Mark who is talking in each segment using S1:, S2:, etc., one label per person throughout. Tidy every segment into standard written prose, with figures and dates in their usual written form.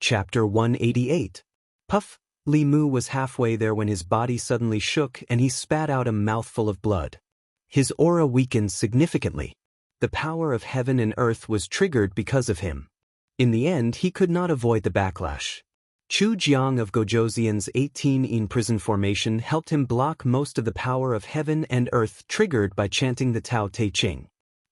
S1: Chapter 188. Puff. Li Mu was halfway there when his body suddenly shook and he spat out a mouthful of blood. His aura weakened significantly. The power of heaven and earth was triggered because of him. In the end, he could not avoid the backlash. Chu Jiang of Gojoseon's 18-in prison formation helped him block most of the power of heaven and earth triggered by chanting the Tao Te Ching.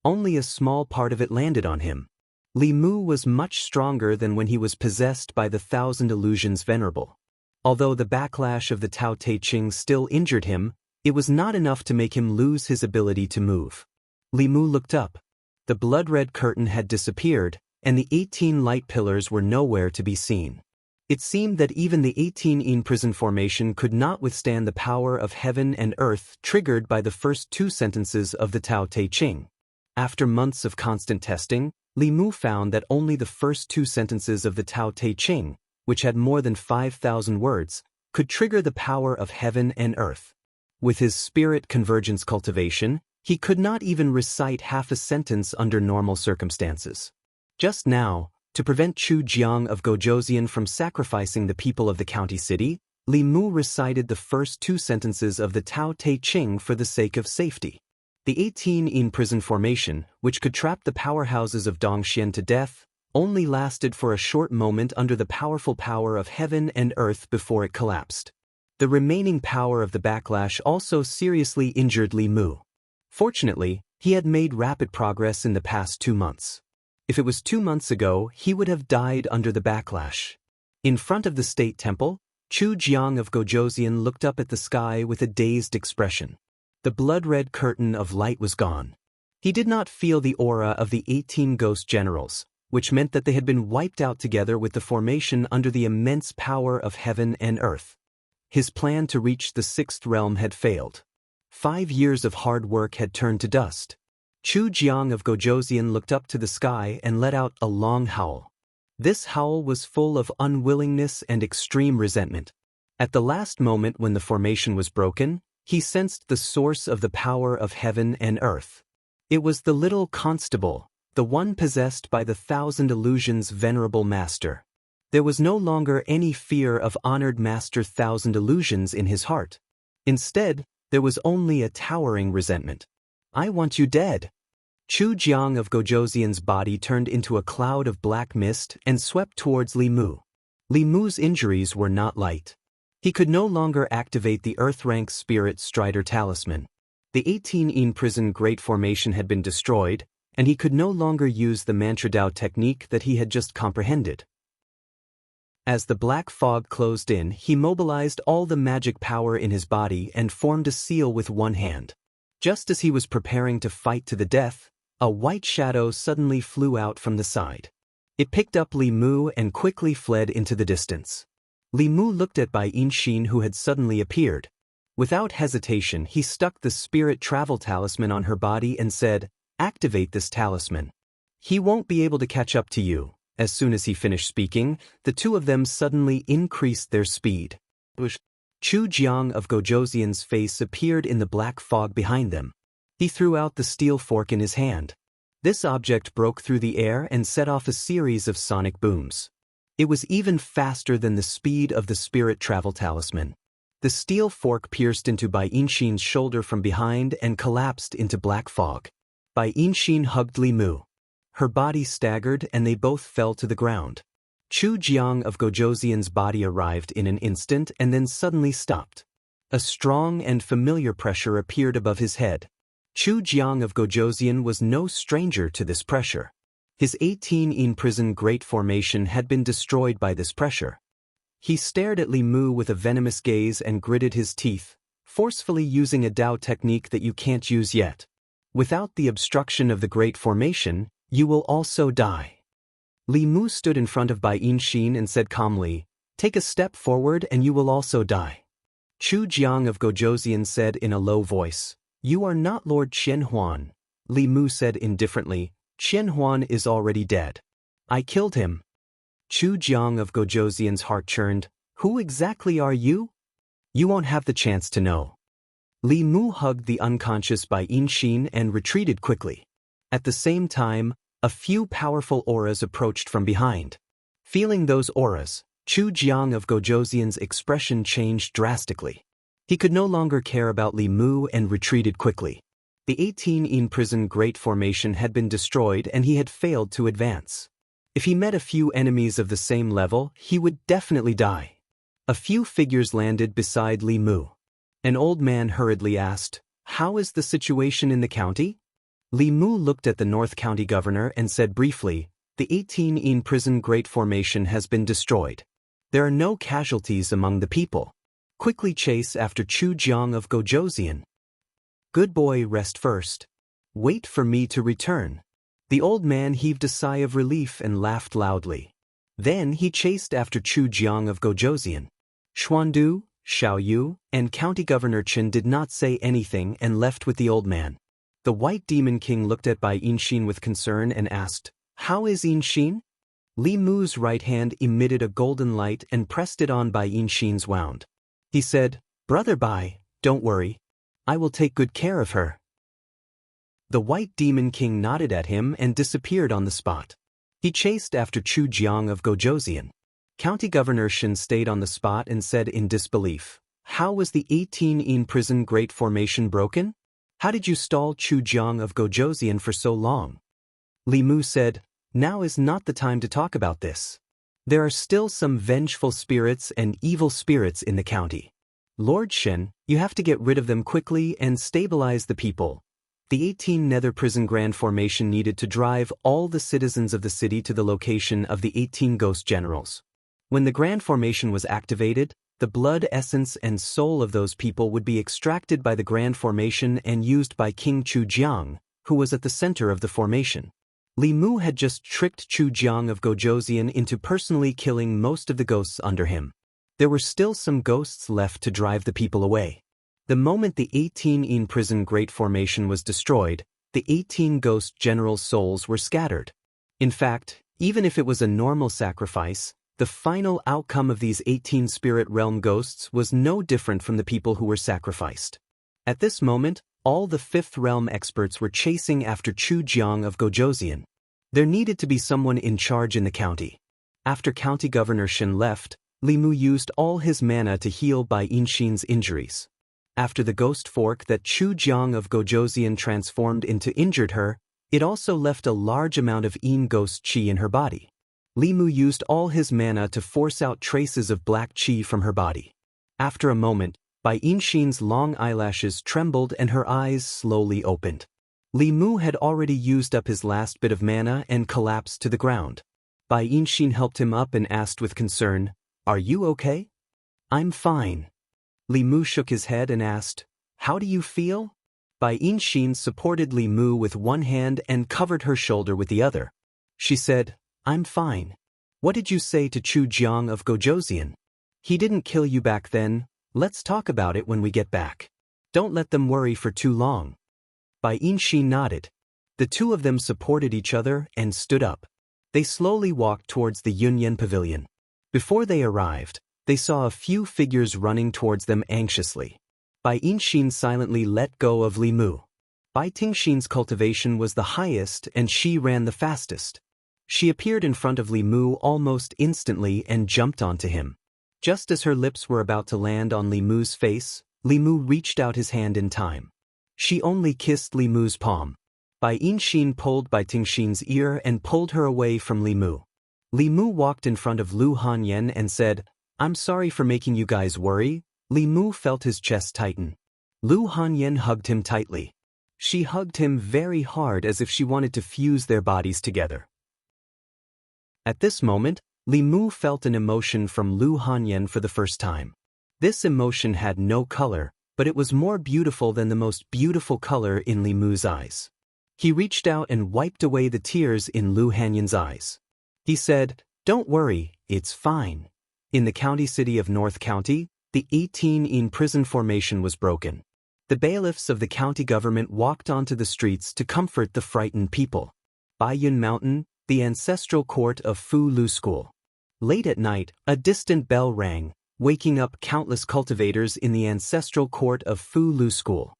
S1: Only a small part of it landed on him. Li Mu was much stronger than when he was possessed by the Thousand Illusions Venerable. Although the backlash of the Tao Te Ching still injured him, it was not enough to make him lose his ability to move. Li Mu looked up. The blood-red curtain had disappeared, and the 18 light pillars were nowhere to be seen. It seemed that even the 18-in prison formation could not withstand the power of heaven and earth triggered by the first 2 sentences of the Tao Te Ching. After months of constant testing, Li Mu found that only the first 2 sentences of the Tao Te Ching, which had more than 5,000 words, could trigger the power of heaven and earth. With his spirit convergence cultivation, he could not even recite half a sentence under normal circumstances. Just now, to prevent Chu Jiang of Gojoseon from sacrificing the people of the county city, Li Mu recited the first 2 sentences of the Tao Te Ching for the sake of safety. The 18-in prison formation, which could trap the powerhouses of Dongxian to death, only lasted for a short moment under the powerful power of heaven and earth before it collapsed. The remaining power of the backlash also seriously injured Li Mu. Fortunately, he had made rapid progress in the past 2 months. If it was 2 months ago, he would have died under the backlash. In front of the state temple, Chu Jiang of Gojoseon looked up at the sky with a dazed expression. The blood-red curtain of light was gone. He did not feel the aura of the 18 ghost generals, which meant that they had been wiped out together with the formation under the immense power of heaven and earth. His plan to reach the 6th realm had failed. 5 years of hard work had turned to dust. Chu Jiang of Gojoseon looked up to the sky and let out a long howl. This howl was full of unwillingness and extreme resentment. At the last moment when the formation was broken, he sensed the source of the power of heaven and earth. It was the little constable, the one possessed by the Thousand Illusions Venerable Master. There was no longer any fear of honored Master Thousand Illusions in his heart. Instead, there was only a towering resentment. I want you dead. Chu Jiang of Gojoseon's body turned into a cloud of black mist and swept towards Li Mu. Li Mu's injuries were not light. He could no longer activate the Earth-rank Spirit Strider Talisman. The 18-in prison Great Formation had been destroyed, and he could no longer use the Mantra Dao technique that he had just comprehended. As the black fog closed in, he mobilized all the magic power in his body and formed a seal with one hand. Just as he was preparing to fight to the death, a white shadow suddenly flew out from the side. It picked up Li Mu and quickly fled into the distance. Li Mu looked at Bai Yinxin, who had suddenly appeared. Without hesitation, he stuck the spirit travel talisman on her body and said, "Activate this talisman. He won't be able to catch up to you." As soon as he finished speaking, the 2 of them suddenly increased their speed. Chu Jiang of Gojoseon's face appeared in the black fog behind them. He threw out the steel fork in his hand. This object broke through the air and set off a series of sonic booms. It was even faster than the speed of the spirit travel talisman. The steel fork pierced into Bai Yinxin's shoulder from behind and collapsed into black fog. Bai Yinxin hugged Li Mu. Her body staggered and they both fell to the ground. Chu Jiang of Gojoseon's body arrived in an instant and then suddenly stopped. A strong and familiar pressure appeared above his head. Chu Jiang of Gojoseon was no stranger to this pressure. His 18-in prison Great Formation had been destroyed by this pressure. He stared at Li Mu with a venomous gaze and gritted his teeth, forcefully using a Dao technique that you can't use yet. Without the obstruction of the Great Formation, you will also die. Li Mu stood in front of Bai Yinxin and said calmly, "Take a step forward and you will also die." Chu Jiang of Gojoseon said in a low voice, "You are not Lord Qianhuan." Li Mu said indifferently, "Qianhuan is already dead. I killed him." Chu Jiang of Gojoseon's heart churned. "Who exactly are you?" "You won't have the chance to know." Li Mu hugged the unconscious Bai Yinxin and retreated quickly. At the same time, a few powerful auras approached from behind. Feeling those auras, Chu Jiang of Gojosian's expression changed drastically. He could no longer care about Li Mu and retreated quickly. The 18-in prison Great Formation had been destroyed and he had failed to advance. If he met a few enemies of the same level, he would definitely die. A few figures landed beside Li Mu. An old man hurriedly asked, "How is the situation in the county?" Li Mu looked at the North County governor and said briefly, "The 18-in prison Great Formation has been destroyed. There are no casualties among the people. Quickly chase after Chu Jiang of Gojosian. Good boy, rest first. Wait for me to return." The old man heaved a sigh of relief and laughed loudly. Then he chased after Chu Jiang of Gojosian. Xuandu, Xiaoyu, and County Governor Chen did not say anything and left with the old man. The White Demon King looked at Bai Yinxin with concern and asked, "How is Yinxin?" Li Mu's right hand emitted a golden light and pressed it on Bai Yinxin's wound. He said, "Brother Bai, don't worry. I will take good care of her." The White Demon King nodded at him and disappeared on the spot. He chased after Chu Jiang of Gojosian. County Governor Shen stayed on the spot and said in disbelief, "How was the 18-in prison Great Formation broken? How did you stall Chu Jiang of Gojosian for so long?" Li Mu said, "Now is not the time to talk about this. There are still some vengeful spirits and evil spirits in the county. Lord Shen, you have to get rid of them quickly and stabilize the people." The 18 Nether Prison Grand Formation needed to drive all the citizens of the city to the location of the 18 Ghost Generals. When the Grand Formation was activated, the blood essence and soul of those people would be extracted by the Grand Formation and used by King Chu Jiang, who was at the center of the formation. Li Mu had just tricked Chu Jiang of Gojosian into personally killing most of the ghosts under him. There were still some ghosts left to drive the people away. The moment the 18-in prison Great Formation was destroyed, the 18 Ghost Generals' souls were scattered. In fact, even if it was a normal sacrifice, the final outcome of these 18 Spirit Realm ghosts was no different from the people who were sacrificed. At this moment, all the 5th Realm experts were chasing after Chu Jiang of Gojosian. There needed to be someone in charge in the county. After County Governor Shen left, Li Mu used all his mana to heal Bai Yinxin's injuries. After the ghost fork that Chu Jiang of Gojosian transformed into injured her, it also left a large amount of Yin ghost chi in her body. Li Mu used all his mana to force out traces of black chi from her body. After a moment, Bai Yinxin's long eyelashes trembled and her eyes slowly opened. Li Mu had already used up his last bit of mana and collapsed to the ground. Bai Yinxin helped him up and asked with concern, "Are you okay?" "I'm fine." Li Mu shook his head and asked, "How do you feel?" Bai Yinxin supported Li Mu with one hand and covered her shoulder with the other. She said, "I'm fine. What did you say to Chu Jiang of Gojosian? He didn't kill you back then. Let's talk about it when we get back. Don't let them worry for too long." Bai Yinxin nodded. The two of them supported each other and stood up. They slowly walked towards the Yunyan Pavilion. Before they arrived, they saw a few figures running towards them anxiously. Bai Yinxin silently let go of Li Mu. Bai Tingxin's cultivation was the highest and she ran the fastest. She appeared in front of Li Mu almost instantly and jumped onto him. Just as her lips were about to land on Li Mu's face, Li Mu reached out his hand in time. She only kissed Li Mu's palm. Bai Yinxin pulled Bai Tingxin's ear and pulled her away from Li Mu. Li Mu walked in front of Lu Hanyan and said, "I'm sorry for making you guys worry." Li Mu felt his chest tighten. Lu Hanyan hugged him tightly. She hugged him very hard as if she wanted to fuse their bodies together. At this moment, Li Mu felt an emotion from Lu Hanyan for the first time. This emotion had no color, but it was more beautiful than the most beautiful color in Li Mu's eyes. He reached out and wiped away the tears in Lu Hanyan's eyes. He said, "Don't worry, it's fine." In the county city of North County, the 18-in prison formation was broken. The bailiffs of the county government walked onto the streets to comfort the frightened people. Baiyun Mountain, the ancestral court of Fu Lu School. Late at night, a distant bell rang, waking up countless cultivators in the ancestral court of Fu Lu School.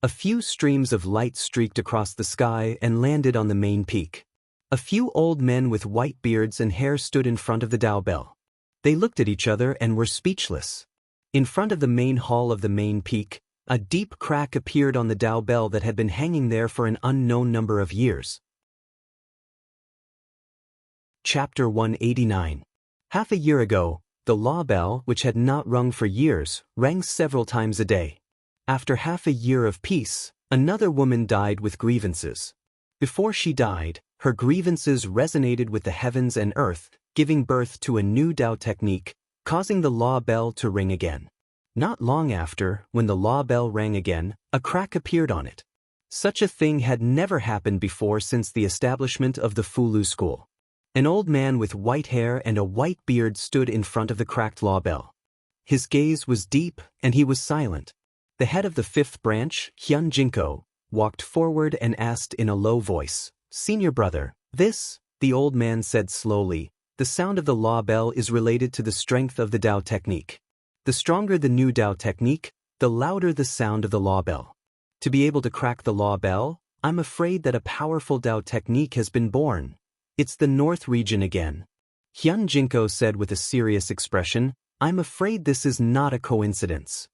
S1: A few streams of light streaked across the sky and landed on the main peak. A few old men with white beards and hair stood in front of the Dao Bell. They looked at each other and were speechless. In front of the main hall of the main peak, a deep crack appeared on the Dao Bell that had been hanging there for an unknown number of years. Chapter 189. Half a year ago, the law bell, which had not rung for years, rang several times a day. After half a year of peace, another woman died with grievances. Before she died, her grievances resonated with the heavens and earth, giving birth to a new Dao technique, causing the law bell to ring again. Not long after, when the law bell rang again, a crack appeared on it. Such a thing had never happened before since the establishment of the Fulu school. An old man with white hair and a white beard stood in front of the cracked law bell. His gaze was deep, and he was silent. The head of the fifth branch, Xianxia, walked forward and asked in a low voice, "Senior brother, the old man said slowly, the sound of the law bell is related to the strength of the Dao technique. The stronger the new Dao technique, the louder the sound of the law bell. To be able to crack the law bell, I'm afraid that a powerful Dao technique has been born. It's the North region again." Xianxia said with a serious expression, "I'm afraid this is not a coincidence."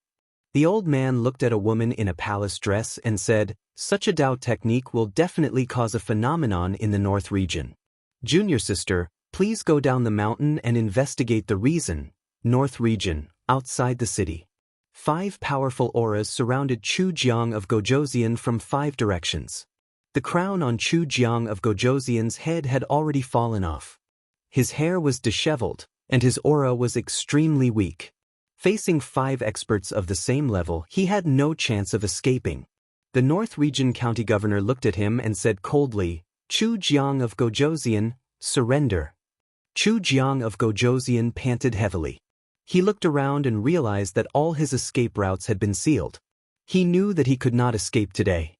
S1: The old man looked at a woman in a palace dress and said, "Such a Dao technique will definitely cause a phenomenon in the North region. Junior sister, please go down the mountain and investigate the reason." North region, outside the city. 5 powerful auras surrounded Chu Jiang of Gojoseon from 5 directions. The crown on Chu Jiang of Gojoseon's head had already fallen off. His hair was disheveled, and his aura was extremely weak. Facing 5 experts of the same level, he had no chance of escaping. The North Region County Governor looked at him and said coldly, "Chu Jiang of Gojoseon, surrender." Chu Jiang of Gojoseon panted heavily. He looked around and realized that all his escape routes had been sealed. He knew that he could not escape today.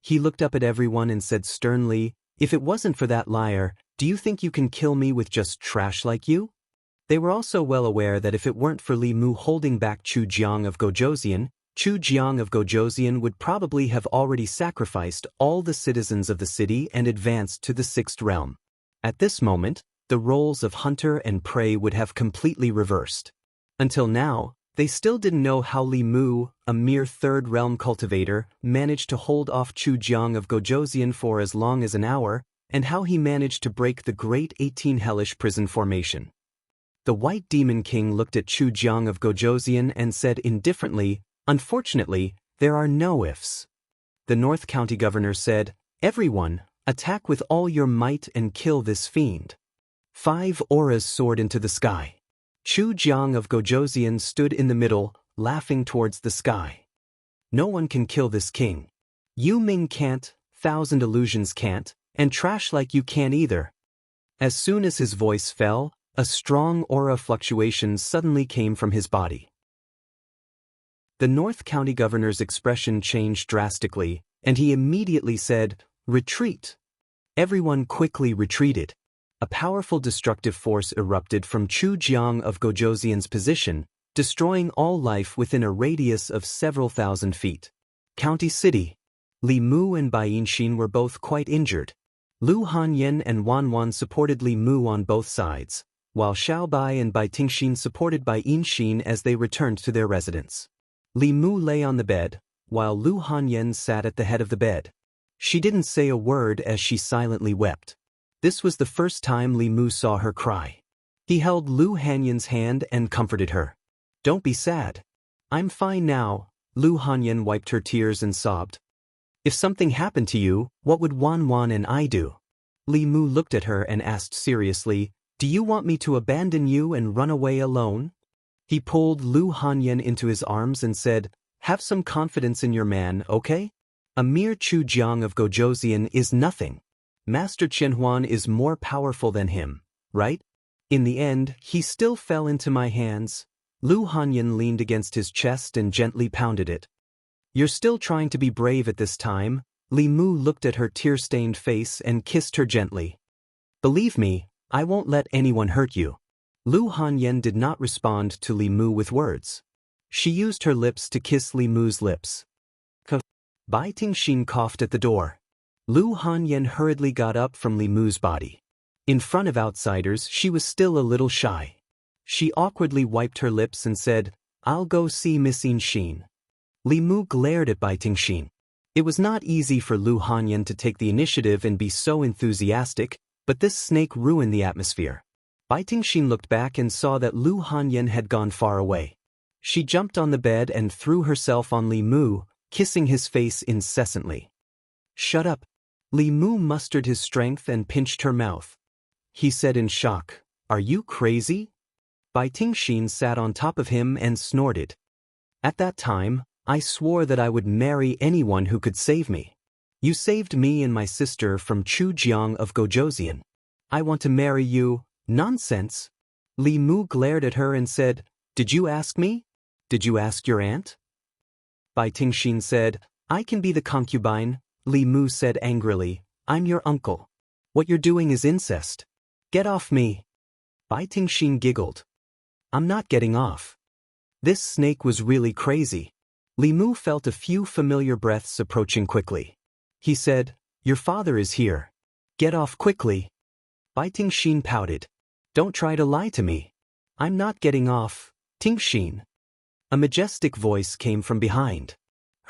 S1: He looked up at everyone and said sternly, "If it wasn't for that liar, do you think you can kill me with just trash like you?" They were also well aware that if it weren't for Li Mu holding back Chu Jiang of Gojoseon, Chu Jiang of Gojoseon would probably have already sacrificed all the citizens of the city and advanced to the 6th realm. At this moment, the roles of hunter and prey would have completely reversed. Until now, they still didn't know how Li Mu, a mere 3rd realm cultivator, managed to hold off Chu Jiang of Gojoseon for as long as an hour, and how he managed to break the Great 18 Hellish Prison formation. The White Demon King looked at Chu Jiang of Gojoseon and said indifferently, "Unfortunately, there are no ifs." The North County Governor said, "Everyone, attack with all your might and kill this fiend." 5 auras soared into the sky. Chu Jiang of Gojoseon stood in the middle, laughing towards the sky. "No one can kill this king. Yu Ming can't, 1,000 illusions can't, and trash like you can't either." As soon as his voice fell, a strong aura fluctuation suddenly came from his body. The North County Governor's expression changed drastically, and he immediately said, "Retreat." Everyone quickly retreated. A powerful destructive force erupted from Chu Jiang of Gojoseon's position, destroying all life within a radius of several thousand feet. County City. Li Mu and Bai Yinxin were both quite injured. Lu Hanyan and Wan Wan supported Li Mu on both sides, while Xiao Bai and Bai Tingxin supported Bai Yinxin as they returned to their residence. Li Mu lay on the bed, while Lu Hanyan sat at the head of the bed. She didn't say a word as she silently wept. This was the first time Li Mu saw her cry. He held Lu Hanyan's hand and comforted her. "Don't be sad. I'm fine now." Lu Hanyan wiped her tears and sobbed. "If something happened to you, what would Wan Wan and I do?" Li Mu looked at her and asked seriously, "Do you want me to abandon you and run away alone?" He pulled Lu Hanyan into his arms and said, "Have some confidence in your man, okay? A mere Chu Jiang of Gojoseon is nothing. Master Qianhuan is more powerful than him, right? In the end, he still fell into my hands." Lu Hanyan leaned against his chest and gently pounded it. "You're still trying to be brave at this time." Li Mu looked at her tear-stained face and kissed her gently. "Believe me, I won't let anyone hurt you." Lu Hanyan did not respond to Li Mu with words. She used her lips to kiss Li Mu's lips. Bai Tingxin coughed at the door. Lu Hanyan hurriedly got up from Li Mu's body. In front of outsiders, she was still a little shy. She awkwardly wiped her lips and said, "I'll go see Miss Xin." Li Mu glared at Bai Tingxin. It was not easy for Lu Hanyan to take the initiative and be so enthusiastic, but this snake ruined the atmosphere. Bai Tingxin looked back and saw that Lu Hanyan had gone far away. She jumped on the bed and threw herself on Li Mu, kissing his face incessantly. "Shut up." Li Mu mustered his strength and pinched her mouth. He said in shock, "Are you crazy?" Bai Tingxin sat on top of him and snorted. "At that time, I swore that I would marry anyone who could save me. You saved me and my sister from Chu Jiang of Gojoseon. I want to marry you." "Nonsense." Li Mu glared at her and said, "Did you ask me? Did you ask your aunt?" Bai Tingxin said, "I can be the concubine." Li Mu said angrily, "I'm your uncle. What you're doing is incest. Get off me." Bai Tingxin giggled. "I'm not getting off." This snake was really crazy. Li Mu felt a few familiar breaths approaching quickly. He said, "Your father is here. Get off quickly." Bai Tingxin pouted. "Don't try to lie to me. I'm not getting off, Tingxin." A majestic voice came from behind.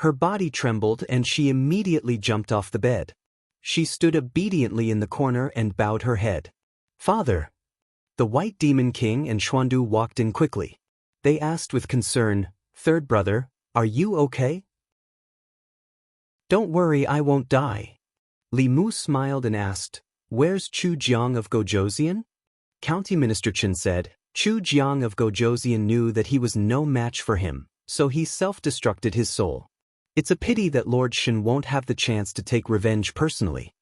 S1: Her body trembled and she immediately jumped off the bed. She stood obediently in the corner and bowed her head. "Father." The White Demon King and Xuandu walked in quickly. They asked with concern, "Third brother, are you okay?" "Don't worry, I won't die." Li Mu smiled and asked, "Where's Chu Jiang of Gojoseon?" County Minister Chen said, "Chu Jiang of Gojoseon knew that he was no match for him, so he self-destructed his soul. It's a pity that Lord Shen won't have the chance to take revenge personally."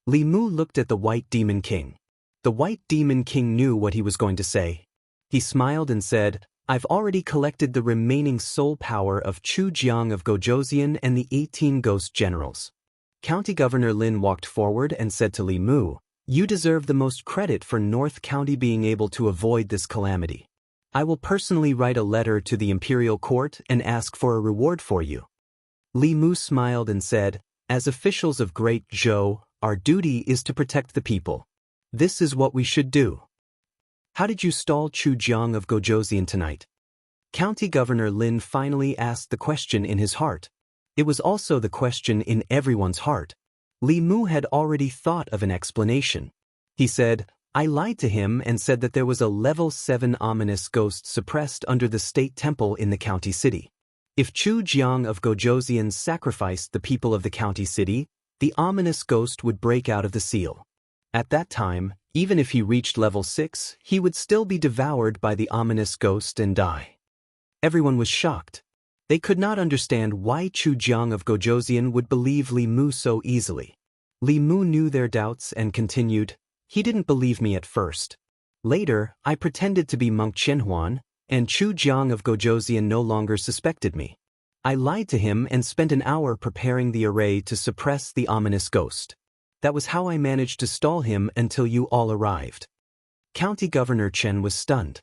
S1: Li Mu looked at the White Demon King. The White Demon King knew what he was going to say. He smiled and said, "I've already collected the remaining soul power of Chu Jiang of Gojoseon and the 18 ghost generals." County Governor Lin walked forward and said to Li Mu, "You deserve the most credit for North County being able to avoid this calamity. I will personally write a letter to the Imperial Court and ask for a reward for you." Li Mu smiled and said, "As officials of Great Zhou, our duty is to protect the people. This is what we should do." "How did you stall Chu Jiang of Gojoseon tonight?" County Governor Lin finally asked the question in his heart. It was also the question in everyone's heart. Li Mu had already thought of an explanation. He said, "I lied to him and said that there was a level 7 ominous ghost suppressed under the state temple in the county city. If Chu Jiang of Gojoseon sacrificed the people of the county city, the ominous ghost would break out of the seal. At that time, even if he reached level 6, he would still be devoured by the ominous ghost and die." Everyone was shocked. They could not understand why Chu Jiang of Gojoseon would believe Li Mu so easily. Li Mu knew their doubts and continued, "He didn't believe me at first. Later, I pretended to be Monk Qianhuan, and Chu Jiang of Gojoseon no longer suspected me. I lied to him and spent an hour preparing the array to suppress the ominous ghost. That was how I managed to stall him until you all arrived." County Governor Chen was stunned.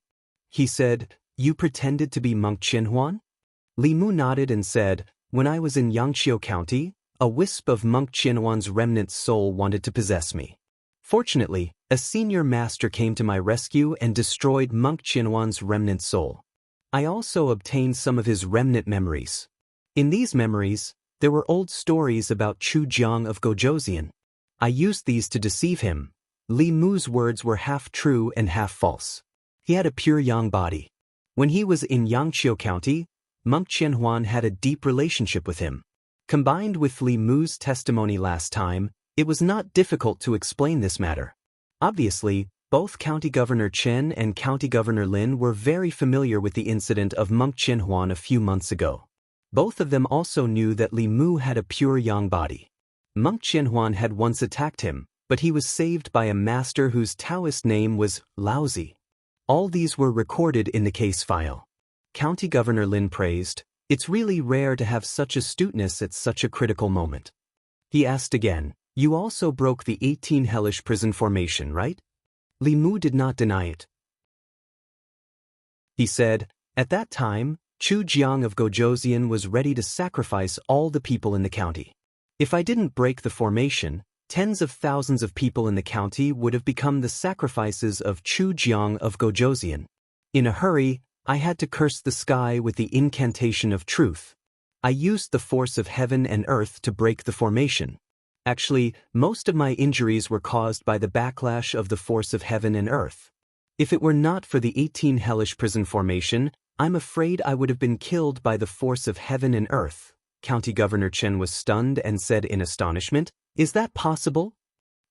S1: He said, "You pretended to be Monk Qianhuan?" Li Mu nodded and said, "When I was in Xianxia County, a wisp of Monk Qianhuan's remnant soul wanted to possess me. Fortunately, a senior master came to my rescue and destroyed Monk Qianhuan's remnant soul. I also obtained some of his remnant memories. In these memories, there were old stories about Chu Jiang of Gojoseon. I used these to deceive him." Li Mu's words were half true and half false. He had a pure yang body. When he was in Yangqiu County, Monk Qianhuan had a deep relationship with him. Combined with Li Mu's testimony last time, it was not difficult to explain this matter. Obviously, both County Governor Chen and County Governor Lin were very familiar with the incident of Monk Qianhuan a few months ago. Both of them also knew that Li Mu had a pure yang body. Monk Qianhuan had once attacked him, but he was saved by a master whose Taoist name was Laozi. All these were recorded in the case file. County Governor Lin praised, "It's really rare to have such astuteness at such a critical moment." He asked again, "You also broke the 18 hellish prison formation, right?" Li Mu did not deny it. He said, "At that time, Chu Jiang of Gojoseon was ready to sacrifice all the people in the county. If I didn't break the formation, tens of thousands of people in the county would have become the sacrifices of Chu Jiang of Gojoseon. In a hurry, I had to curse the sky with the incantation of truth. I used the force of heaven and earth to break the formation. Actually, most of my injuries were caused by the backlash of the force of heaven and earth. If it were not for the 18 hellish prison formation, I'm afraid I would have been killed by the force of heaven and earth. County Governor Chen was stunned and said in astonishment, "Is that possible?"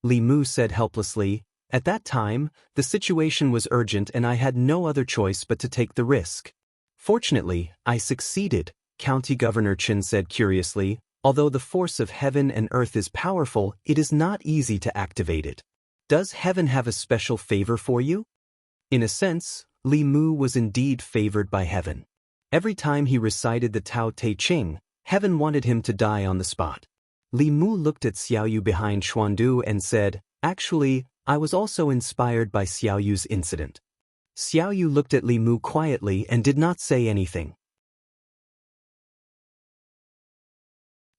S1: Li Mu said helplessly, "At that time, the situation was urgent and I had no other choice but to take the risk." "Fortunately, I succeeded," County Governor Chen said curiously. "Although the force of heaven and earth is powerful, it is not easy to activate it. Does heaven have a special favor for you?" In a sense, Li Mu was indeed favored by heaven. Every time he recited the Tao Te Ching, heaven wanted him to die on the spot. Li Mu looked at Xiaoyu behind Xuandu and said, "Actually, I was also inspired by Xiaoyu's incident." Xiaoyu looked at Li Mu quietly and did not say anything.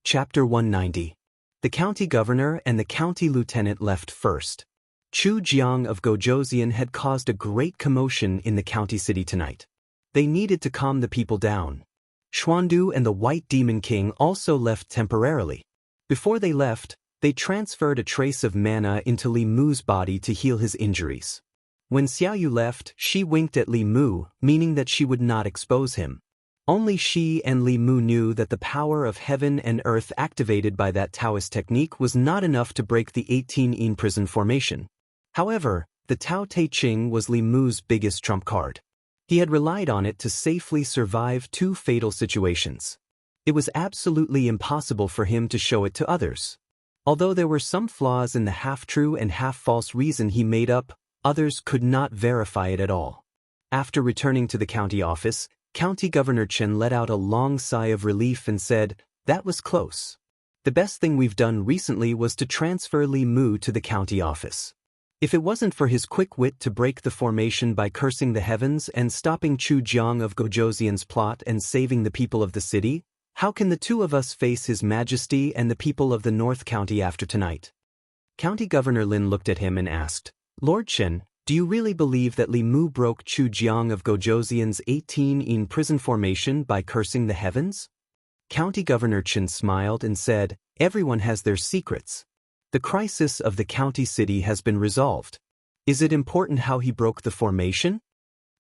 S1: Chapter 190. The county governor and the county lieutenant left first. Chu Jiang of Gojoseon had caused a great commotion in the county city tonight. They needed to calm the people down. Xuandu and the White Demon King also left temporarily. Before they left, they transferred a trace of mana into Li Mu's body to heal his injuries. When Xiaoyu left, she winked at Li Mu, meaning that she would not expose him. Only she and Li Mu knew that the power of heaven and earth activated by that Taoist technique was not enough to break the 18 prison formation. However, the Tao Te Ching was Li Mu's biggest trump card. He had relied on it to safely survive 2 fatal situations. It was absolutely impossible for him to show it to others. Although there were some flaws in the half-true and half-false reason he made up, others could not verify it at all. After returning to the county office, County Governor Chen let out a long sigh of relief and said, "That was close. The best thing we've done recently was to transfer Li Mu to the county office. If it wasn't for his quick wit to break the formation by cursing the heavens and stopping Chu Jiang of Gojoseon's plot and saving the people of the city, how can the 2 of us face His Majesty and the people of the North County after tonight?" County Governor Lin looked at him and asked, "Lord Chen, do you really believe that Li Mu broke Chu Jiang of Gojoseon's 18 prison formation by cursing the heavens?" County Governor Chen smiled and said, "Everyone has their secrets. The crisis of the county city has been resolved. Is it important how he broke the formation?"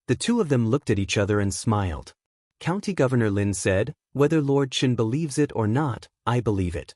S1: The 2 of them looked at each other and smiled. County Governor Lin said, "Whether Lord Chen believes it or not, I believe it."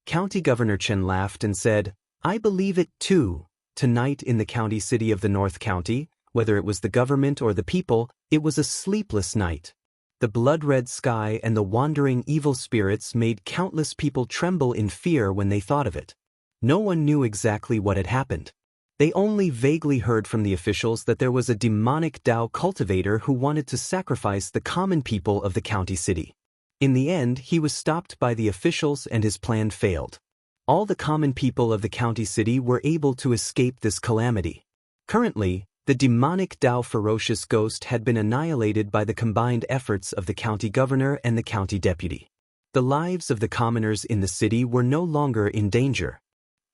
S1: County Governor Chen laughed and said, "I believe it too. Tonight in the county city of the North County, whether it was the government or the people, it was a sleepless night. The blood-red sky and the wandering evil spirits made countless people tremble in fear when they thought of it. No one knew exactly what had happened. They only vaguely heard from the officials that there was a demonic Tao cultivator who wanted to sacrifice the common people of the county city. In the end, he was stopped by the officials and his plan failed. All the common people of the county city were able to escape this calamity. Currently, the demonic Tao ferocious ghost had been annihilated by the combined efforts of the county governor and the county deputy. The lives of the commoners in the city were no longer in danger.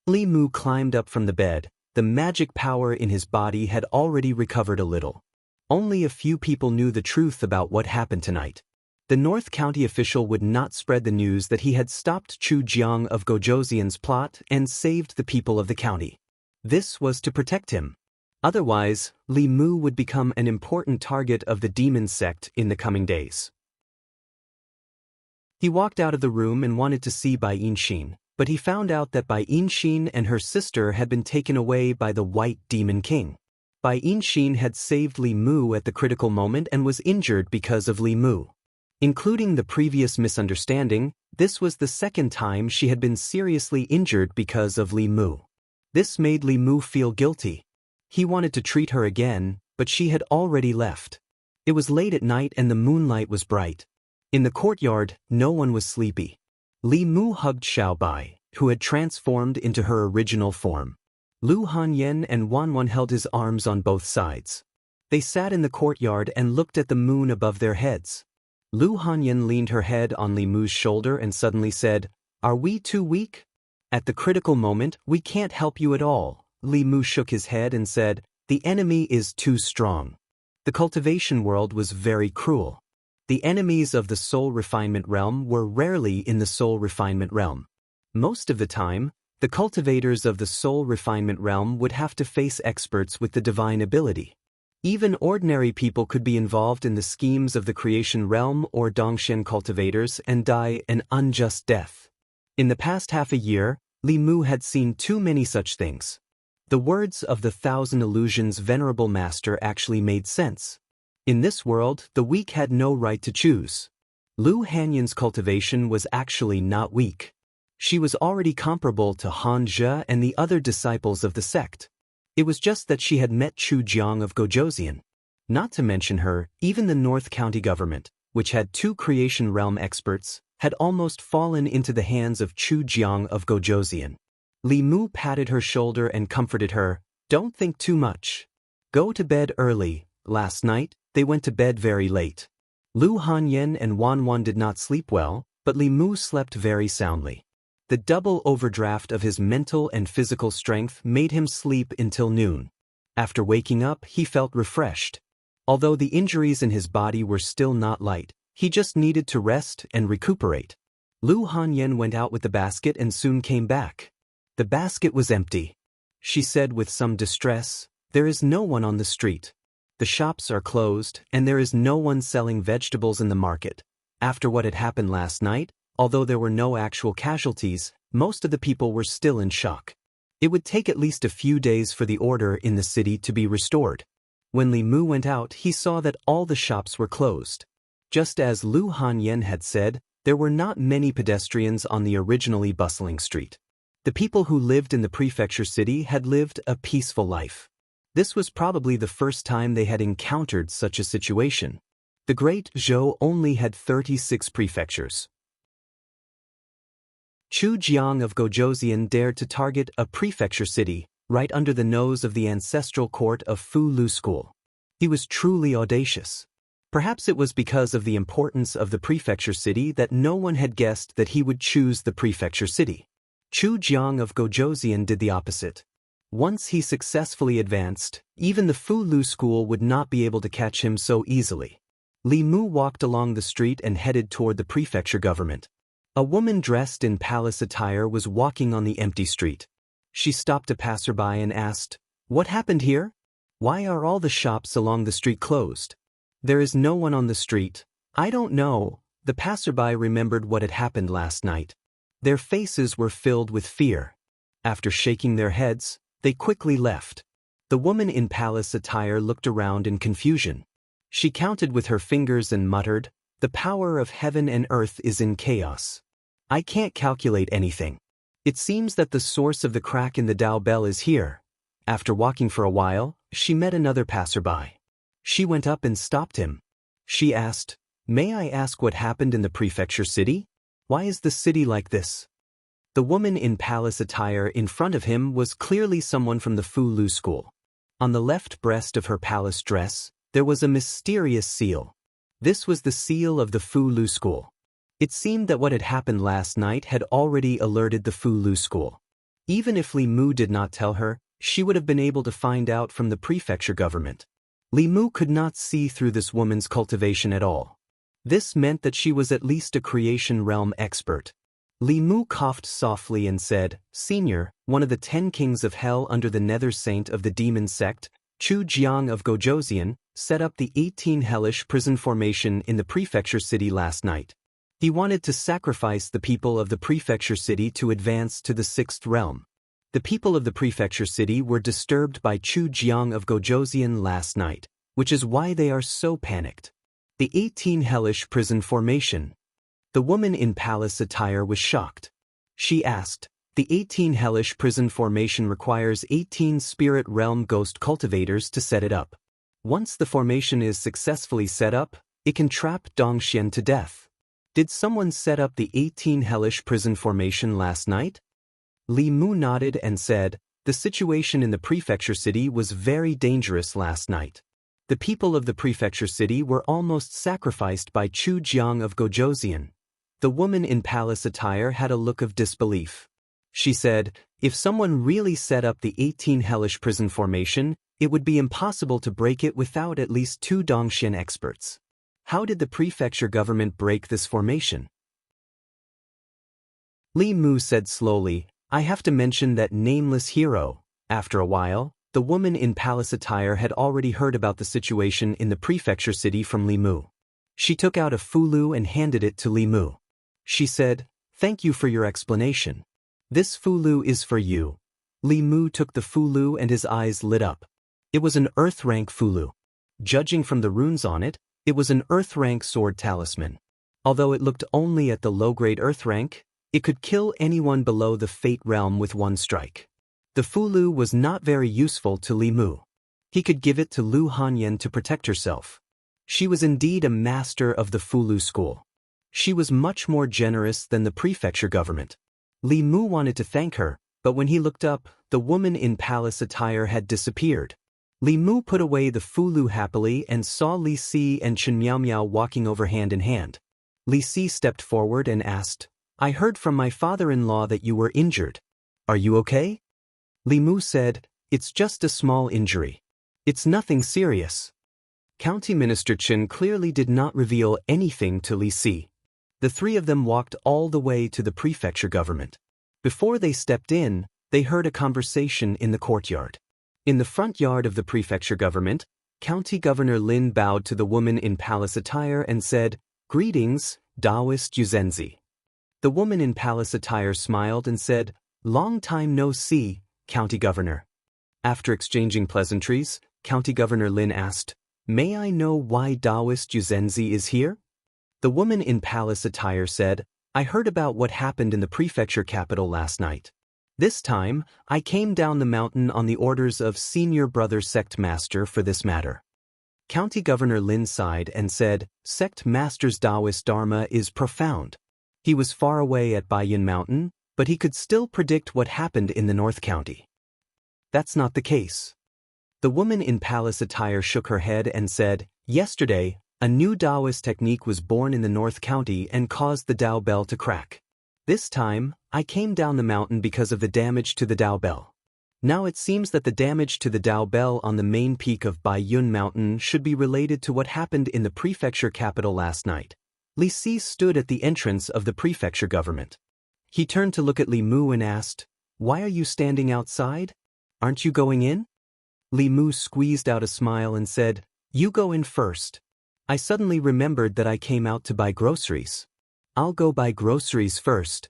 S1: Li Mu climbed up from the bed. The magic power in his body had already recovered a little. Only a few people knew the truth about what happened tonight. The North County official would not spread the news that he had stopped Chu Jiang of Gojoseon's plot and saved the people of the county. This was to protect him. Otherwise, Li Mu would become an important target of the demon sect in the coming days. He walked out of the room and wanted to see Bai Yinxin, but he found out that Bai Yinxin and her sister had been taken away by the White Demon King. Bai Yinxin had saved Li Mu at the critical moment and was injured because of Li Mu. Including the previous misunderstanding, this was the second time she had been seriously injured because of Li Mu. This made Li Mu feel guilty. He wanted to treat her again, but she had already left. It was late at night and the moonlight was bright. In the courtyard, no one was sleepy. Li Mu hugged Xiaobai, who had transformed into her original form. Lu Hanyan and Wanwan held his arms on both sides. They sat in the courtyard and looked at the moon above their heads. Lu Hanyan leaned her head on Li Mu's shoulder and suddenly said, Are we too weak? At the critical moment, we can't help you at all. Li Mu shook his head and said, the enemy is too strong. The cultivation world was very cruel. The enemies of the soul refinement realm were rarely in the soul refinement realm. Most of the time, the cultivators of the soul refinement realm would have to face experts with the divine ability. Even ordinary people could be involved in the schemes of the creation realm or Dongxian cultivators and die an unjust death. In the past half a year, Li Mu had seen too many such things. The words of the Thousand Illusions Venerable Master actually made sense. In this world, the weak had no right to choose. Lu Hanyan's cultivation was actually not weak. She was already comparable to Han Zhe and the other disciples of the sect. It was just that she had met Chu Jiang of Gojoseon. Not to mention her, even the North County government, which had 2 creation realm experts, had almost fallen into the hands of Chu Jiang of Gojoseon. Li Mu patted her shoulder and comforted her, don't think too much. Go to bed early. Last night, they went to bed very late. Lu Hanyan and Wan Wan did not sleep well, but Li Mu slept very soundly. The double overdraft of his mental and physical strength made him sleep until noon. After waking up, he felt refreshed. Although the injuries in his body were still not light, he just needed to rest and recuperate. Lu Hanyan went out with the basket and soon came back. The basket was empty. She said with some distress, there is no one on the street. The shops are closed, and there is no one selling vegetables in the market. After what had happened last night, although there were no actual casualties, most of the people were still in shock. It would take at least a few days for the order in the city to be restored. When Li Mu went out, he saw that all the shops were closed. Just as Lu Hanyan had said, there were not many pedestrians on the originally bustling street. The people who lived in the prefecture city had lived a peaceful life. This was probably the first time they had encountered such a situation. The Great Zhou only had 36 prefectures. Chu Jiang of Gojoseon dared to target a prefecture city, right under the nose of the ancestral court of Fu Lu School. He was truly audacious. Perhaps it was because of the importance of the prefecture city that no one had guessed that he would choose the prefecture city. Chu Jiang of Gojoseon did the opposite. Once he successfully advanced, even the Fu Lu School would not be able to catch him so easily. Li Mu walked along the street and headed toward the prefecture government. A woman dressed in palace attire was walking on the empty street. She stopped a passerby and asked, what happened here? Why are all the shops along the street closed? There is no one on the street. I don't know. The passerby remembered what had happened last night. Their faces were filled with fear. After shaking their heads, they quickly left. The woman in palace attire looked around in confusion. She counted with her fingers and muttered, the power of heaven and earth is in chaos. I can't calculate anything. It seems that the source of the crack in the Dao bell is here. After walking for a while, she met another passerby. She went up and stopped him. She asked, may I ask what happened in the prefecture city? Why is the city like this? The woman in palace attire in front of him was clearly someone from the Fu Lu School. On the left breast of her palace dress, there was a mysterious seal. This was the seal of the Fu Lu School. It seemed that what had happened last night had already alerted the Fu Lu School. Even if Li Mu did not tell her, she would have been able to find out from the prefecture government. Li Mu could not see through this woman's cultivation at all. This meant that she was at least a creation realm expert. Li Mu coughed softly and said, Senior, one of the 10 kings of hell under the nether saint of the demon sect, Chu Jiang of Gojoseon, set up the 18 hellish prison formation in the prefecture city last night. He wanted to sacrifice the people of the prefecture city to advance to the 6th realm. The people of the prefecture city were disturbed by Chu Jiang of Gojoseon last night, which is why they are so panicked. The 18 hellish prison formation. The woman in palace attire was shocked. She asked, the 18 hellish prison formation requires 18 spirit realm ghost cultivators to set it up. Once the formation is successfully set up, it can trap Dongxian to death. Did someone set up the 18 hellish prison formation last night? Li Mu nodded and said, the situation in the prefecture city was very dangerous last night. The people of the prefecture city were almost sacrificed by Chu Jiang of Gojoseon. The woman in palace attire had a look of disbelief. She said, if someone really set up the 18 hellish prison formation, it would be impossible to break it without at least 2 Dongxian experts. How did the prefecture government break this formation? Li Mu said slowly, I have to mention that nameless hero. After a while, the woman in palace attire had already heard about the situation in the prefecture city from Li Mu. She took out a fulu and handed it to Li Mu. She said, thank you for your explanation. This fulu is for you. Li Mu took the fulu and his eyes lit up. It was an earth rank fulu. Judging from the runes on it, it was an earth rank sword talisman. Although it looked only at the low-grade earth rank, it could kill anyone below the fate realm with one strike. The fulu was not very useful to Li Mu. He could give it to Lu Hanyan to protect herself. She was indeed a master of the fulu school. She was much more generous than the prefecture government. Li Mu wanted to thank her, but when he looked up, the woman in palace attire had disappeared. Li Mu put away the fulu happily and saw Li Si and Chen Miao Miao walking over hand in hand. Li Si stepped forward and asked, I heard from my father-in-law that you were injured. Are you okay? Li Mu said, it's just a small injury. It's nothing serious. County Minister Chen clearly did not reveal anything to Li Si. The three of them walked all the way to the prefecture government. Before they stepped in, they heard a conversation in the courtyard. In the front yard of the prefecture government, County Governor Lin bowed to the woman in palace attire and said, Greetings, Taoist Yuzenzi. The woman in palace attire smiled and said, Long time no see, County Governor. After exchanging pleasantries, County Governor Lin asked, May I know why Taoist Yuzenzi is here? The woman in palace attire said, I heard about what happened in the prefecture capital last night. This time, I came down the mountain on the orders of Senior Brother Sect Master for this matter. County Governor Lin sighed and said, Sect Master's Taoist Dharma is profound. He was far away at Baiyun Mountain, but he could still predict what happened in the North County. That's not the case. The woman in palace attire shook her head and said, Yesterday, a new Taoist technique was born in the North County and caused the Tao Bell to crack. This time, I came down the mountain because of the damage to the Tao Bell. Now it seems that the damage to the Tao Bell on the main peak of Baiyun Mountain should be related to what happened in the prefecture capital last night. Li Si stood at the entrance of the prefecture government. He turned to look at Li Mu and asked, Why are you standing outside? Aren't you going in? Li Mu squeezed out a smile and said, You go in first. I suddenly remembered that I came out to buy groceries. I'll go buy groceries first.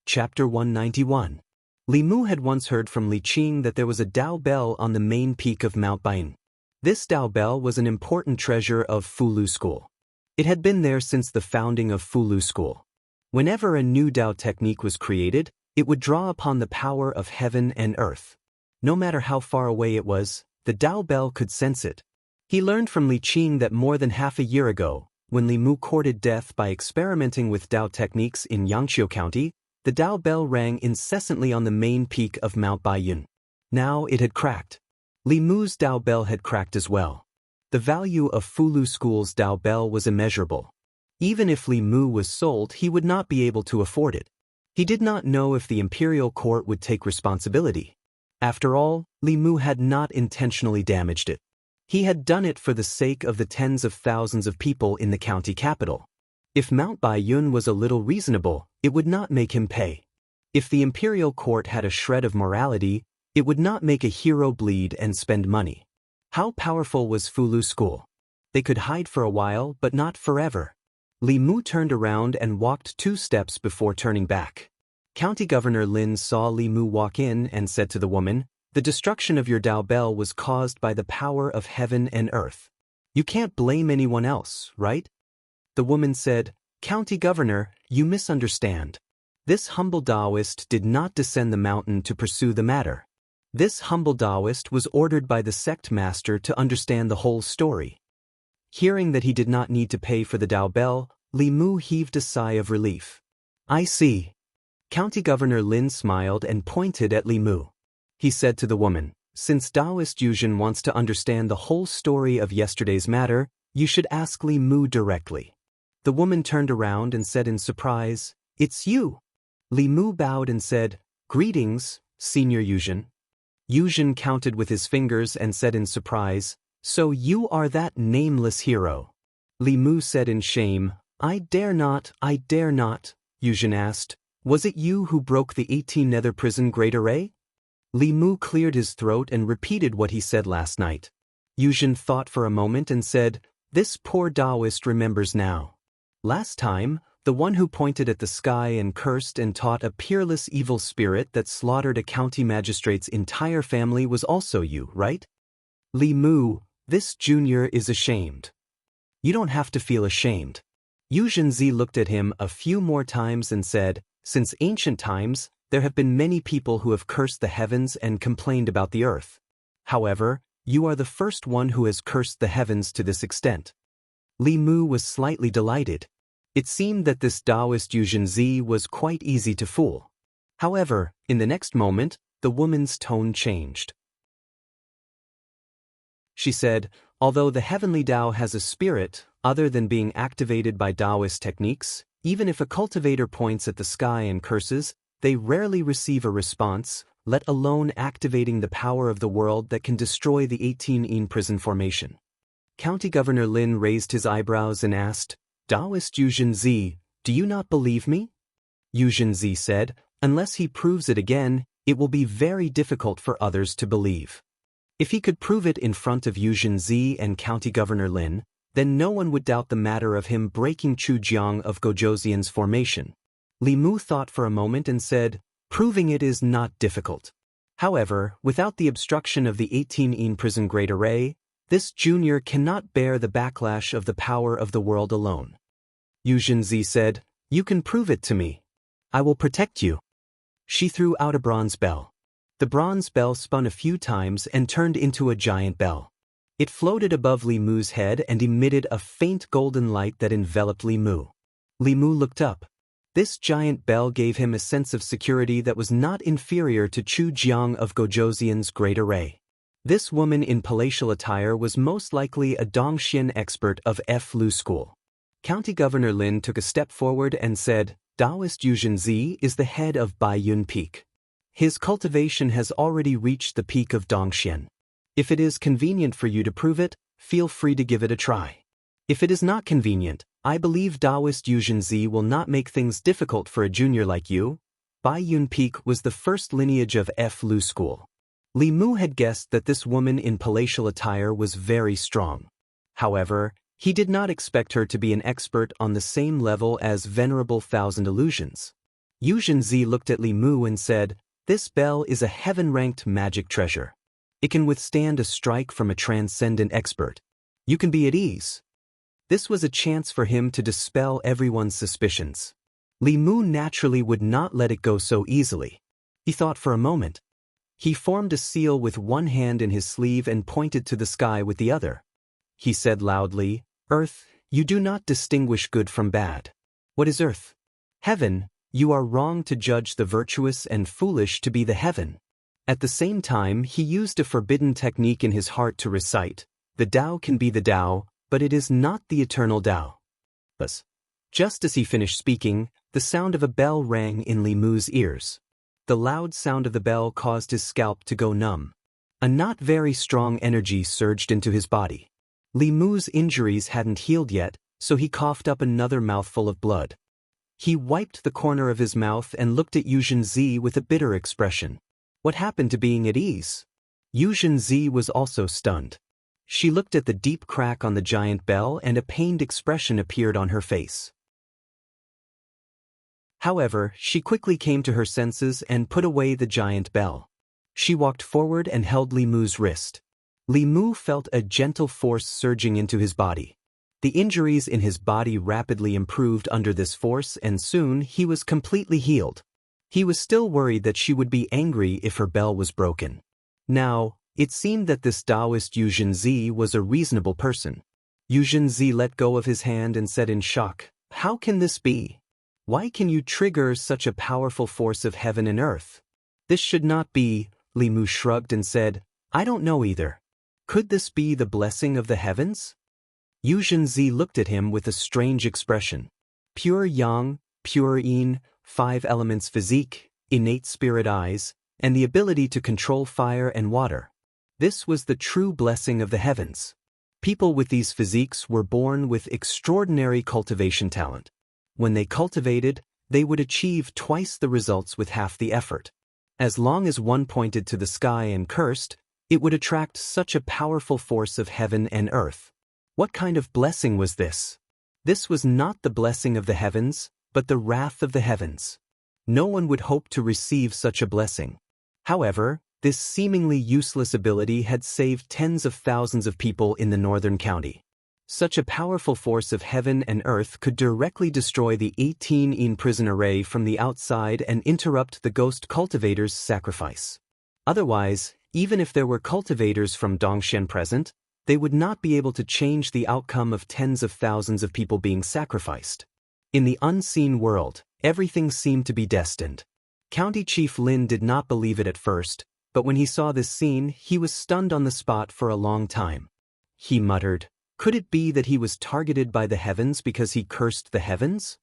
S1: Chapter 191. Li Mu had once heard from Li Qing that there was a Tao Bell on the main peak of Mount Baiyun. This Tao Bell was an important treasure of Fulu School. It had been there since the founding of Fulu School. Whenever a new Tao technique was created, it would draw upon the power of heaven and earth. No matter how far away it was, the Tao Bell could sense it. He learned from Li Qing that more than half a year ago, when Li Mu courted death by experimenting with Tao techniques in Xianxia County, the Tao Bell rang incessantly on the main peak of Mount Baiyun. Now it had cracked. Li Mu's Tao Bell had cracked as well. The value of Fulu School's Tao Bell was immeasurable. Even if Li Mu was sold, he would not be able to afford it. He did not know if the imperial court would take responsibility. After all, Li Mu had not intentionally damaged it. He had done it for the sake of the tens of thousands of people in the county capital. If Mount Baiyun was a little reasonable, it would not make him pay. If the imperial court had a shred of morality, it would not make a hero bleed and spend money. How powerful was Fulu School? They could hide for a while, but not forever. Li Mu turned around and walked 2 steps before turning back. County Governor Lin saw Li Mu walk in and said to the woman, The destruction of your Tao Bell was caused by the power of heaven and earth. You can't blame anyone else, right? The woman said, County Governor, you misunderstand. This humble Taoist did not descend the mountain to pursue the matter. This humble Taoist was ordered by the sect master to understand the whole story. Hearing that he did not need to pay for the Tao Bell, Li Mu heaved a sigh of relief. I see. County Governor Lin smiled and pointed at Li Mu. He said to the woman, Since Taoist Yuzhen wants to understand the whole story of yesterday's matter, You should ask Li Mu directly. The woman turned around and said in surprise, "It's you." Li Mu bowed and said, "Greetings, Senior Yuzhen." Yuzhen counted with his fingers and said in surprise, "So you are that nameless hero." Li Mu said in shame, I dare not. Yuzhen asked, "Was it you who broke the 18 nether prison great array?" Li Mu cleared his throat and repeated what he said last night. Yuzhen thought for a moment and said, "This poor Taoist remembers now. Last time, the one who pointed at the sky and cursed and taught a peerless evil spirit that slaughtered a county magistrate's entire family was also you, right?" Li Mu, this junior is ashamed. You don't have to feel ashamed. Yuzhen looked at him a few more times and said, "Since ancient times, there have been many people who have cursed the heavens and complained about the earth. However, you are the first one who has cursed the heavens to this extent." Li Mu was slightly delighted. It seemed that this Taoist Yuzhen was quite easy to fool. However, in the next moment, the woman's tone changed. She said, "Although the heavenly Tao has a spirit, other than being activated by Taoist techniques, even if a cultivator points at the sky and curses, they rarely receive a response, let alone activating the power of the world that can destroy the 18 prison formation." County Governor Lin raised his eyebrows and asked, "Taoist Yuzhen, do you not believe me?" Yuzhen said, "Unless he proves it again, it will be very difficult for others to believe." If he could prove it in front of Yuzhen and County Governor Lin, then no one would doubt the matter of him breaking Chujiang of Gojoseon's formation. Li Mu thought for a moment and said, "Proving it is not difficult. However, without the obstruction of the 18 prison great array, this junior cannot bear the backlash of the power of the world alone." Yuzhen said, "You can prove it to me. I will protect you." She threw out a bronze bell. The bronze bell spun a few times and turned into a giant bell. It floated above Li Mu's head and emitted a faint golden light that enveloped Li Mu. Li Mu looked up. This giant bell gave him a sense of security that was not inferior to Chu Jiang of Gojoseon's great array. This woman in palatial attire was most likely a Dongxian expert of Lu school. County Governor Lin took a step forward and said, "Taoist Yuzhen is the head of Baiyun Peak. His cultivation has already reached the peak of Dongxian. If it is convenient for you to prove it, feel free to give it a try. If it is not convenient, I believe Taoist Yuzhen will not make things difficult for a junior like you." Baiyun Peak was the first lineage of Lu school. Li Mu had guessed that this woman in palatial attire was very strong. However, he did not expect her to be an expert on the same level as Venerable Thousand Illusions. Yuzhen looked at Li Mu and said, "This bell is a heaven-ranked magic treasure. It can withstand a strike from a transcendent expert. You can be at ease." This was a chance for him to dispel everyone's suspicions. Li Mu naturally would not let it go so easily. He thought for a moment. He formed a seal with one hand in his sleeve and pointed to the sky with the other. He said loudly, "Earth, you do not distinguish good from bad." "What is earth?" "Heaven, you are wrong to judge the virtuous and foolish to be the heaven." At the same time, he used a forbidden technique in his heart to recite, "The Tao can be the Tao, but it is not the eternal Tao." Thus, just as he finished speaking, the sound of a bell rang in Li Mu's ears. The loud sound of the bell caused his scalp to go numb. A not very strong energy surged into his body. Li Mu's injuries hadn't healed yet, so he coughed up another mouthful of blood. He wiped the corner of his mouth and looked at Yuzhen with a bitter expression. What happened to being at ease? Yuzhen was also stunned. She looked at the deep crack on the giant bell and a pained expression appeared on her face. However, she quickly came to her senses and put away the giant bell. She walked forward and held Li Mu's wrist. Li Mu felt a gentle force surging into his body. The injuries in his body rapidly improved under this force and soon he was completely healed. He was still worried that she would be angry if her bell was broken. Now, it seemed that this Taoist Yuzhen was a reasonable person. Yuzhen let go of his hand and said in shock, "How can this be? Why can you trigger such a powerful force of heaven and earth? This should not be." Li Mu shrugged and said, "I don't know either. Could this be the blessing of the heavens?" Yu Zhenzi looked at him with a strange expression. Pure yang, pure yin, 5 elements physique, innate spirit eyes, and the ability to control fire and water. This was the true blessing of the heavens. People with these physiques were born with extraordinary cultivation talent. When they cultivated, they would achieve twice the results with half the effort. As long as one pointed to the sky and cursed, it would attract such a powerful force of heaven and earth. What kind of blessing was this? This was not the blessing of the heavens, but the wrath of the heavens. No one would hope to receive such a blessing. However, this seemingly useless ability had saved tens of thousands of people in the northern county. Such a powerful force of heaven and earth could directly destroy the 18-in prison array from the outside and interrupt the ghost cultivators' sacrifice. Otherwise, even if there were cultivators from Dongxian present, they would not be able to change the outcome of tens of thousands of people being sacrificed. In the unseen world, everything seemed to be destined. County Chief Lin did not believe it at first, but when he saw this scene, he was stunned on the spot for a long time. He muttered, "Could it be that he was targeted by the heavens because he cursed the heavens?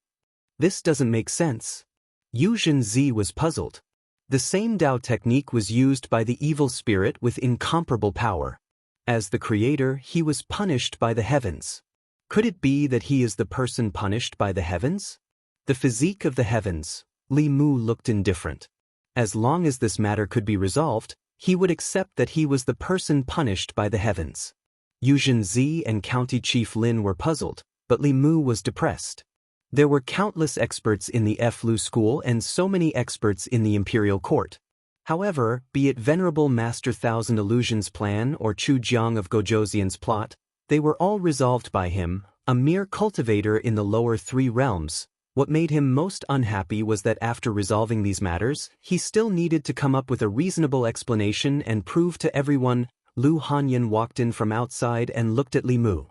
S1: This doesn't make sense." Yu Zhenzi was puzzled. The same Dao technique was used by the evil spirit with incomparable power. As the creator, he was punished by the heavens. Could it be that he is the person punished by the heavens? The physique of the heavens, Li Mu looked indifferent. As long as this matter could be resolved, he would accept that he was the person punished by the heavens. Yu Zhenzi and County Chief Lin were puzzled, but Li Mu was depressed. There were countless experts in the Fu school and so many experts in the imperial court. However, be it Venerable Master Thousand Illusions plan or Chu Jiang of Gojoseon's plot, they were all resolved by him, a mere cultivator in the lower 3 realms. What made him most unhappy was that after resolving these matters, he still needed to come up with a reasonable explanation and prove to everyone. Lu Hanyan walked in from outside and looked at Li Mu.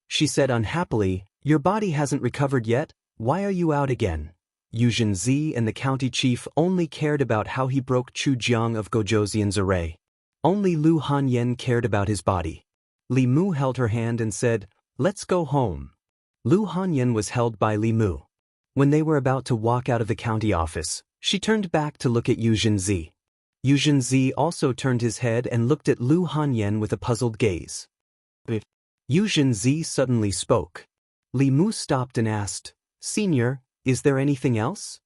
S1: She said unhappily, "Your body hasn't recovered yet, why are you out again?" Yu Zhenzi and the county chief only cared about how he broke Chu Jiang of Gojoseon's array. Only Lu Hanyan cared about his body. Li Mu held her hand and said, "Let's go home." Lu Hanyan was held by Li Mu. When they were about to walk out of the county office, she turned back to look at Yu Zhenzi. Yu Zhenzi also turned his head and looked at Lu Hanyan with a puzzled gaze. Yu Zhenzi suddenly spoke. Li Mu stopped and asked, "Senior, is there anything else?"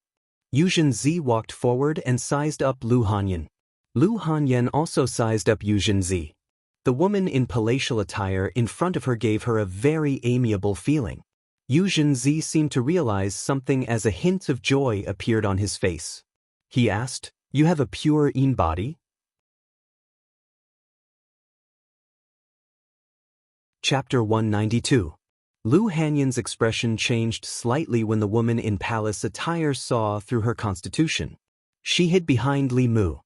S1: Yu Zhenzi walked forward and sized up Lu Hanyan. Lu Hanyan also sized up Yu Zhenzi. The woman in palatial attire in front of her gave her a very amiable feeling. Yu Zhenzi seemed to realize something as a hint of joy appeared on his face. He asked, "You have a pure yin body?" Chapter 192. Lu Hanyan's expression changed slightly when the woman in palace attire saw through her constitution. She hid behind Li Mu.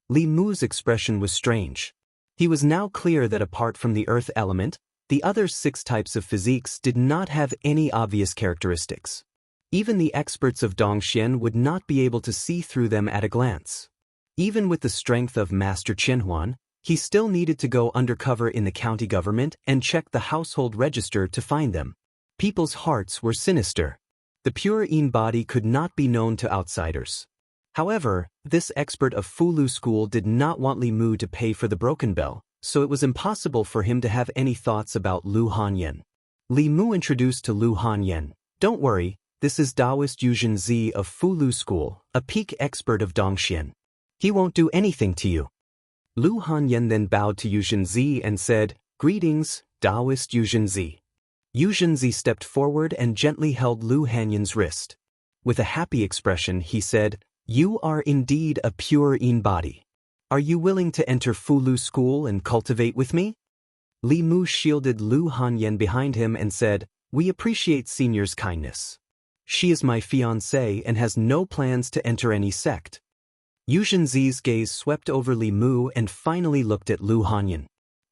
S1: Li Mu's expression was strange. He was now clear that apart from the earth element, the other 6 types of physiques did not have any obvious characteristics. Even the experts of Dongxian would not be able to see through them at a glance. Even with the strength of Master Qianhuan, he still needed to go undercover in the county government and check the household register to find them. People's hearts were sinister. The pure yin body could not be known to outsiders. However, this expert of Fulu school did not want Li Mu to pay for the broken bell, so it was impossible for him to have any thoughts about Lu Hanyan. Li Mu introduced to Lu Hanyan, "Don't worry, this is Taoist Yu Zhenzi of Fulu school, a peak expert of Dongxian. He won't do anything to you." Lu Hanyan then bowed to Yu Zhenzi and said, "Greetings, Taoist Yu Zhenzi." Yu Zhenzi stepped forward and gently held Lu Hanyan's wrist. With a happy expression, he said, "You are indeed a pure yin body. Are you willing to enter Fulu school and cultivate with me?" Li Mu shielded Lu Hanyan behind him and said, "We appreciate Senior's kindness. She is my fiancée and has no plans to enter any sect." Yu Zhenzi's gaze swept over Li Mu and finally looked at Lu Hanyan.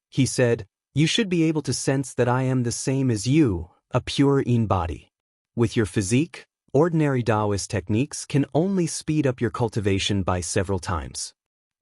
S1: He said, "You should be able to sense that I am the same as you, a pure yin body. With your physique, ordinary Taoist techniques can only speed up your cultivation by several times.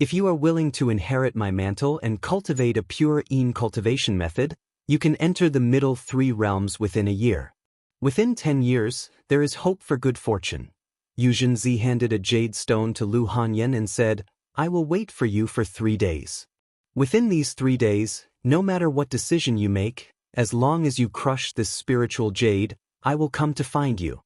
S1: If you are willing to inherit my mantle and cultivate a pure yin cultivation method, You can enter the middle 3 realms within a year. Within 10 years, there is hope for good fortune. Xianxia handed a jade stone to Lu Hanyan and said, I will wait for you for 3 days. Within these 3 days, no matter what decision you make, as long as you crush this spiritual jade, I will come to find you.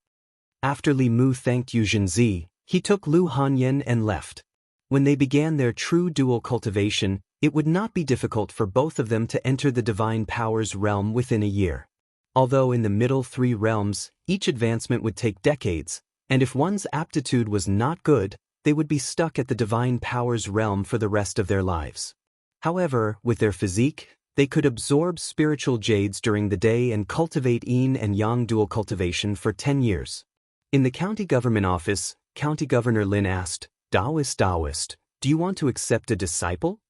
S1: After Li Mu thanked Xianxia, he took Lu Hanyan and left. When they began their true dual cultivation, it would not be difficult for both of them to enter the divine powers realm within a year. Although in the middle 3 realms, each advancement would take decades, and if one's aptitude was not good, they would be stuck at the divine powers realm for the rest of their lives. However, with their physique, they could absorb spiritual jades during the day and cultivate yin and yang dual cultivation for 10 years. In the county government office, County Governor Lin asked, Taoist, do you want to accept a disciple?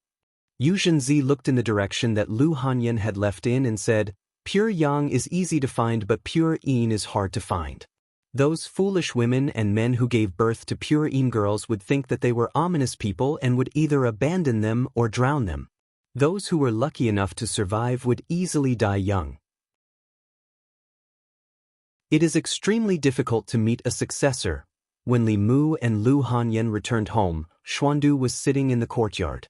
S1: Xianxia looked in the direction that Lu Hanyan had left in and said, Pure yang is easy to find but pure yin is hard to find. Those foolish women and men who gave birth to pure yin girls would think that they were ominous people and would either abandon them or drown them. Those who were lucky enough to survive would easily die young. It is extremely difficult to meet a successor. When Li Mu and Lu Hanyan returned home, Xuandu was sitting in the courtyard.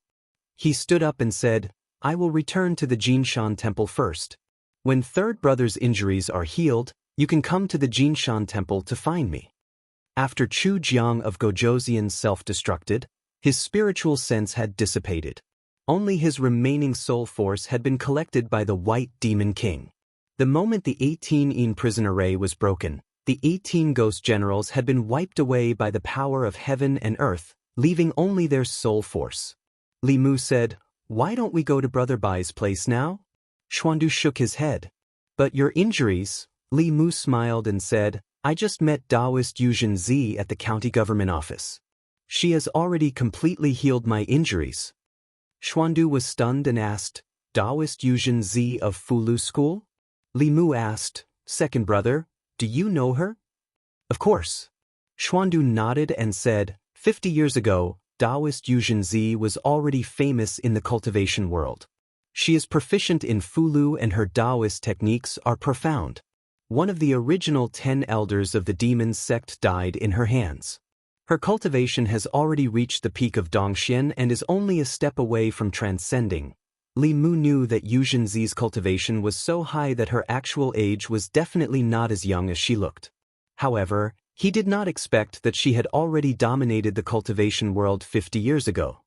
S1: He stood up and said, I will return to the Jinshan temple first. When third brother's injuries are healed, you can come to the Jinshan temple to find me. After Chu Jiang of Gojoseon self-destructed, his spiritual sense had dissipated. Only his remaining soul force had been collected by the White Demon King. The moment the 18-in prison array was broken, the 18 ghost generals had been wiped away by the power of heaven and earth, leaving only their soul force. Li Mu said, Why don't we go to Brother Bai's place now? Xuandu shook his head. But your injuries? Li Mu smiled and said, I just met Taoist Xianxia at the county government office. She has already completely healed my injuries. Xuandu was stunned and asked, Taoist Xianxia of Fulu School? Li Mu asked, Second brother, do you know her? Of course. Xuandu nodded and said, 50 years ago, Taoist Xianxia was already famous in the cultivation world. She is proficient in Fulu and her Taoist techniques are profound. One of the original 10 elders of the demon sect died in her hands. Her cultivation has already reached the peak of Dongxian and is only a step away from transcending. Li Mu knew that Xianxia's cultivation was so high that her actual age was definitely not as young as she looked. However, he did not expect that she had already dominated the cultivation world 50 years ago.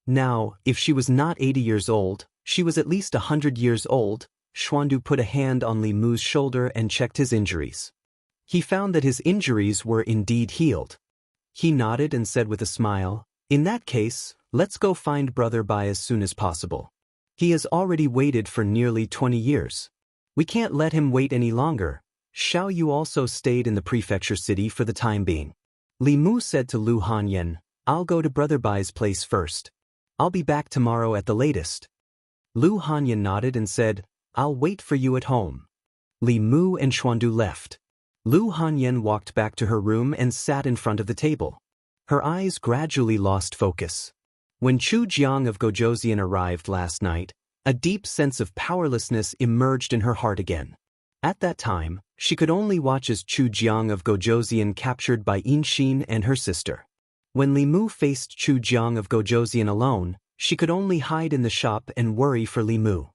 S1: Now, if she was not 80 years old, she was at least 100 years old. Xuandu put a hand on Li Mu's shoulder and checked his injuries. He found that his injuries were indeed healed. He nodded and said with a smile, In that case, let's go find Brother Bai as soon as possible. He has already waited for nearly 20 years. We can't let him wait any longer. Xiao Yu also stayed in the prefecture city for the time being. Li Mu said to Lu Hanyan, I'll go to Brother Bai's place first. I'll be back tomorrow at the latest. Lu Hanyan nodded and said, I'll wait for you at home. Li Mu and Xuandu left. Lu Hanyan walked back to her room and sat in front of the table. Her eyes gradually lost focus. When Chu Jiang of Gojoseon arrived last night, a deep sense of powerlessness emerged in her heart again. At that time, she could only watch as Chu Jiang of Gojoseon captured by Xianxia and her sister. When Li Mu faced Chu Jiang of Gojoseon alone, she could only hide in the shop and worry for Li Mu.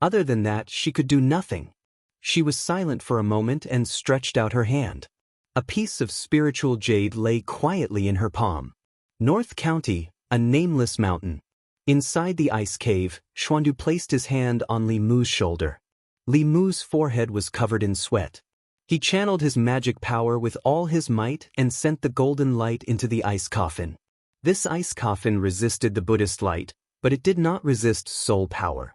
S1: Other than that, she could do nothing. She was silent for a moment and stretched out her hand. A piece of spiritual jade lay quietly in her palm. North County, a nameless mountain. Inside the ice cave, Xuandu placed his hand on Li Mu's shoulder. Li Mu's forehead was covered in sweat. He channeled his magic power with all his might and sent the golden light into the ice coffin. This ice coffin resisted the Buddhist light, but it did not resist soul power.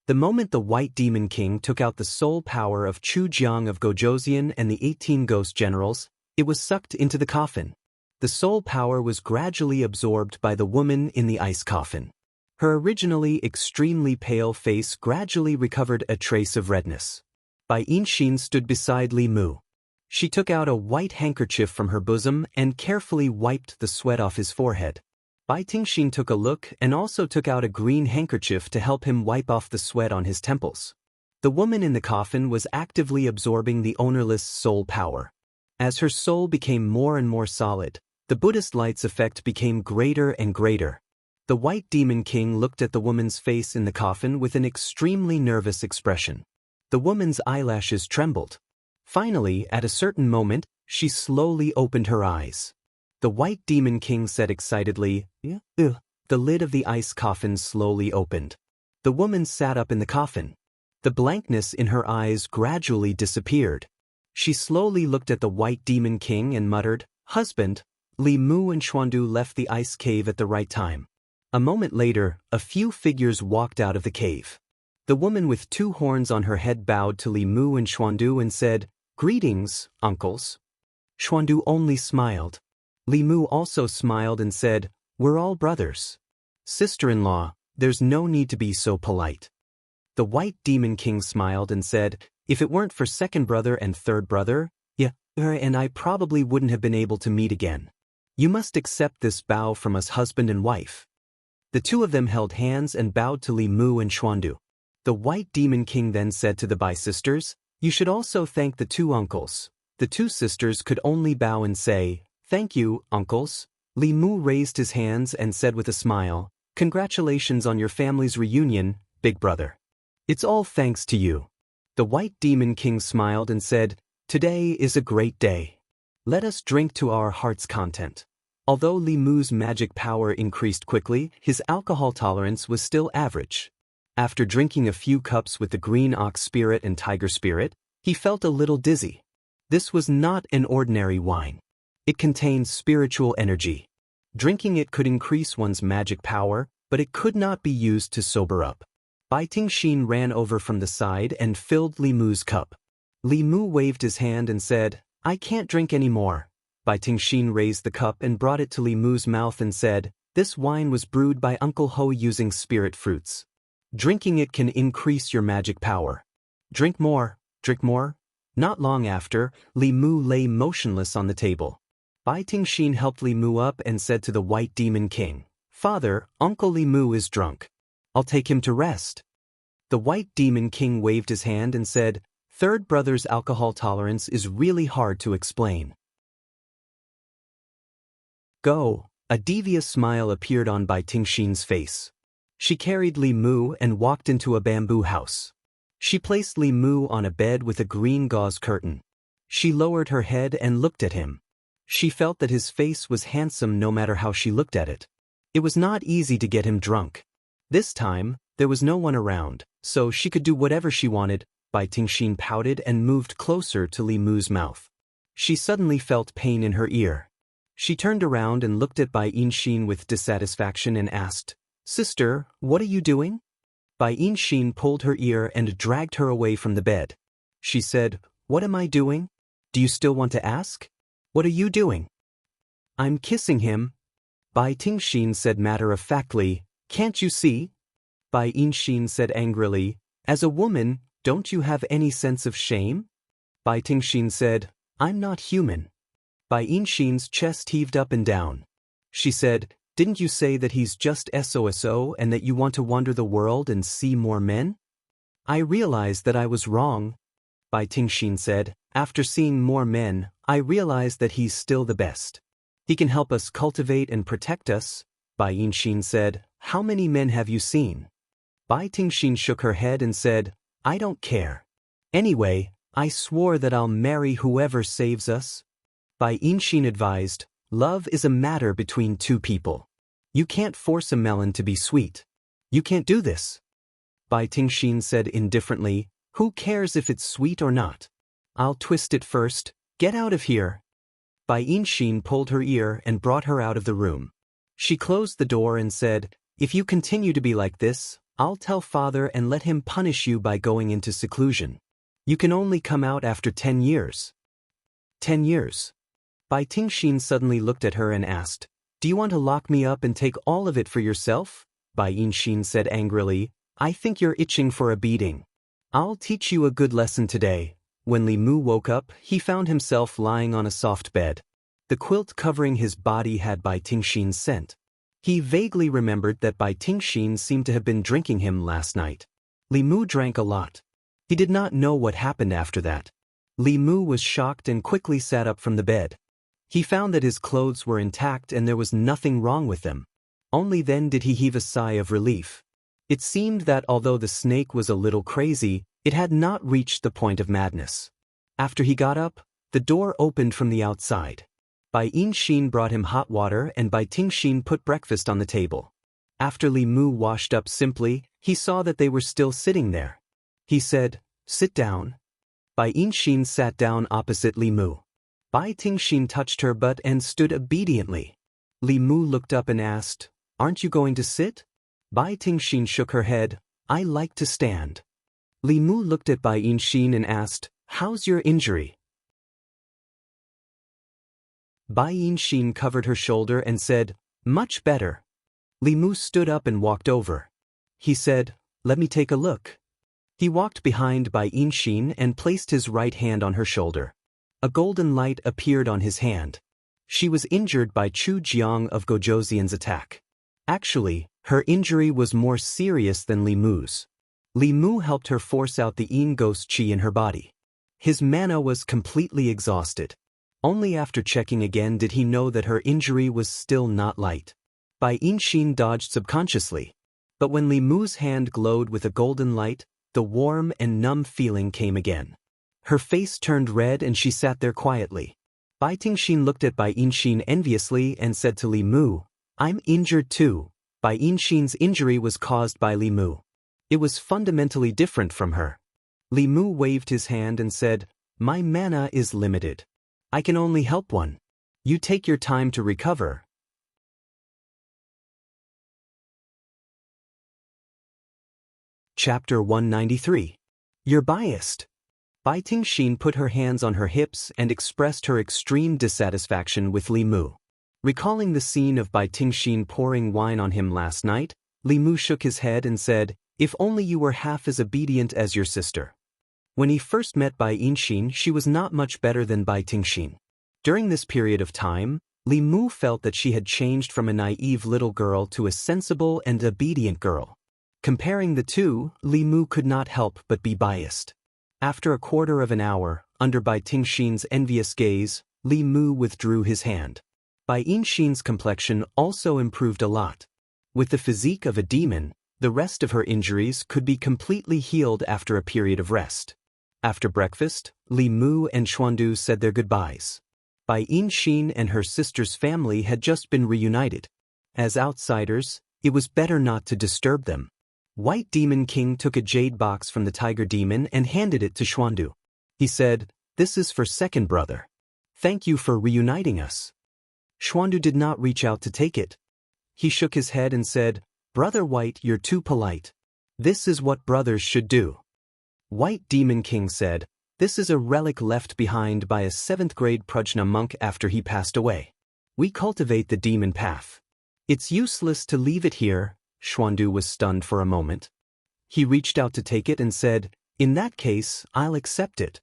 S1: The moment the White Demon King took out the soul power of Chu Jiang of Gojoseon and the 18 ghost generals, it was sucked into the coffin. The soul power was gradually absorbed by the woman in the ice coffin. Her originally extremely pale face gradually recovered a trace of redness. Bai Yinshin stood beside Li Mu. She took out a white handkerchief from her bosom and carefully wiped the sweat off his forehead. Bai Tingxin took a look and also took out a green handkerchief to help him wipe off the sweat on his temples. The woman in the coffin was actively absorbing the ownerless soul power. As her soul became more and more solid, the Buddhist light's effect became greater and greater. The White Demon King looked at the woman's face in the coffin with an extremely nervous expression. The woman's eyelashes trembled. Finally, at a certain moment, she slowly opened her eyes. The White Demon King said excitedly, "Ugh." The lid of the ice coffin slowly opened. The woman sat up in the coffin. The blankness in her eyes gradually disappeared. She slowly looked at the White Demon King and muttered, "Husband." Li Mu and Xuandu left the ice cave at the right time. A moment later, a few figures walked out of the cave. The woman with 2 horns on her head bowed to Li Mu and Xuandu and said, "Greetings, uncles." Xuandu only smiled. Li Mu also smiled and said, "We're all brothers. Sister-in-law, there's no need to be so polite." The White Demon King smiled and said, "If it weren't for second brother and third brother, and I probably wouldn't have been able to meet again. You must accept this bow from us husband and wife." The 2 of them held hands and bowed to Li Mu and Xuandu. The White Demon King then said to the Bai sisters, "You should also thank the 2 uncles." The 2 sisters could only bow and say, "Thank you, uncles." Li Mu raised his hands and said with a smile, "Congratulations on your family's reunion, big brother. It's all thanks to you." The White Demon King smiled and said, "Today is a great day. Let us drink to our heart's content." Although Li Mu's magic power increased quickly, his alcohol tolerance was still average. After drinking a few cups with the green ox spirit and tiger spirit, he felt a little dizzy. This was not an ordinary wine. It contained spiritual energy. Drinking it could increase one's magic power, but it could not be used to sober up. Bai Tingxin ran over from the side and filled Li Mu's cup. Li Mu waved his hand and said, "I can't drink any more." Bai Tingxin raised the cup and brought it to Li Mu's mouth and said, "This wine was brewed by Uncle Ho using spirit fruits. Drinking it can increase your magic power. Drink more, drink more." Not long after, Li Mu lay motionless on the table. Bai Tingxin helped Li Mu up and said to the White Demon King, "Father, Uncle Li Mu is drunk. I'll take him to rest." The White Demon King waved his hand and said, "Third brother's alcohol tolerance is really hard to explain. Go." A devious smile appeared on Bai Tingxin's face. She carried Li Mu and walked into a bamboo house. She placed Li Mu on a bed with a green gauze curtain. She lowered her head and looked at him. She felt that his face was handsome no matter how she looked at it. It was not easy to get him drunk. This time, there was no one around, so she could do whatever she wanted. Bai Tingxin pouted and moved closer to Li Mu's mouth. She suddenly felt pain in her ear. She turned around and looked at Bai Tingxin with dissatisfaction and asked, "Sister, what are you doing?" Bai Tingxin pulled her ear and dragged her away from the bed. She said, "What am I doing? Do you still want to ask? What are you doing?" "I'm kissing him." Bai Tingxin said matter-of-factly, "Can't you see?" Bai Tingxin said angrily, "As a woman, don't you have any sense of shame?" Bai Tingxin said, "I'm not human." Bai Tingxin's chest heaved up and down. She said, "Didn't you say that he's just SOSO and that you want to wander the world and see more men?" "I realized that I was wrong," Bai Tingxin said. "After seeing more men, I realized that he's still the best. He can help us cultivate and protect us." Bai Tingxin said, "How many men have you seen?" Bai Tingxin shook her head and said, "I don't care. Anyway, I swore that I'll marry whoever saves us." Bai Tingxin advised, "Love is a matter between 2 people. You can't force a melon to be sweet. You can't do this." Bai Tingxin said indifferently, "Who cares if it's sweet or not? I'll twist it first. Get out of here." Bai Tingxin pulled her ear and brought her out of the room. She closed the door and said, "If you continue to be like this, I'll tell father and let him punish you by going into seclusion. You can only come out after 10 years. 10 years. Bai Tingxin suddenly looked at her and asked, "Do you want to lock me up and take all of it for yourself?" Bai Tingxin said angrily, "I think you're itching for a beating. I'll teach you a good lesson today." When Li Mu woke up, he found himself lying on a soft bed. The quilt covering his body had Bai Tingxin's scent. He vaguely remembered that Bai Tingxin seemed to have been drinking him last night. Li Mu drank a lot. He did not know what happened after that. Li Mu was shocked and quickly sat up from the bed. He found that his clothes were intact and there was nothing wrong with them. Only then did he heave a sigh of relief. It seemed that although the snake was a little crazy, it had not reached the point of madness. After he got up, the door opened from the outside. Bai Yinxin brought him hot water and Bai Tingxin put breakfast on the table. After Li Mu washed up simply, he saw that they were still sitting there. He said, "Sit down." Bai Yinxin sat down opposite Li Mu. Bai Tingxin touched her butt and stood obediently. Li Mu looked up and asked, "Aren't you going to sit?" Bai Tingxin shook her head, "I like to stand." Li Mu looked at Bai Yinxin and asked, "How's your injury?" Bai Yinxin covered her shoulder and said, "Much better." Li Mu stood up and walked over. He said, "Let me take a look." He walked behind Bai Yinxin and placed his right hand on her shoulder. A golden light appeared on his hand. She was injured by Chu Jiang of Gojoseon's attack. Actually, her injury was more serious than Li Mu's. Li Mu helped her force out the Yin ghost chi in her body. His mana was completely exhausted. Only after checking again did he know that her injury was still not light. Bai Yinxin dodged subconsciously. But when Li Mu's hand glowed with a golden light, the warm and numb feeling came again. Her face turned red and she sat there quietly. Bai Tingxin looked at Bai Yinxin enviously and said to Li Mu, "I'm injured too." Bai Yinxin's injury was caused by Li Mu. It was fundamentally different from her. Li Mu waved his hand and said, "My mana is limited. I can only help one. You take your time to recover." Chapter 193. You're biased. Bai Tingxin put her hands on her hips and expressed her extreme dissatisfaction with Li Mu. Recalling the scene of Bai Tingxin pouring wine on him last night, Li Mu shook his head and said, "If only you were half as obedient as your sister." When he first met Bai Yinxin, she was not much better than Bai Tingxin. During this period of time, Li Mu felt that she had changed from a naive little girl to a sensible and obedient girl. Comparing the two, Li Mu could not help but be biased. After a quarter of an hour, under Bai Tingxin's envious gaze, Li Mu withdrew his hand. Bai Yinxin's complexion also improved a lot. With the physique of a demon, the rest of her injuries could be completely healed after a period of rest. After breakfast, Li Mu and Xuandu said their goodbyes. Bai Yinxin and her sister's family had just been reunited. As outsiders, it was better not to disturb them. White Demon King took a jade box from the tiger demon and handed it to Xuandu. He said, "This is for second brother. Thank you for reuniting us." Xuandu did not reach out to take it. He shook his head and said, "Brother White, you're too polite. This is what brothers should do." White Demon King said, "This is a relic left behind by a 7th grade Prajna monk after he passed away. We cultivate the demon path. It's useless to leave it here." Xuandu was stunned for a moment. He reached out to take it and said, "In that case, I'll accept it."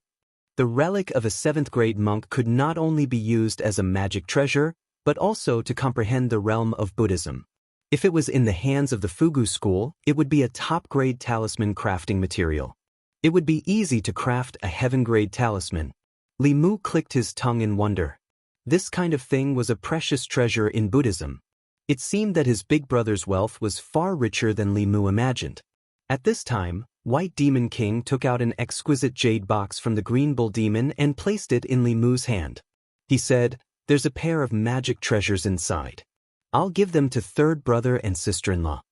S1: The relic of a 7th grade monk could not only be used as a magic treasure, but also to comprehend the realm of Buddhism. If it was in the hands of the Fugu school, it would be a top-grade talisman crafting material. It would be easy to craft a heaven-grade talisman. Li Mu clicked his tongue in wonder. This kind of thing was a precious treasure in Buddhism. It seemed that his big brother's wealth was far richer than Li Mu imagined. At this time, White Demon King took out an exquisite jade box from the Green Bull Demon and placed it in Li Mu's hand. He said, "There's a pair of magic treasures inside. I'll give them to third brother and sister-in-law."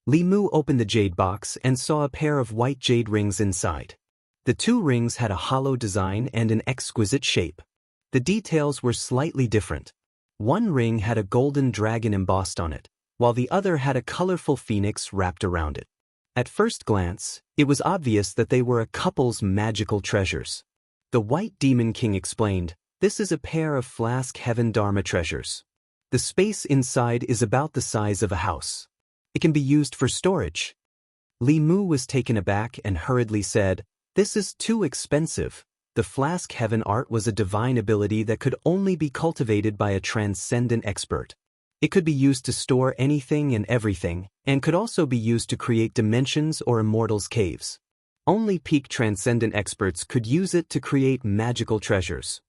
S1: Li Mu opened the jade box and saw a pair of white jade rings inside. The two rings had a hollow design and an exquisite shape. The details were slightly different. One ring had a golden dragon embossed on it, while the other had a colorful phoenix wrapped around it. At first glance, it was obvious that they were a couple's magical treasures. The White Demon King explained, "This is a pair of Flask Heaven Dharma treasures. The space inside is about the size of a house. It can be used for storage." Li Mu was taken aback and hurriedly said, "This is too expensive." The Flask Heaven art was a divine ability that could only be cultivated by a transcendent expert. It could be used to store anything and everything, and could also be used to create dimensions or immortals' caves. Only peak transcendent experts could use it to create magical treasures.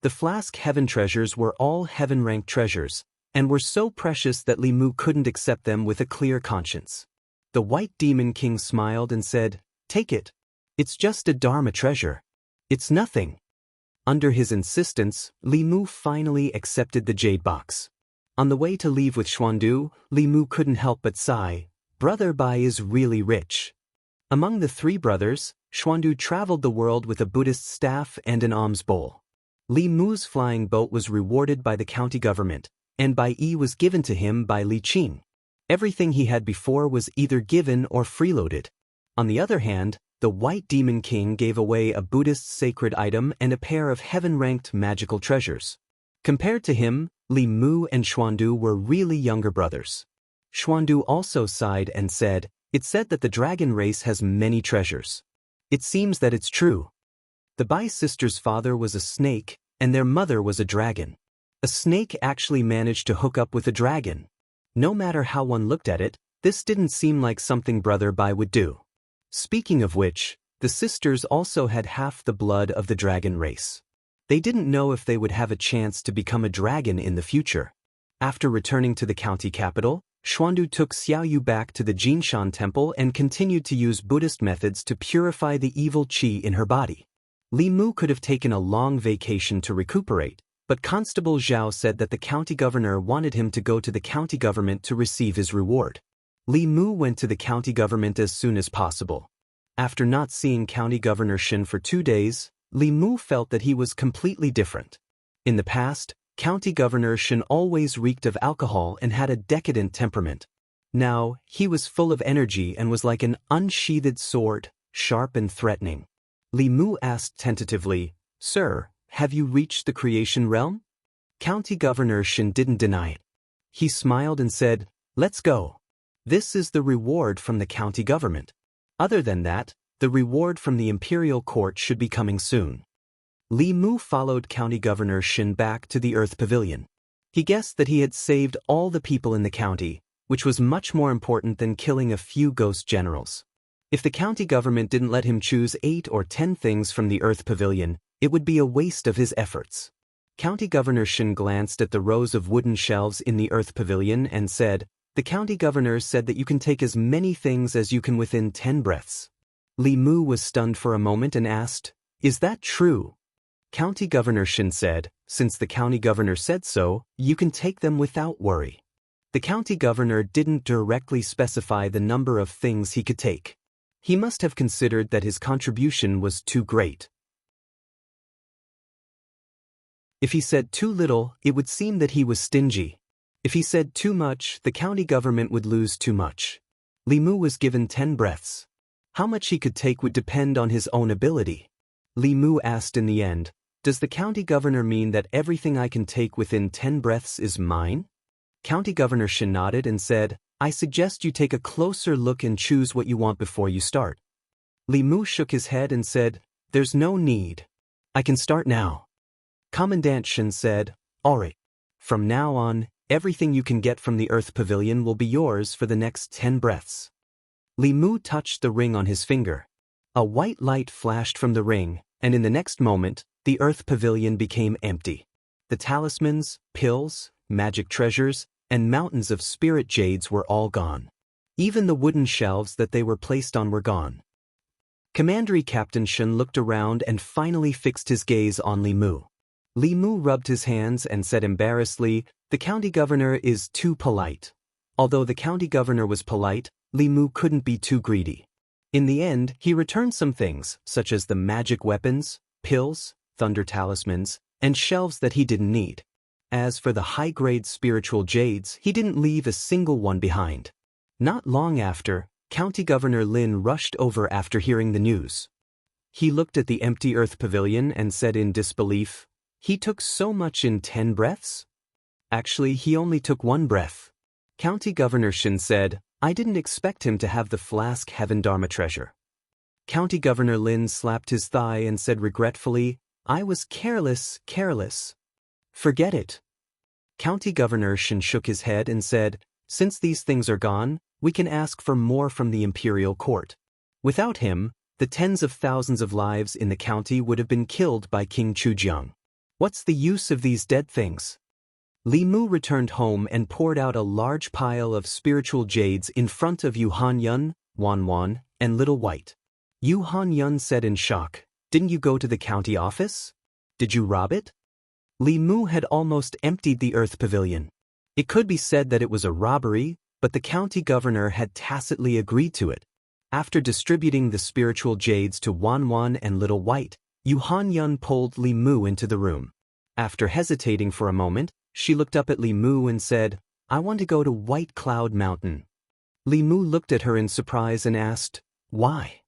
S1: The flask heaven treasures were all heaven-ranked treasures, and were so precious that Li Mu couldn't accept them with a clear conscience. The White Demon King smiled and said, "Take it. It's just a Dharma treasure. It's nothing." Under his insistence, Li Mu finally accepted the jade box. On the way to leave with Xuandu, Li Mu couldn't help but sigh, "Brother Bai is really rich." Among the three brothers, Xuandu traveled the world with a Buddhist staff and an alms bowl. Li Mu's flying boat was rewarded by the county government, and Bai Yi was given to him by Li Qing. Everything he had before was either given or freeloaded. On the other hand, the White Demon King gave away a Buddhist sacred item and a pair of heaven-ranked magical treasures. Compared to him, Li Mu and Xuandu were really younger brothers. Xuandu also sighed and said, "It's said that the dragon race has many treasures. It seems that it's true." The Bai sisters' father was a snake, and their mother was a dragon. A snake actually managed to hook up with a dragon. No matter how one looked at it, this didn't seem like something Brother Bai would do. Speaking of which, the sisters also had half the blood of the dragon race. They didn't know if they would have a chance to become a dragon in the future. After returning to the county capital, Xuandu took Xiaoyu back to the Jinshan temple and continued to use Buddhist methods to purify the evil qi in her body. Li Mu could have taken a long vacation to recuperate, but Constable Zhao said that the county governor wanted him to go to the county government to receive his reward. Li Mu went to the county government as soon as possible. After not seeing County Governor Shin for 2 days, Li Mu felt that he was completely different. In the past, County Governor Shin always reeked of alcohol and had a decadent temperament. Now, he was full of energy and was like an unsheathed sword, sharp and threatening. Li Mu asked tentatively, "Sir, have you reached the creation realm?" County Governor Shin didn't deny it. He smiled and said, "Let's go. This is the reward from the county government. Other than that, the reward from the imperial court should be coming soon." Li Mu followed County Governor Shin back to the Earth Pavilion. He guessed that he had saved all the people in the county, which was much more important than killing a few ghost generals. If the county government didn't let him choose 8 or 10 things from the Earth Pavilion, it would be a waste of his efforts. County Governor Shin glanced at the rows of wooden shelves in the Earth Pavilion and said, "The county governor said that you can take as many things as you can within 10 breaths." Li Mu was stunned for a moment and asked, "Is that true?" County Governor Shin said, "Since the county governor said so, you can take them without worry." The county governor didn't directly specify the number of things he could take. He must have considered that his contribution was too great. If he said too little, it would seem that he was stingy. If he said too much, the county government would lose too much. Li Mu was given 10 breaths. How much he could take would depend on his own ability. Li Mu asked in the end, "Does the county governor mean that everything I can take within 10 breaths is mine?" County Governor Shin nodded and said, "I suggest you take a closer look and choose what you want before you start." Li Mu shook his head and said, "There's no need. I can start now." Commandant Shin said, "All right. From now on, everything you can get from the Earth Pavilion will be yours for the next 10 breaths." Li Mu touched the ring on his finger. A white light flashed from the ring, and in the next moment, the Earth Pavilion became empty. The talismans, pills, magic treasures, and mountains of spirit jades were all gone. Even the wooden shelves that they were placed on were gone. Commandery Captain Shin looked around and finally fixed his gaze on Li Mu. Li Mu rubbed his hands and said embarrassedly, "The county governor is too polite." Although the county governor was polite, Li Mu couldn't be too greedy. In the end, he returned some things, such as the magic weapons, pills, thunder talismans, and shelves that he didn't need. As for the high-grade spiritual jades, he didn't leave a single one behind. Not long after, County Governor Lin rushed over after hearing the news. He looked at the empty Earth Pavilion and said in disbelief, "He took so much in 10 breaths? Actually, he only took 1 breath." County Governor Shin said, "I didn't expect him to have the flask Heaven Dharma treasure." County Governor Lin slapped his thigh and said regretfully, "I was careless. Forget it. County Governor Shen shook his head and said, since these things are gone, we can ask for more from the imperial court. Without him, the tens of thousands of lives in the county would have been killed by King Chujiang. What's the use of these dead things? Li Mu returned home and poured out a large pile of spiritual jades in front of Yu Hanyun, Wan Wan, and Little White. Yu Hanyun said in shock, didn't you go to the county office? Did you rob it? Li Mu had almost emptied the earth pavilion. It could be said that it was a robbery, but the county governor had tacitly agreed to it. After distributing the spiritual jades to Wan Wan and Little White, Yu Hanyun pulled Li Mu into the room. After hesitating for a moment, she looked up at Li Mu and said, I want to go to White Cloud Mountain. Li Mu looked at her in surprise and asked, why?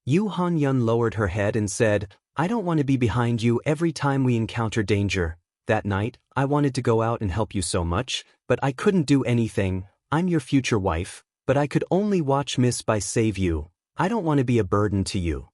S1: Yu Hanyun lowered her head and said, I don't want to be behind you every time we encounter danger. That night, I wanted to go out and help you so much, but I couldn't do anything. I'm your future wife, but I could only watch Miss Bai save you. I don't want to be a burden to you.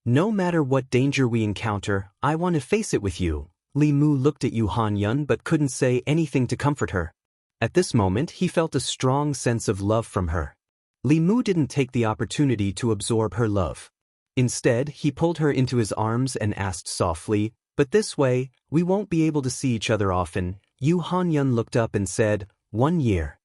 S1: No matter what danger we encounter, I want to face it with you. Li Mu looked at Yu Hanyun but couldn't say anything to comfort her. At this moment, he felt a strong sense of love from her. Li Mu didn't take the opportunity to absorb her love. Instead, he pulled her into his arms and asked softly, but this way, we won't be able to see each other often. Yu Hanyun looked up and said, 1 year.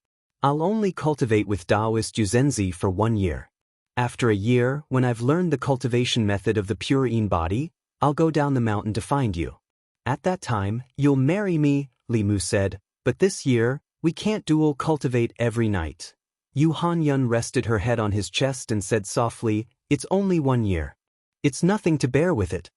S1: I'll only cultivate with Taoist Yuzenzi for 1 year. After a year, when I've learned the cultivation method of the pure Yin body, I'll go down the mountain to find you. At that time, you'll marry me, Li Mu said, but this year, we can't dual cultivate every night. Yu Hanyun rested her head on his chest and said softly, it's only 1 year. It's nothing to bear with it.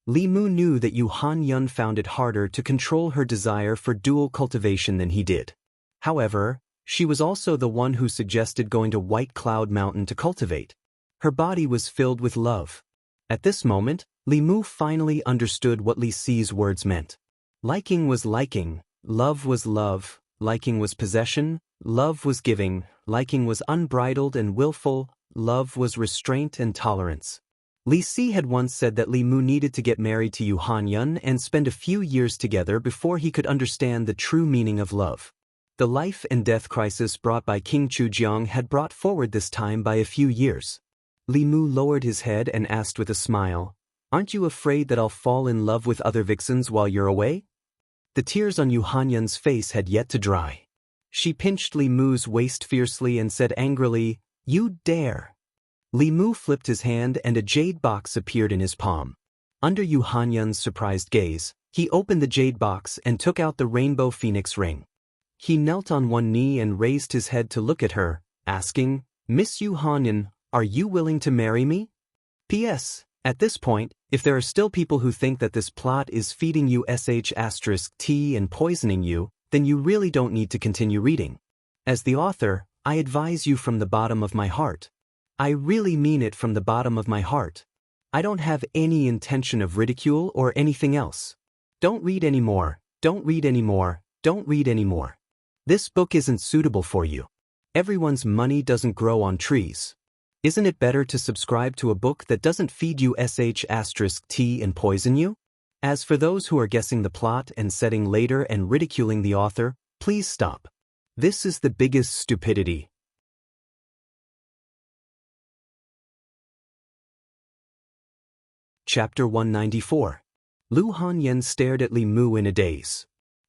S1: Li Mu knew that Yu Hanyun found it harder to control her desire for dual cultivation than he did. However, she was also the one who suggested going to White Cloud Mountain to cultivate. Her body was filled with love. At this moment, Li Mu finally understood what Li Si's words meant. Liking was liking, love was love, liking was possession, love was giving, liking was unbridled and willful, love was restraint and tolerance. Li Si had once said that Li Mu needed to get married to Yu Hanyun and spend a few years together before he could understand the true meaning of love. The life and death crisis brought by King Chujiang had brought forward this time by a few years. Li Mu lowered his head and asked with a smile, aren't you afraid that I'll fall in love with other vixens while you're away? The tears on Yu Hanyun's face had yet to dry. She pinched Li Mu's waist fiercely and said angrily, you dare. Li Mu flipped his hand and a jade box appeared in his palm. Under Yu Hanyun's surprised gaze, he opened the jade box and took out the rainbow phoenix ring. He knelt on one knee and raised his head to look at her, asking, Miss Yu Hanyun, are you willing to marry me? P.S. At this point, if there are still people who think that this plot is feeding you sh*t and poisoning you, then you really don't need to continue reading. As the author, I advise you from the bottom of my heart. I really mean it from the bottom of my heart. I don't have any intention of ridicule or anything else. Don't read anymore, don't read anymore, don't read anymore. This book isn't suitable for you. Everyone's money doesn't grow on trees. Isn't it better to subscribe to a book that doesn't feed you sh*t and poison you? As for those who are guessing the plot and setting later and ridiculing the author, please stop. This is the biggest stupidity. Chapter 194. Lu Hanyun stared at Li Mu in a daze.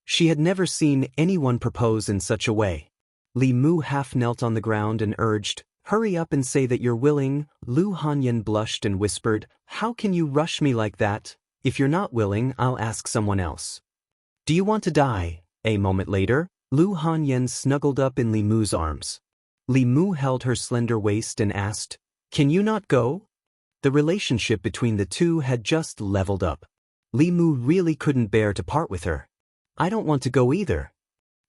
S1: She had never seen anyone propose in such a way. Li Mu half knelt on the ground and urged, hurry up and say that you're willing. Lu Hanyun blushed and whispered, how can you rush me like that? If you're not willing, I'll ask someone else. Do you want to die? A moment later, Lu Hanyun snuggled up in Li Mu's arms. Li Mu held her slender waist and asked, can you not go? The relationship between the two had just leveled up. Li Mu really couldn't bear to part with her. I don't want to go either.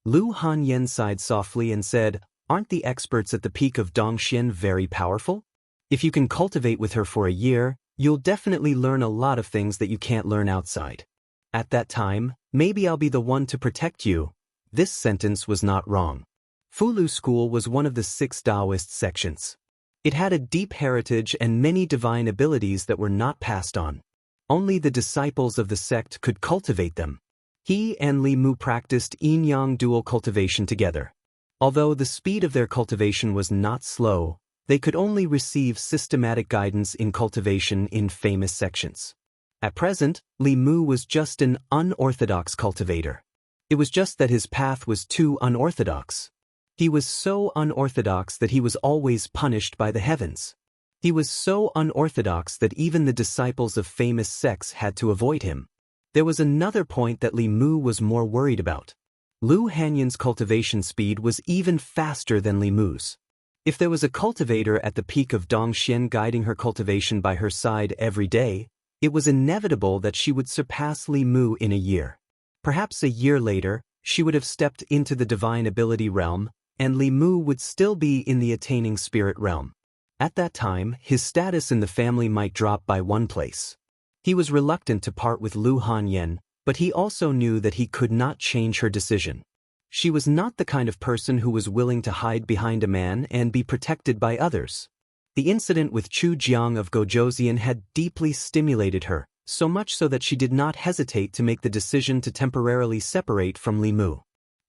S1: Lu Hanyun sighed softly and said, aren't the experts at the peak of Dongxian very powerful? If you can cultivate with her for a year, you'll definitely learn a lot of things that you can't learn outside. At that time, maybe I'll be the one to protect you. This sentence was not wrong. Fulu School was one of the 6 Taoist sections. It had a deep heritage and many divine abilities that were not passed on. Only the disciples of the sect could cultivate them. He and Li Mu practiced yin-yang dual cultivation together. Although the speed of their cultivation was not slow, they could only receive systematic guidance in cultivation in famous sections. At present, Li Mu was just an unorthodox cultivator. It was just that his path was too unorthodox. He was so unorthodox that he was always punished by the heavens. He was so unorthodox that even the disciples of famous sects had to avoid him. There was another point that Li Mu was more worried about. Lu Hanyan's cultivation speed was even faster than Li Mu's. If there was a cultivator at the peak of Dongxian guiding her cultivation by her side every day, it was inevitable that she would surpass Li Mu in a year. Perhaps a year later, she would have stepped into the divine ability realm, and Li Mu would still be in the attaining spirit realm. At that time, his status in the family might drop by one place. He was reluctant to part with Lu Hanyan, but he also knew that he could not change her decision. She was not the kind of person who was willing to hide behind a man and be protected by others. The incident with Chu Jiang of Gojoseon had deeply stimulated her, so much so that she did not hesitate to make the decision to temporarily separate from Li Mu.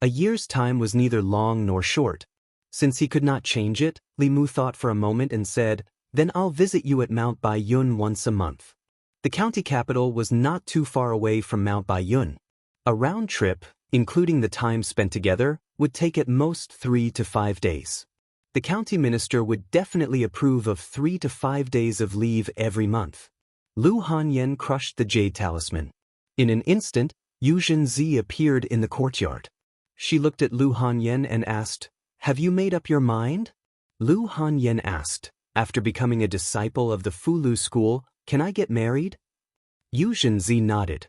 S1: A year's time was neither long nor short. Since he could not change it, Li Mu thought for a moment and said, "Then I'll visit you at Mount Baiyun once a month." The county capital was not too far away from Mount Baiyun. A round trip, including the time spent together, would take at most 3 to 5 days. The county minister would definitely approve of 3 to 5 days of leave every month. Lu Hanyan crushed the jade talisman. In an instant, Yu Zhenzi appeared in the courtyard. She looked at Lu Hanyan and asked, "Have you made up your mind?" Lu Hanyan asked, "After becoming a disciple of the Fulu school, can I get married?" Yu Zhenzi nodded.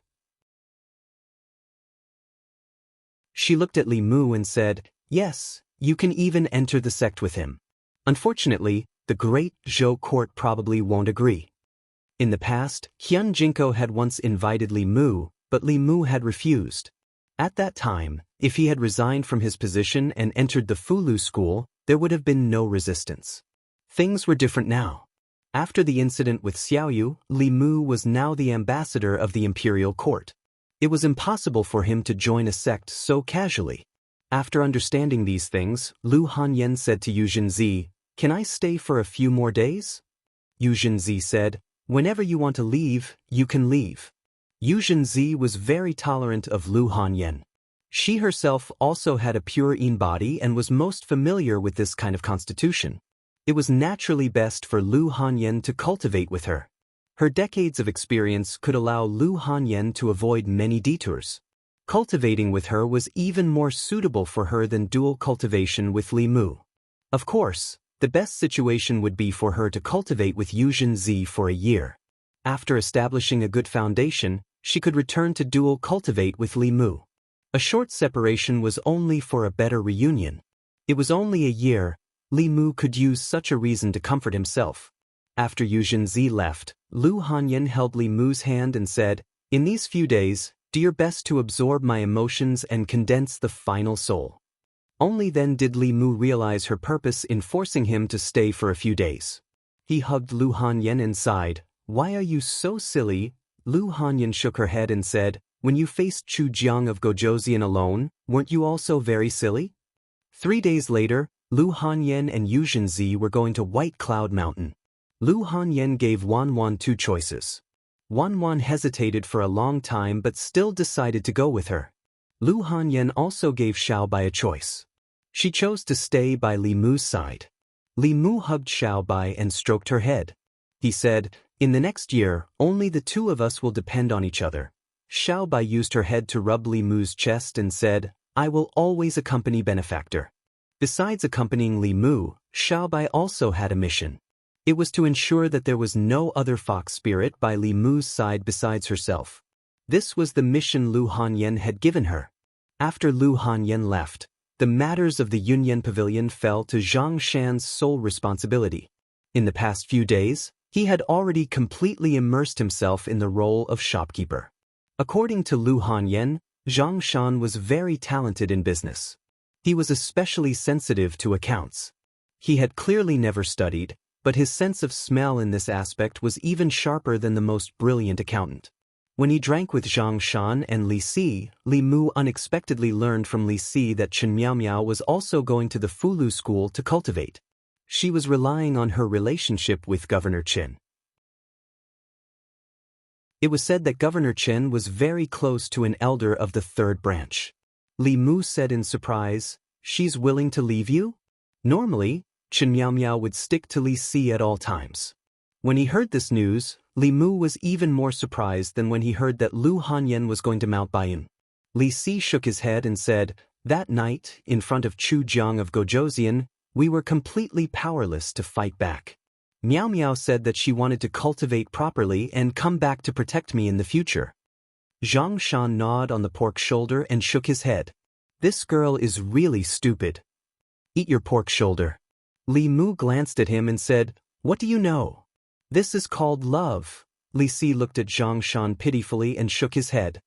S1: She looked at Li Mu and said, "Yes, you can even enter the sect with him." Unfortunately, the great Zhou court probably won't agree. In the past, Hyun Jinko had once invited Li Mu, but Li Mu had refused. At that time, if he had resigned from his position and entered the Fulu school, there would have been no resistance. Things were different now. After the incident with Xiaoyu, Li Mu was now the ambassador of the imperial court. It was impossible for him to join a sect so casually. After understanding these things, Lu Hanyan said to Yu Zhenzi, "Can I stay for a few more days?" Yu Zhenzi said, "Whenever you want to leave, you can leave." Yu Zhenzi was very tolerant of Lu Hanyan. She herself also had a pure yin body and was most familiar with this kind of constitution. It was naturally best for Lu Hanyan to cultivate with her. Her decades of experience could allow Lu Hanyan to avoid many detours. Cultivating with her was even more suitable for her than dual cultivation with Li Mu. Of course, the best situation would be for her to cultivate with Yu Zhenzi for a year. After establishing a good foundation, she could return to dual cultivate with Li Mu. A short separation was only for a better reunion. It was only a year. Li Mu could use such a reason to comfort himself. After Yu Zhenzi left, Lu Hanyan held Li Mu's hand and said, "In these few days, do your best to absorb my emotions and condense the final soul." Only then did Li Mu realize her purpose in forcing him to stay for a few days. He hugged Lu Hanyan and sighed, "Why are you so silly?" Lu Hanyan shook her head and said, "When you faced Chu Jiang of Gojoseon alone, weren't you also very silly?" 3 days later, Lu Hanyan and Yu Zhenzi were going to White Cloud Mountain. Lu Hanyan gave Wan 2 choices. Wan hesitated for a long time but still decided to go with her. Lu Hanyan also gave Xiaobai a choice. She chose to stay by Li Mu's side. Li Mu hugged Xiaobai and stroked her head. He said, "In the next year, only the two of us will depend on each other." Xiaobai used her head to rub Li Mu's chest and said, "I will always accompany benefactor." Besides accompanying Li Mu, Xiaobai also had a mission. It was to ensure that there was no other fox spirit by Li Mu's side besides herself. This was the mission Lu Hanyan had given her. After Lu Hanyan left, the matters of the Yunyan Pavilion fell to Zhang Shan's sole responsibility. In the past few days, he had already completely immersed himself in the role of shopkeeper. According to Lu Hanyan, Zhang Shan was very talented in business. He was especially sensitive to accounts. He had clearly never studied, but his sense of smell in this aspect was even sharper than the most brilliant accountant. When he drank with Xianxia and Li Si, Li Mu unexpectedly learned from Li Si that Chen Miao was also going to the Fulu school to cultivate. She was relying on her relationship with Governor Chen. It was said that Governor Chen was very close to an elder of the third branch. Li Mu said in surprise, "She's willing to leave you?" Normally, Chen Miao would stick to Li Si at all times. When he heard this news, Li Mu was even more surprised than when he heard that Lu Hanyan was going to Mount Baiyun. Li Si shook his head and said, "That night, in front of Chu Jiang of Gojozian, we were completely powerless to fight back. Miao Miao said that she wanted to cultivate properly and come back to protect me in the future." Zhang Shan gnawed on the pork shoulder and shook his head. "This girl is really stupid. Eat your pork shoulder." Li Mu glanced at him and said, "What do you know? This is called love." Li Si looked at Zhang Shan pitifully and shook his head.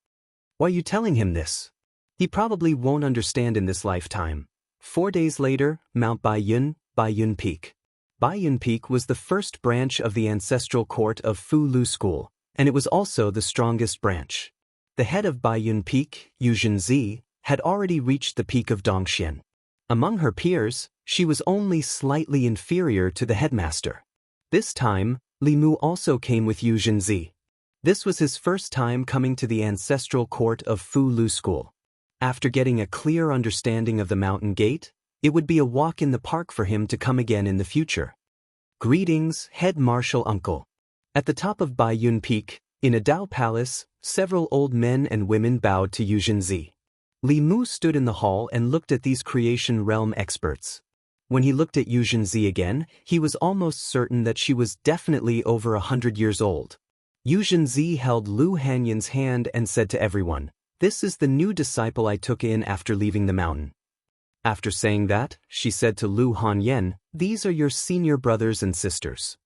S1: "Why are you telling him this? He probably won't understand in this lifetime." 4 days later, Mount Baiyun, Baiyun Peak. Baiyun Peak was the first branch of the ancestral court of Fu Lu School, and it was also the strongest branch. The head of Baiyun Peak, Yu Zhenzi, had already reached the peak of Dongxian. Among her peers, she was only slightly inferior to the headmaster. This time, Li Mu also came with Yu Zhenzi. This was his first time coming to the ancestral court of Fu Lu School. After getting a clear understanding of the mountain gate, it would be a walk in the park for him to come again in the future. "Greetings, head marshal uncle." At the top of Baiyun Peak, in a Dao palace, several old men and women bowed to Yu Zhenzi. Li Mu stood in the hall and looked at these creation realm experts. When he looked at Yu Zhenzi again, he was almost certain that she was definitely over 100 years old. Yu Zhenzi held Lu Hanyan's hand and said to everyone, "This is the new disciple I took in after leaving the mountain." After saying that, she said to Lu Hanyan, "These are your senior brothers and sisters."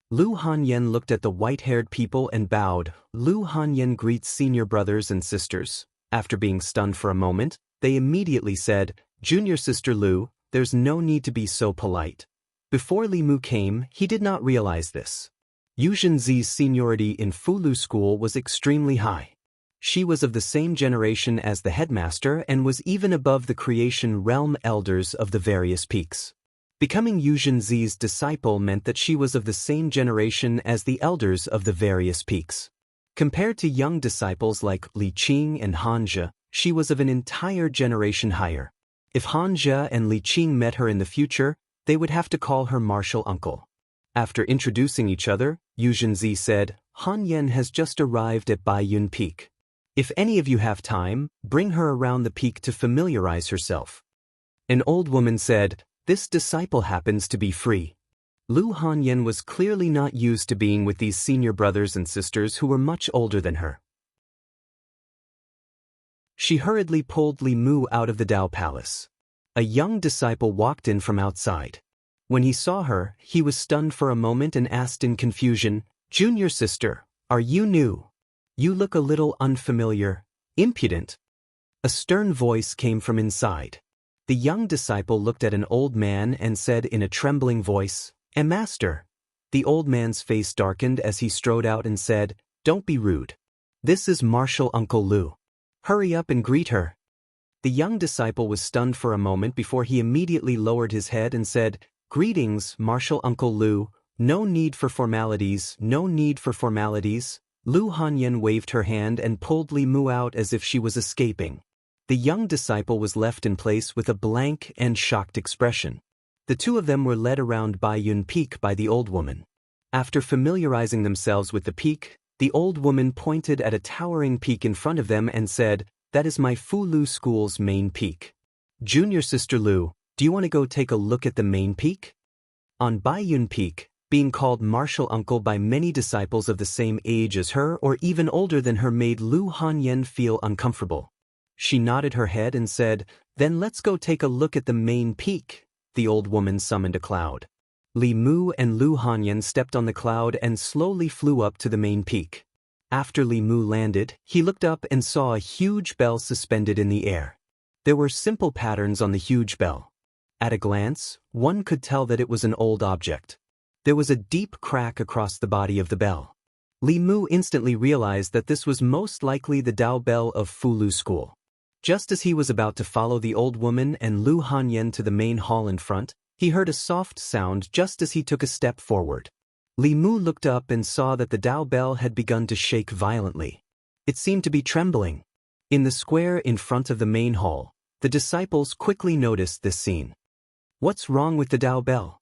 S1: Lu Hanyan looked at the white-haired people and bowed. Lu Hanyan greets senior brothers and sisters. After being stunned for a moment, they immediately said, "Junior sister Lu, there's no need to be so polite." Before Li Mu came, he did not realize this. Yu Zhenzi's seniority in Fu Lu School was extremely high. She was of the same generation as the headmaster and was even above the creation realm elders of the various peaks. Becoming Yu Zhenzi's disciple meant that she was of the same generation as the elders of the various peaks. Compared to young disciples like Li Qing and Hanja, she was of an entire generation higher. If Hanja and Li Qing met her in the future, they would have to call her marshal uncle. After introducing each other, Yu Zhenzi said, "Han Yan has just arrived at Baiyun Peak. If any of you have time, bring her around the peak to familiarize herself." An old woman said, "This disciple happens to be free." Lu Hanyan was clearly not used to being with these senior brothers and sisters who were much older than her. She hurriedly pulled Li Mu out of the Dao Palace. A young disciple walked in from outside. When he saw her, he was stunned for a moment and asked in confusion, "Junior sister, are you new? You look a little unfamiliar, impudent." A stern voice came from inside. The young disciple looked at an old man and said in a trembling voice, "A master." The old man's face darkened as he strode out and said, "Don't be rude. This is Marshal Uncle Lu. Hurry up and greet her." The young disciple was stunned for a moment before he immediately lowered his head and said, "Greetings, Marshal Uncle Lu. No need for formalities, no need for formalities." Lu Hanyan waved her hand and pulled Li Mu out as if she was escaping. The young disciple was left in place with a blank and shocked expression. The two of them were led around Baiyun Peak by the old woman. After familiarizing themselves with the peak, the old woman pointed at a towering peak in front of them and said, "That is my Fu Lu School's main peak. Junior sister Lu, do you want to go take a look at the main peak?" On Baiyun Peak, being called marshal uncle by many disciples of the same age as her or even older than her made Lu Hanyan feel uncomfortable. She nodded her head and said, "Then let's go take a look at the main peak." The old woman summoned a cloud. Li Mu and Lu Hanyan stepped on the cloud and slowly flew up to the main peak. After Li Mu landed, he looked up and saw a huge bell suspended in the air. There were simple patterns on the huge bell. At a glance, one could tell that it was an old object. There was a deep crack across the body of the bell. Li Mu instantly realized that this was most likely the Dao bell of Fulu School. Just as he was about to follow the old woman and Lu Hanyan to the main hall in front, he heard a soft sound just as he took a step forward. Li Mu looked up and saw that the Dao bell had begun to shake violently. It seemed to be trembling. In the square in front of the main hall, the disciples quickly noticed this scene. What's wrong with the Dao bell?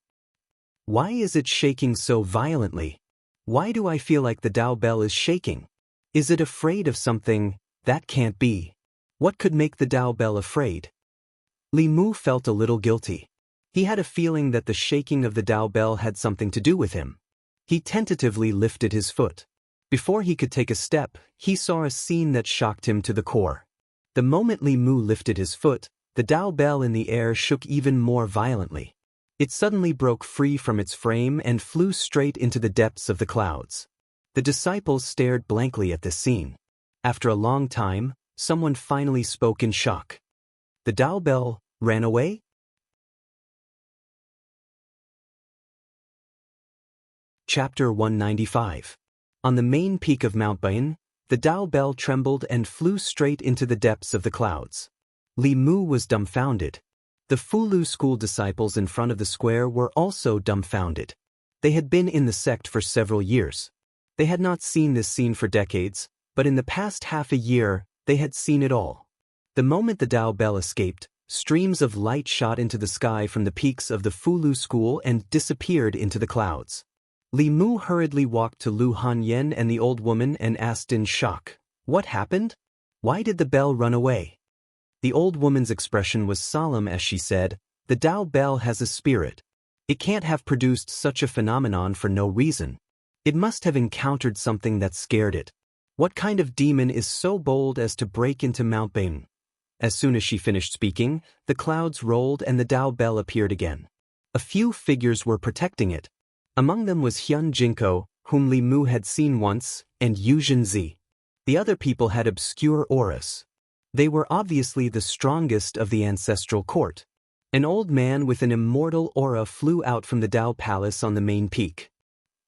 S1: Why is it shaking so violently? Why do I feel like the Dao bell is shaking? Is it afraid of something? That can't be. What could make the Dao bell afraid? Li Mu felt a little guilty. He had a feeling that the shaking of the Dao bell had something to do with him. He tentatively lifted his foot. Before he could take a step, he saw a scene that shocked him to the core. The moment Li Mu lifted his foot, the Dao bell in the air shook even more violently. It suddenly broke free from its frame and flew straight into the depths of the clouds. The disciples stared blankly at this scene. After a long time, someone finally spoke in shock. The Dao bell ran away? Chapter 195. On the main peak of Mount Bain, the Dao bell trembled and flew straight into the depths of the clouds. Li Mu was dumbfounded. The Fulu School disciples in front of the square were also dumbfounded. They had been in the sect for several years. They had not seen this scene for decades, but in the past half a year, they had seen it all. The moment the Dao bell escaped, streams of light shot into the sky from the peaks of the Fulu School and disappeared into the clouds. Li Mu hurriedly walked to Lu Hanyan and the old woman and asked in shock, "What happened? Why did the bell run away?" The old woman's expression was solemn as she said, "The Dao bell has a spirit. It can't have produced such a phenomenon for no reason. It must have encountered something that scared it. What kind of demon is so bold as to break into Mount Bain?" As soon as she finished speaking, the clouds rolled and the Dao bell appeared again. A few figures were protecting it. Among them was Hyun Jinko, whom Li Mu had seen once, and Yu Zhenzi. The other people had obscure auras. They were obviously the strongest of the ancestral court. An old man with an immortal aura flew out from the Dao Palace on the main peak.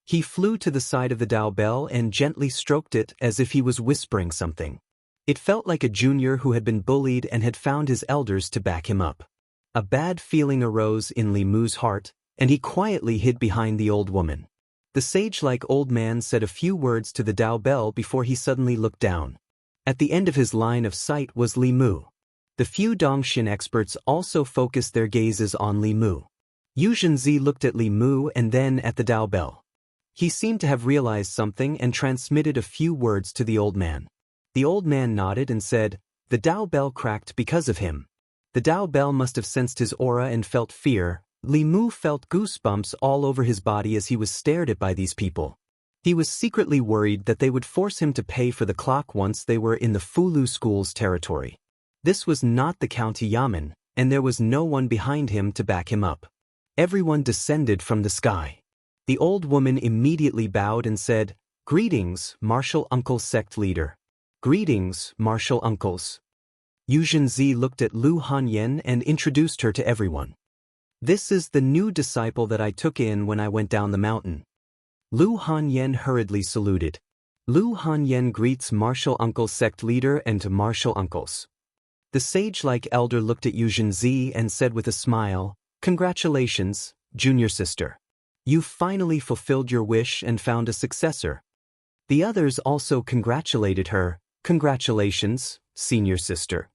S1: He flew to the side of the Dao bell and gently stroked it as if he was whispering something. It felt like a junior who had been bullied and had found his elders to back him up. A bad feeling arose in Li Mu's heart, and he quietly hid behind the old woman. The sage-like old man said a few words to the Dao bell before he suddenly looked down. At the end of his line of sight was Li Mu. The few Dongxin experts also focused their gazes on Li Mu. Yu Zhenzi looked at Li Mu and then at the Dao bell. He seemed to have realized something and transmitted a few words to the old man. The old man nodded and said, "The Dao bell cracked because of him." The Dao bell must have sensed his aura and felt fear. Li Mu felt goosebumps all over his body as he was stared at by these people. He was secretly worried that they would force him to pay for the clock once they were in the Fulu School's territory. This was not the county yamen, and there was no one behind him to back him up. Everyone descended from the sky. The old woman immediately bowed and said, "Greetings, martial uncle sect leader. Greetings, martial uncles." Yu Zhenzi looked at Lu Hanyan and introduced her to everyone. "This is the new disciple that I took in when I went down the mountain." Lu Hanyan hurriedly saluted. Lu Hanyan greets martial uncle sect leader and to martial uncles. The sage-like elder looked at Yu Zhenzi and said with a smile, "Congratulations, junior sister. You've finally fulfilled your wish and found a successor." The others also congratulated her. "Congratulations, senior sister."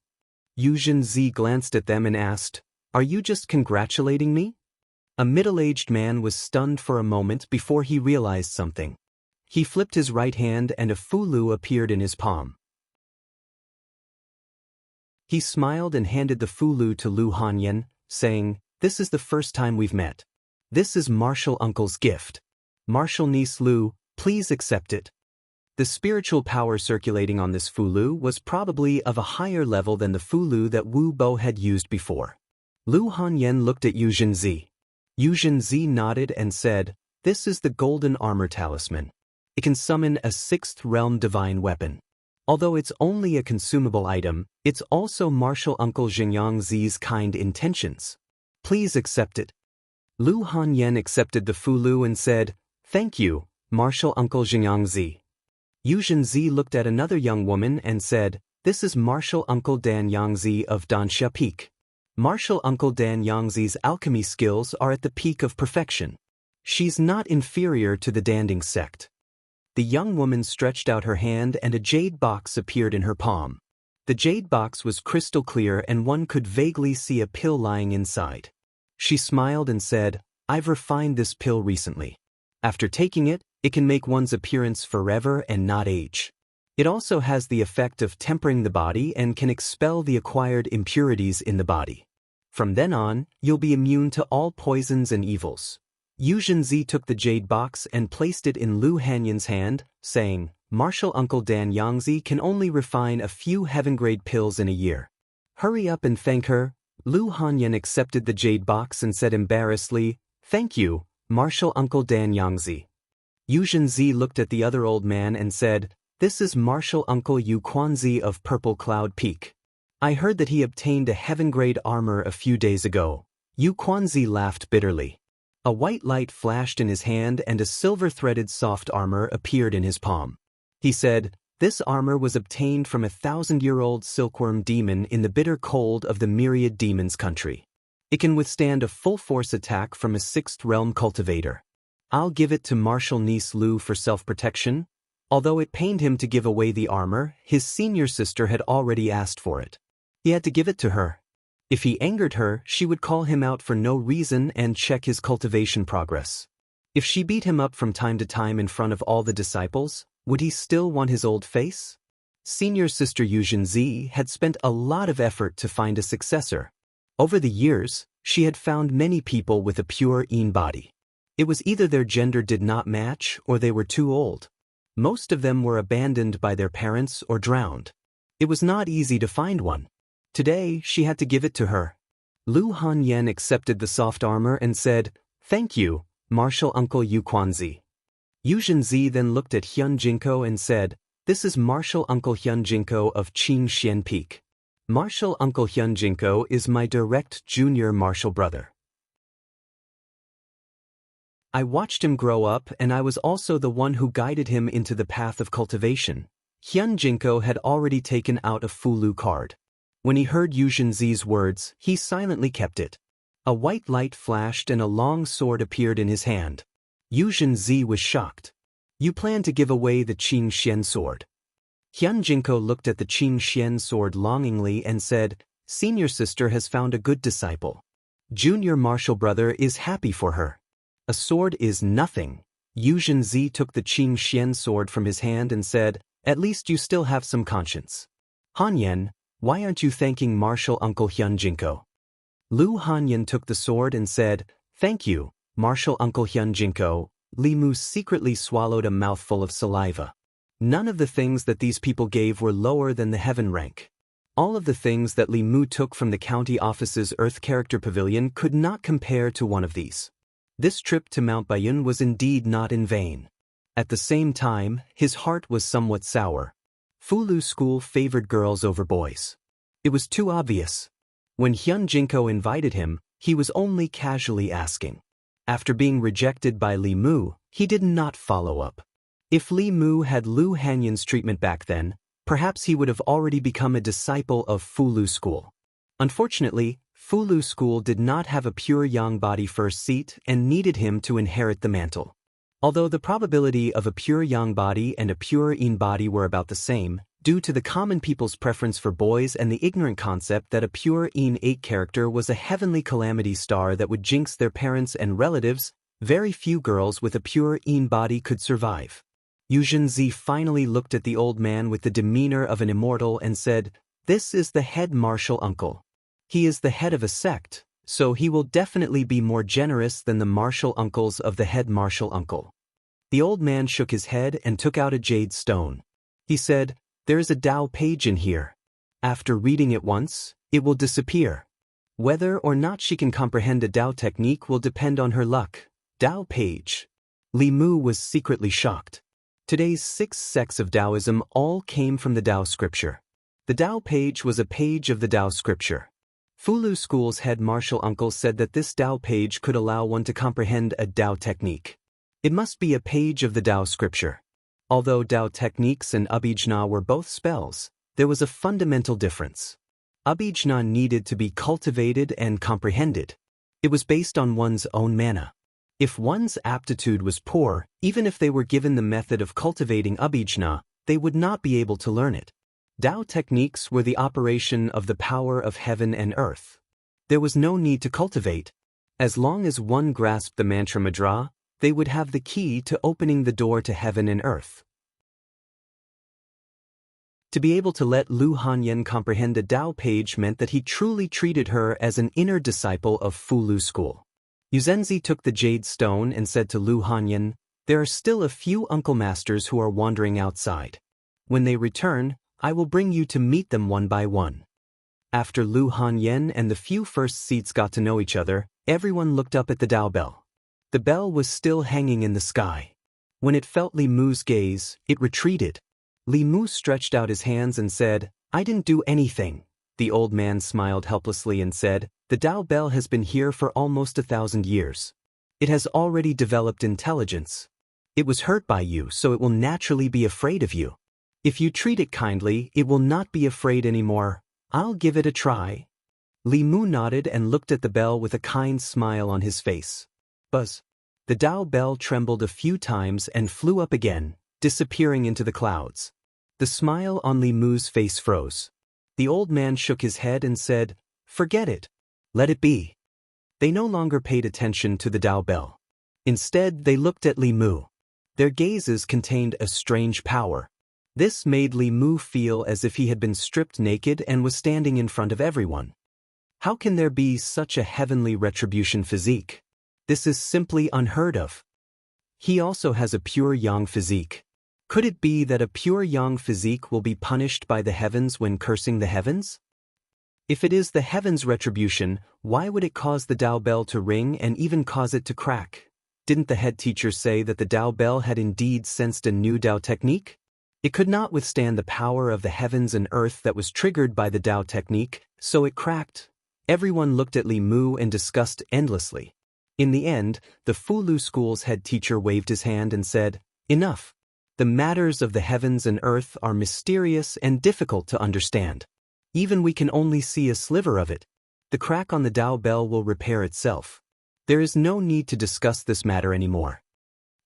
S1: Yu Zhenzi glanced at them and asked, "Are you just congratulating me?" A middle-aged man was stunned for a moment before he realized something. He flipped his right hand and a fulu appeared in his palm. He smiled and handed the fulu to Lu Hanyan, saying, "This is the first time we've met. This is Martial Uncle's gift. Martial niece Lu, please accept it." The spiritual power circulating on this fulu was probably of a higher level than the fulu that Wu Bo had used before. Lu Hanyan looked at Yu Zhenzi. Yu Zhenzi nodded and said, "This is the golden armor talisman. It can summon a 6th realm divine weapon. Although it's only a consumable item, it's also martial uncle Xianxia's kind intentions. Please accept it." Lu Hanyan accepted the fulu and said, "Thank you, martial uncle Xianxia." Yu Zhenzi looked at another young woman and said, "This is martial uncle Dan Yangzi of Danxia Peak. Martial uncle Dan Yangzi's alchemy skills are at the peak of perfection. She's not inferior to the Danding sect." The young woman stretched out her hand and a jade box appeared in her palm. The jade box was crystal clear and one could vaguely see a pill lying inside. She smiled and said, "I've refined this pill recently. After taking it, it can make one's appearance forever and not age. It also has the effect of tempering the body and can expel the acquired impurities in the body. From then on, you'll be immune to all poisons and evils." Yu Zhenzi took the jade box and placed it in Lu Hanyan's hand, saying, "Martial uncle Dan Yangzi can only refine a few heaven-grade pills in a year. Hurry up and thank her." Lu Hanyan accepted the jade box and said embarrassedly, "Thank you, martial uncle Dan Yangzi." Yu Zhenzi looked at the other old man and said, "This is martial uncle Yu Quanzi of Purple Cloud Peak. I heard that he obtained a heaven-grade armor a few days ago." Yu Quanzi laughed bitterly. A white light flashed in his hand and a silver-threaded soft armor appeared in his palm. He said, "This armor was obtained from a 1,000-year-old silkworm demon in the bitter cold of the myriad demons country. It can withstand a full-force attack from a 6th realm cultivator. I'll give it to martial niece Lu for self-protection." Although it pained him to give away the armor, his senior sister had already asked for it. He had to give it to her. If he angered her, she would call him out for no reason and check his cultivation progress. If she beat him up from time to time in front of all the disciples, would he still want his old face? Senior sister Yu Zhenzi had spent a lot of effort to find a successor. Over the years, she had found many people with a pure Yin body. It was either their gender did not match or they were too old. Most of them were abandoned by their parents or drowned. It was not easy to find one. Today, she had to give it to her. Lu Hanyan accepted the soft armor and said, "Thank you, martial uncle Yu Quanzi." Yu Zhenzi then looked at Hyun Jinko and said, "This is martial uncle Hyun Jinko of Qing Xian Peak. Martial uncle Hyun Jinko is my direct junior martial brother. I watched him grow up and I was also the one who guided him into the path of cultivation." Hyun Jinko had already taken out a Fulu card. When he heard Yu Zhenzi's words, he silently kept it. A white light flashed and a long sword appeared in his hand. Yu Zhenzi was shocked. "You plan to give away the Qing Xian sword?" Hyun Jinko looked at the Qing Xian sword longingly and said, "Senior sister has found a good disciple. Junior martial brother is happy for her. A sword is nothing." Yu Zhenzi took the Qing Xian sword from his hand and said, "At least you still have some conscience. Hanyan, why aren't you thanking martial uncle Hyun Jinko?" Lu Hanyan took the sword and said, "Thank you, martial uncle Hyun Jinko." Li Mu secretly swallowed a mouthful of saliva. None of the things that these people gave were lower than the heaven rank. All of the things that Li Mu took from the county office's Earth Character Pavilion could not compare to one of these. This trip to Mount Bayun was indeed not in vain. At the same time, his heart was somewhat sour. Fulu school favored girls over boys. It was too obvious. When Hyun Jinko invited him, he was only casually asking. After being rejected by Li Mu, he did not follow up. If Li Mu had Lu Hanyan's treatment back then, perhaps he would have already become a disciple of Fulu school. Unfortunately, Fulu school did not have a pure yang body first seat and needed him to inherit the mantle. Although the probability of a pure yang body and a pure yin body were about the same, due to the common people's preference for boys and the ignorant concept that a pure yin 8 character was a heavenly calamity star that would jinx their parents and relatives, very few girls with a pure yin body could survive. Yu Zhenzi finally looked at the old man with the demeanor of an immortal and said, "This is the head martial uncle. He is the head of a sect, so he will definitely be more generous than the martial uncles of the head martial uncle." The old man shook his head and took out a jade stone. He said, "There is a Tao page in here. After reading it once, it will disappear. Whether or not she can comprehend a Tao technique will depend on her luck." Tao page. Li Mu was secretly shocked. Today's 6 sects of Taoism all came from the Tao scripture. The Tao page was a page of the Tao scripture. Fulu School's head martial uncle said that this Dao page could allow one to comprehend a Dao technique. It must be a page of the Dao scripture. Although Dao techniques and Abhijna were both spells, there was a fundamental difference. Abhijna needed to be cultivated and comprehended. It was based on one's own mana. If one's aptitude was poor, even if they were given the method of cultivating Abhijna, they would not be able to learn it. Dao techniques were the operation of the power of heaven and earth. There was no need to cultivate. As long as one grasped the mantra mudra, they would have the key to opening the door to heaven and earth. To be able to let Lu Hanyan comprehend the Dao page meant that he truly treated her as an inner disciple of Fulu School. Yuzenzi took the jade stone and said to Lu Hanyan, "There are still a few uncle masters who are wandering outside. When they return, I will bring you to meet them one by one." After Lu Hanyan and the few first seats got to know each other, everyone looked up at the Dao bell. The bell was still hanging in the sky. When it felt Li Mu's gaze, it retreated. Li Mu stretched out his hands and said, "I didn't do anything." The old man smiled helplessly and said, "The Dao bell has been here for almost 1,000 years. It has already developed intelligence. It was hurt by you, so it will naturally be afraid of you. If you treat it kindly, it will not be afraid anymore. I'll give it a try." Li Mu nodded and looked at the bell with a kind smile on his face. Buzz. The Dao bell trembled a few times and flew up again, disappearing into the clouds. The smile on Li Mu's face froze. The old man shook his head and said, "Forget it. Let it be." They no longer paid attention to the Dao bell. Instead, they looked at Li Mu. Their gazes contained a strange power. This made Li Mu feel as if he had been stripped naked and was standing in front of everyone. How can there be such a heavenly retribution physique? This is simply unheard of. He also has a pure yang physique. Could it be that a pure yang physique will be punished by the heavens when cursing the heavens? If it is the heavens' retribution, why would it cause the Dao bell to ring and even cause it to crack? Didn't the head teacher say that the Dao bell had indeed sensed a new Dao technique? It could not withstand the power of the heavens and earth that was triggered by the Dao technique, so it cracked. Everyone looked at Li Mu and discussed endlessly. In the end, the Fulu School's head teacher waved his hand and said, "Enough. The matters of the heavens and earth are mysterious and difficult to understand. Even we can only see a sliver of it. The crack on the Dao bell will repair itself. There is no need to discuss this matter anymore."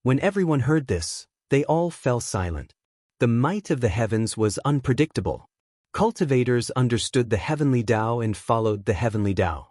S1: When everyone heard this, they all fell silent. The might of the heavens was unpredictable. Cultivators understood the heavenly Dao and followed the heavenly Dao.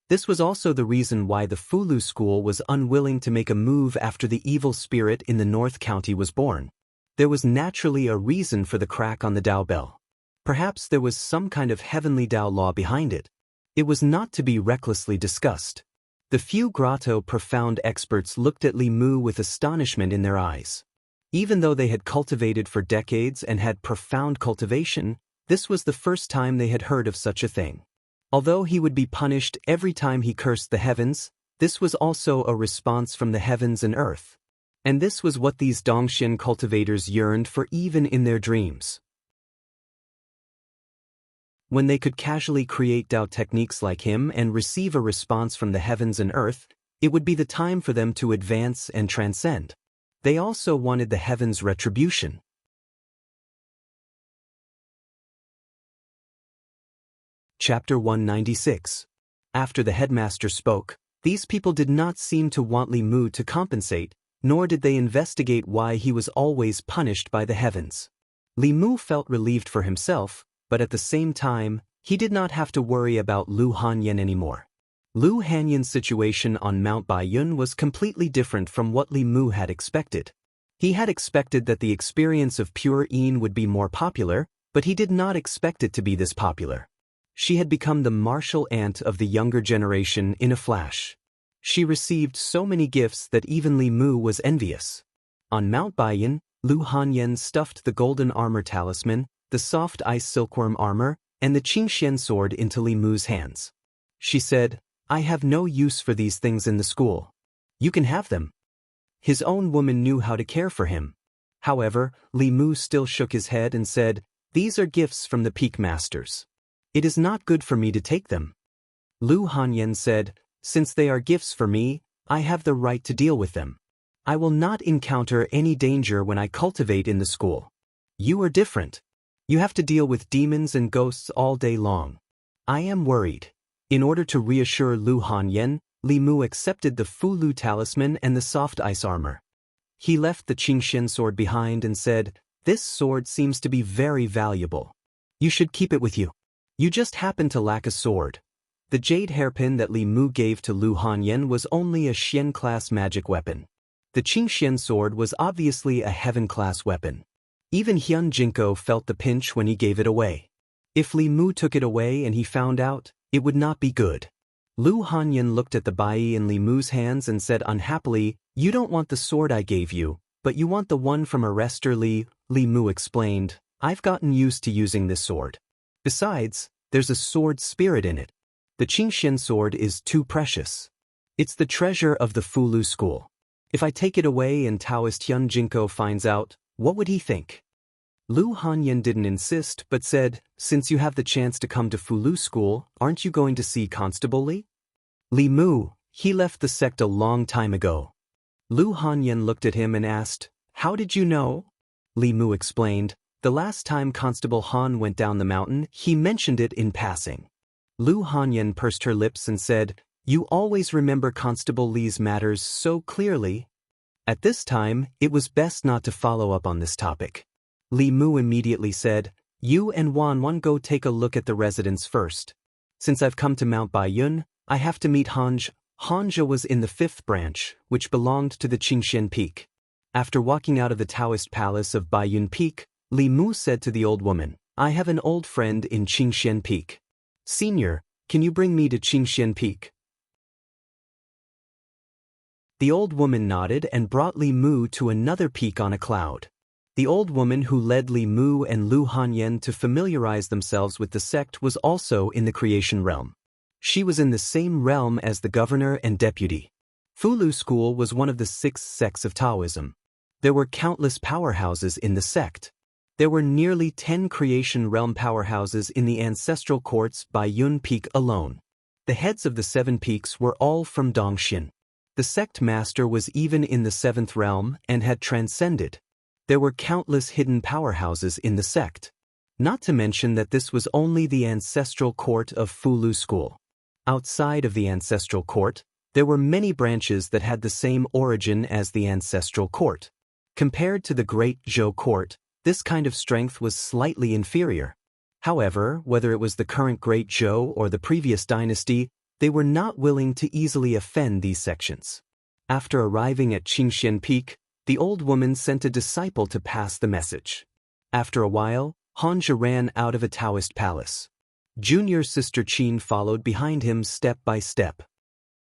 S1: This was also the reason why the Fulu School was unwilling to make a move after the evil spirit in the North County was born. There was naturally a reason for the crack on the Dao bell. Perhaps there was some kind of heavenly Dao law behind it. It was not to be recklessly discussed. The few grotto profound experts looked at Li Mu with astonishment in their eyes. Even though they had cultivated for decades and had profound cultivation, this was the first time they had heard of such a thing. Although he would be punished every time he cursed the heavens, this was also a response from the heavens and earth. And this was what these Dongxian cultivators yearned for even in their dreams. When they could casually create Dao techniques like him and receive a response from the heavens and earth, it would be the time for them to advance and transcend. They also wanted the heavens' retribution. Chapter 196. After the headmaster spoke, these people did not seem to want Li Mu to compensate, nor did they investigate why he was always punished by the heavens. Li Mu felt relieved for himself, but at the same time, he did not have to worry about Lu Hanyan anymore. Lu Hanyan's situation on Mount Baiyun was completely different from what Li Mu had expected. He had expected that the experience of pure Yin would be more popular, but he did not expect it to be this popular. She had become the martial aunt of the younger generation in a flash. She received so many gifts that even Li Mu was envious. On Mount Baiyun, Lu Hanyan stuffed the golden armor talisman, the soft ice silkworm armor, and the Qingxian sword into Li Mu's hands. She said, "I have no use for these things in the school. You can have them." His own woman knew how to care for him. However, Li Mu still shook his head and said, "These are gifts from the peak masters. It is not good for me to take them." Lu Hanyan said, "Since they are gifts for me, I have the right to deal with them. I will not encounter any danger when I cultivate in the school. You are different. You have to deal with demons and ghosts all day long. I am worried." In order to reassure Lu Hanyan, Li Mu accepted the Fu Lu talisman and the soft ice armor. He left the Qingxian sword behind and said, "This sword seems to be very valuable. You should keep it with you. You just happen to lack a sword." The jade hairpin that Li Mu gave to Lu Hanyan was only a Xian-class magic weapon. The Qingxian sword was obviously a heaven-class weapon. Even Hyun Jinko felt the pinch when he gave it away. If Li Mu took it away and he found out, it would not be good. Lu Hanyan looked at the bai in Li Mu's hands and said unhappily, "You don't want the sword I gave you, but you want the one from Arrestor Li." Li Mu explained, "I've gotten used to using this sword. Besides, there's a sword spirit in it. The Qingxian sword is too precious. It's the treasure of the Fu Lu school. If I take it away and Taoist Hyun Jinko finds out, what would he think?" Lu Hanyan didn't insist but said, "Since you have the chance to come to Fu Lu school, aren't you going to see Constable Li?" "Li Mu, he left the sect a long time ago." Lu Hanyan looked at him and asked, "How did you know?" Li Mu explained, "The last time Constable Han went down the mountain, he mentioned it in passing." Lu Hanyan pursed her lips and said, "You always remember Constable Li's matters so clearly." At this time, it was best not to follow up on this topic. Li Mu immediately said, "You and Wan go take a look at the residence first. Since I've come to Mount Baiyun, I have to meet Hanja." Hanja was in the 5th branch, which belonged to the Qingxian Peak. After walking out of the Taoist palace of Baiyun Peak, Li Mu said to the old woman, "I have an old friend in Qingxian Peak. Senior, can you bring me to Qingxian Peak?" The old woman nodded and brought Li Mu to another peak on a cloud. The old woman who led Li Mu and Lu Hanyan to familiarize themselves with the sect was also in the creation realm. She was in the same realm as the governor and deputy. Fu Lu school was one of the 6 sects of Taoism. There were countless powerhouses in the sect. There were nearly 10 creation realm powerhouses in the ancestral courts by Yun Peak alone. The heads of the 7 peaks were all from Dongxin. The sect master was even in the 7th realm and had transcended. There were countless hidden powerhouses in the sect. Not to mention that this was only the ancestral court of Fu Lu school. Outside of the ancestral court, there were many branches that had the same origin as the ancestral court. Compared to the Great Zhou court, this kind of strength was slightly inferior. However, whether it was the current Great Zhou or the previous dynasty, they were not willing to easily offend these sections. After arriving at Qingxian Peak, the old woman sent a disciple to pass the message. After a while, Hanja ran out of a Taoist palace. Junior sister Qin followed behind him step by step.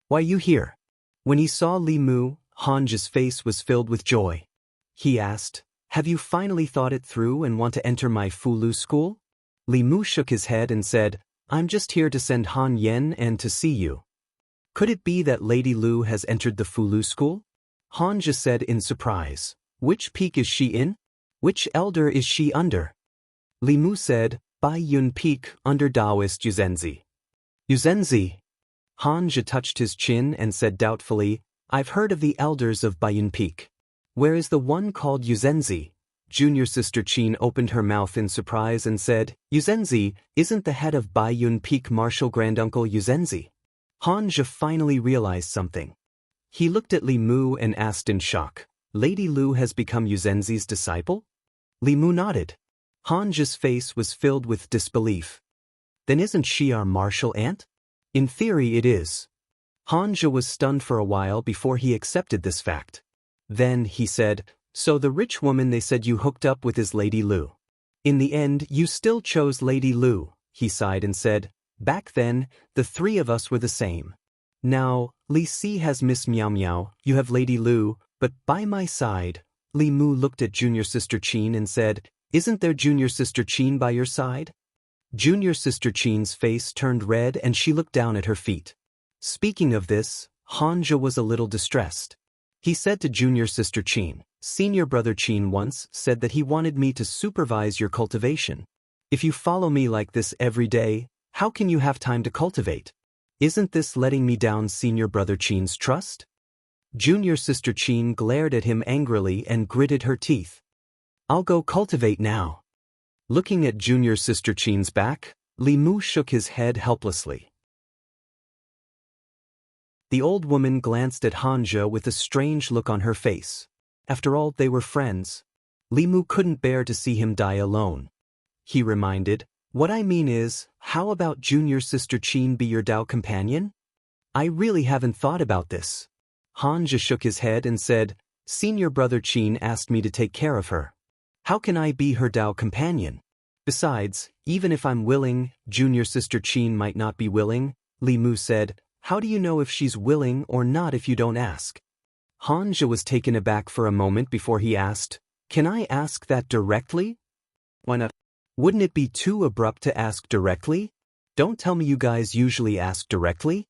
S1: "Why you here?" When he saw Li Mu, Hanja's face was filled with joy. He asked, "Have you finally thought it through and want to enter my Fu Lu school?" Li Mu shook his head and said, "I'm just here to send Han Yen and to see you." "Could it be that Lady Lu has entered the Fu Lu school?" Hanja said in surprise. "Which peak is she in? Which elder is she under?" Li Mu said, "Bai Yun Peak, under Taoist Yuzenzi." "Yuzenzi?" Hanja touched his chin and said doubtfully, "I've heard of the elders of Baiyun Peak. Where is the one called Yuzenzi?" Junior sister Qin opened her mouth in surprise and said, "Yuzenzi, isn't the head of Baiyun Peak Marshal Granduncle Yuzenzi?" Hanja finally realized something. He looked at Li Mu and asked in shock, "Lady Lu has become Yuzenzi's disciple?" Li Mu nodded. Hanja's face was filled with disbelief. "Then isn't she our martial aunt?" "In theory it is." Hanja was stunned for a while before he accepted this fact. Then he said, "So the rich woman they said you hooked up with is Lady Lu. In the end, you still chose Lady Lu." He sighed and said, "Back then, the 3 of us were the same. Now, Li Si has Miss Miao Miao, you have Lady Lu, but by my side." Li Mu looked at junior sister Qin and said, "Isn't there junior sister Qin by your side?" Junior sister Qin's face turned red and she looked down at her feet. Speaking of this, Hanja was a little distressed. He said to junior sister Qin, "Senior brother Qin once said that he wanted me to supervise your cultivation. If you follow me like this every day, how can you have time to cultivate?" Isn't this letting me down senior brother Qin's trust? Junior sister Qin glared at him angrily and gritted her teeth. I'll go cultivate now. Looking at junior sister Qin's back, Li Mu shook his head helplessly. The old woman glanced at Xianxia with a strange look on her face. After all, they were friends. Li Mu couldn't bear to see him die alone. He reminded, what I mean is, how about junior sister Qin be your Dao companion? I really haven't thought about this. Xianxia shook his head and said, senior brother Qin asked me to take care of her. How can I be her Dao companion? Besides, even if I'm willing, junior sister Qin might not be willing, Li Mu said. How do you know if she's willing or not if you don't ask? Xianxia was taken aback for a moment before he asked, can I ask that directly? Why not? Wouldn't it be too abrupt to ask directly? Don't tell me you guys usually ask directly?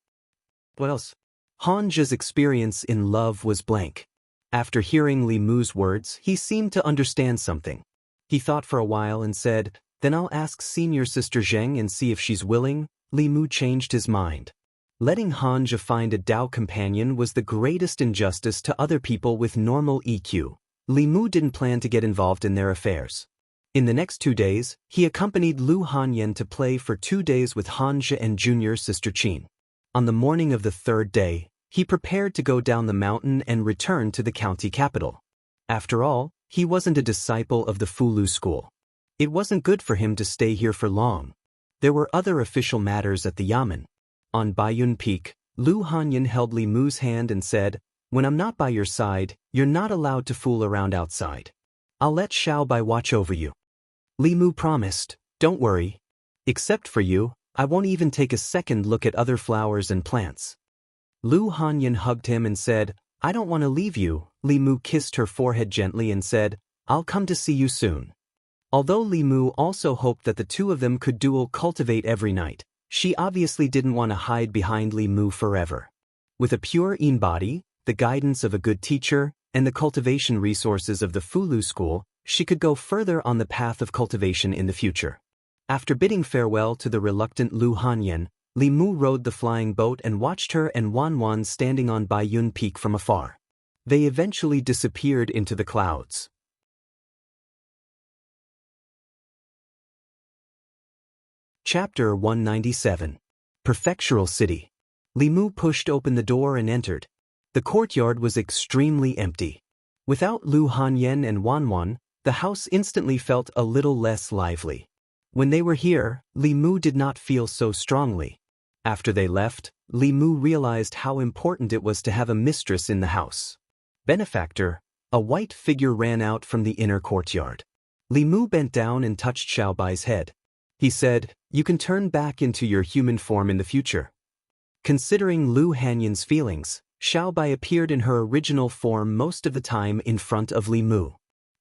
S1: What else? Xianxia's experience in love was blank. After hearing Li Mu's words, he seemed to understand something. He thought for a while and said, then I'll ask senior sister Zheng and see if she's willing. Li Mu changed his mind. Letting Xianxia find a Dao companion was the greatest injustice to other people with normal EQ. Li Mu didn't plan to get involved in their affairs. In the next 2 days, he accompanied Lu Hanyan to play for 2 days with Xianxia and junior sister Qin. On the morning of the 3rd day, he prepared to go down the mountain and return to the county capital. After all, he wasn't a disciple of the Fulu school. It wasn't good for him to stay here for long. There were other official matters at the Yamen. On Baiyun Peak, Lu Hanyan held Li Mu's hand and said, when I'm not by your side, you're not allowed to fool around outside. I'll let Xiaobai watch over you. Li Mu promised, don't worry. Except for you, I won't even take a second look at other flowers and plants. Lu Hanyan hugged him and said, I don't want to leave you. Li Mu kissed her forehead gently and said, I'll come to see you soon. Although Li Mu also hoped that the two of them could dual cultivate every night, she obviously didn't want to hide behind Li Mu forever. With a pure Yin body, the guidance of a good teacher, and the cultivation resources of the Fulu school, she could go further on the path of cultivation in the future. After bidding farewell to the reluctant Lu Hanyan, Li Mu rode the flying boat and watched her and Wan Wan standing on Baiyun Peak from afar. They eventually disappeared into the clouds. Chapter 197. Prefectural City. Li Mu pushed open the door and entered. The courtyard was extremely empty. Without Lu Hanyan and Wan Wan, the house instantly felt a little less lively. When they were here, Li Mu did not feel so strongly. After they left, Li Mu realized how important it was to have a mistress in the house. Benefactor, a white figure ran out from the inner courtyard. Li Mu bent down and touched Xiaobai's head. He said, you can turn back into your human form in the future. Considering Lu Hanyan's feelings, Xiaobai appeared in her original form most of the time in front of Li Mu.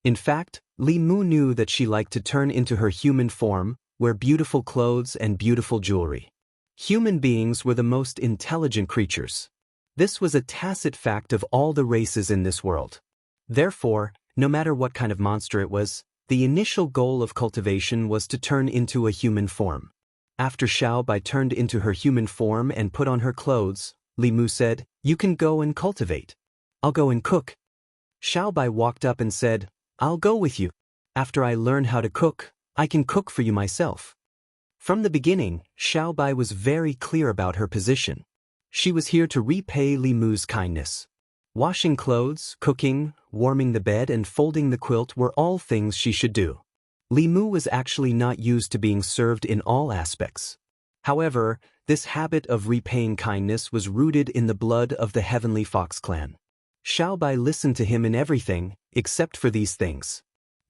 S1: In fact, Li Mu knew that she liked to turn into her human form, wear beautiful clothes and beautiful jewelry. Human beings were the most intelligent creatures. This was a tacit fact of all the races in this world. Therefore, no matter what kind of monster it was, the initial goal of cultivation was to turn into a human form. After Xiaobai turned into her human form and put on her clothes, Li Mu said, you can go and cultivate. I'll go and cook. Xiaobai walked up and said, I'll go with you. After I learn how to cook, I can cook for you myself. From the beginning, Xiaobai was very clear about her position. She was here to repay Li Mu's kindness. Washing clothes, cooking, warming the bed and folding the quilt were all things she should do. Li Mu was actually not used to being served in all aspects. However, this habit of repaying kindness was rooted in the blood of the Heavenly Fox clan. Xiaobai listened to him in everything, except for these things.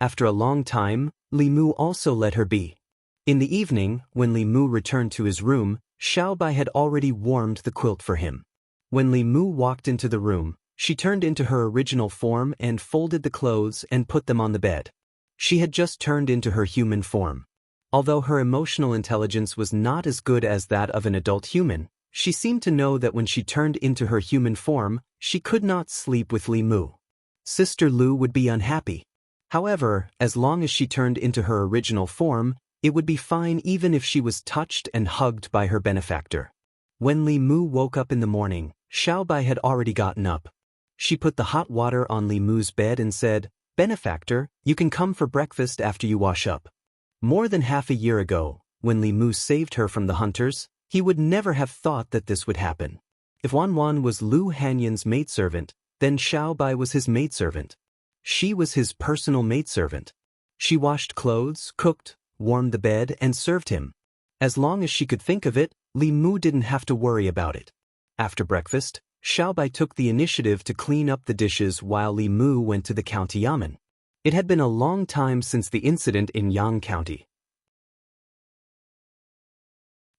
S1: After a long time, Li Mu also let her be. In the evening, when Li Mu returned to his room, Xiaobai had already warmed the quilt for him. When Li Mu walked into the room, she turned into her original form and folded the clothes and put them on the bed. She had just turned into her human form. Although her emotional intelligence was not as good as that of an adult human, she seemed to know that when she turned into her human form, she could not sleep with Li Mu. Sister Lu would be unhappy. However, as long as she turned into her original form, it would be fine even if she was touched and hugged by her benefactor. When Li Mu woke up in the morning, Xiaobai had already gotten up. She put the hot water on Li Mu's bed and said, "Benefactor, you can come for breakfast after you wash up." More than half a year ago, when Li Mu saved her from the hunters, he would never have thought that this would happen. If Wan Wan was Lu Hanyan's maidservant, then Xiaobai was his maidservant. She was his personal maidservant. She washed clothes, cooked, warmed the bed, and served him. As long as she could think of it, Li Mu didn't have to worry about it. After breakfast, Xiaobai took the initiative to clean up the dishes while Li Mu went to the county yamen. It had been a long time since the incident in Yang County.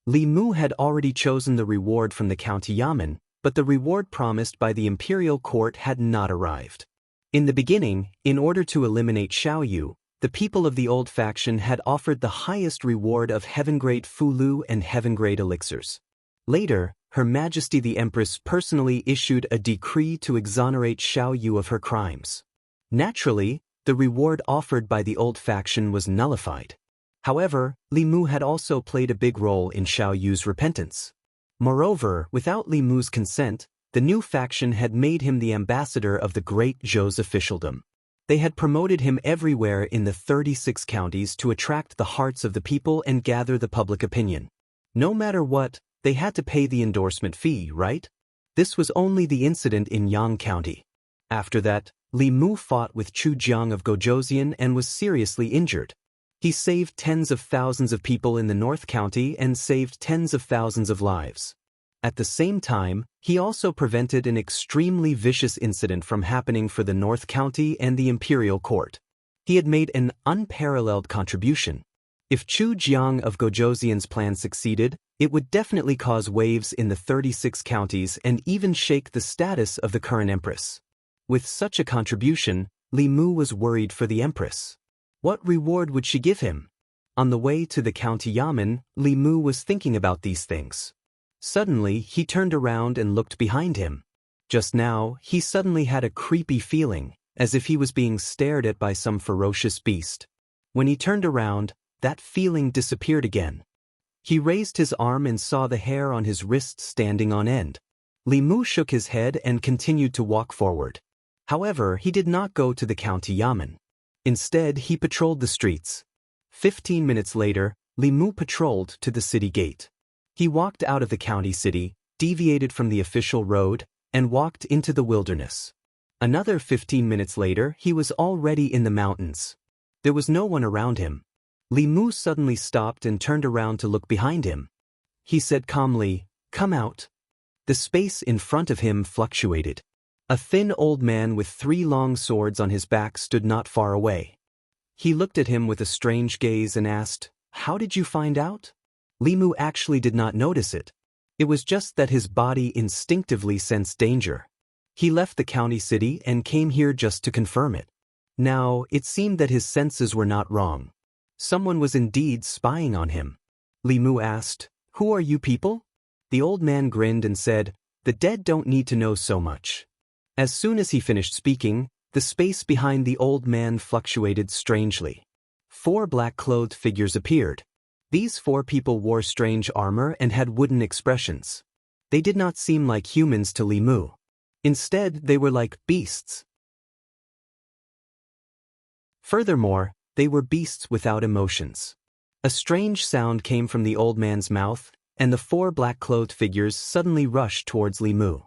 S1: Li Mu had already chosen the reward from the county yamen, but the reward promised by the imperial court had not arrived. In the beginning, in order to eliminate Xiaoyu, the people of the old faction had offered the highest reward of heaven-grade fulu and heaven-grade elixirs. Later, Her Majesty the Empress personally issued a decree to exonerate Xiaoyu of her crimes. Naturally, the reward offered by the old faction was nullified. However, Li Mu had also played a big role in Xiaoyu's repentance. Moreover, without Li Mu's consent, the new faction had made him the ambassador of the great Zhou's officialdom. They had promoted him everywhere in the 36 counties to attract the hearts of the people and gather the public opinion. No matter what, they had to pay the endorsement fee, right? This was only the incident in Yang County. After that, Li Mu fought with Chu Jiang of Gojouzian and was seriously injured. He saved tens of thousands of people in the North County and saved tens of thousands of lives. At the same time, he also prevented an extremely vicious incident from happening for the North County and the Imperial Court. He had made an unparalleled contribution. If Chu Jiang of Gojouzian's plan succeeded, it would definitely cause waves in the 36 counties and even shake the status of the current empress. With such a contribution, Li Mu was worried for the empress. What reward would she give him? On the way to the county yamen, Li Mu was thinking about these things. Suddenly, he turned around and looked behind him. Just now, he suddenly had a creepy feeling, as if he was being stared at by some ferocious beast. When he turned around, that feeling disappeared again. He raised his arm and saw the hair on his wrist standing on end. Li Mu shook his head and continued to walk forward. However, he did not go to the county yamen. Instead, he patrolled the streets. 15 minutes later, Li Mu patrolled to the city gate. He walked out of the county city, deviated from the official road, and walked into the wilderness. Another 15 minutes later, he was already in the mountains. There was no one around him. Li Mu suddenly stopped and turned around to look behind him. He said calmly, "Come out." The space in front of him fluctuated. A thin old man with 3 long swords on his back stood not far away. He looked at him with a strange gaze and asked, "How did you find out?" Li Mu actually did not notice it. It was just that his body instinctively sensed danger. He left the county city and came here just to confirm it. Now, it seemed that his senses were not wrong. Someone was indeed spying on him. Li Mu asked, "Who are you people?" The old man grinned and said, "The dead don't need to know so much." As soon as he finished speaking, the space behind the old man fluctuated strangely. 4 black-clothed figures appeared. These 4 people wore strange armor and had wooden expressions. They did not seem like humans to Li Mu. Instead, they were like beasts. Furthermore, they were beasts without emotions. A strange sound came from the old man's mouth, and the 4 black-clothed figures suddenly rushed towards Li Mu.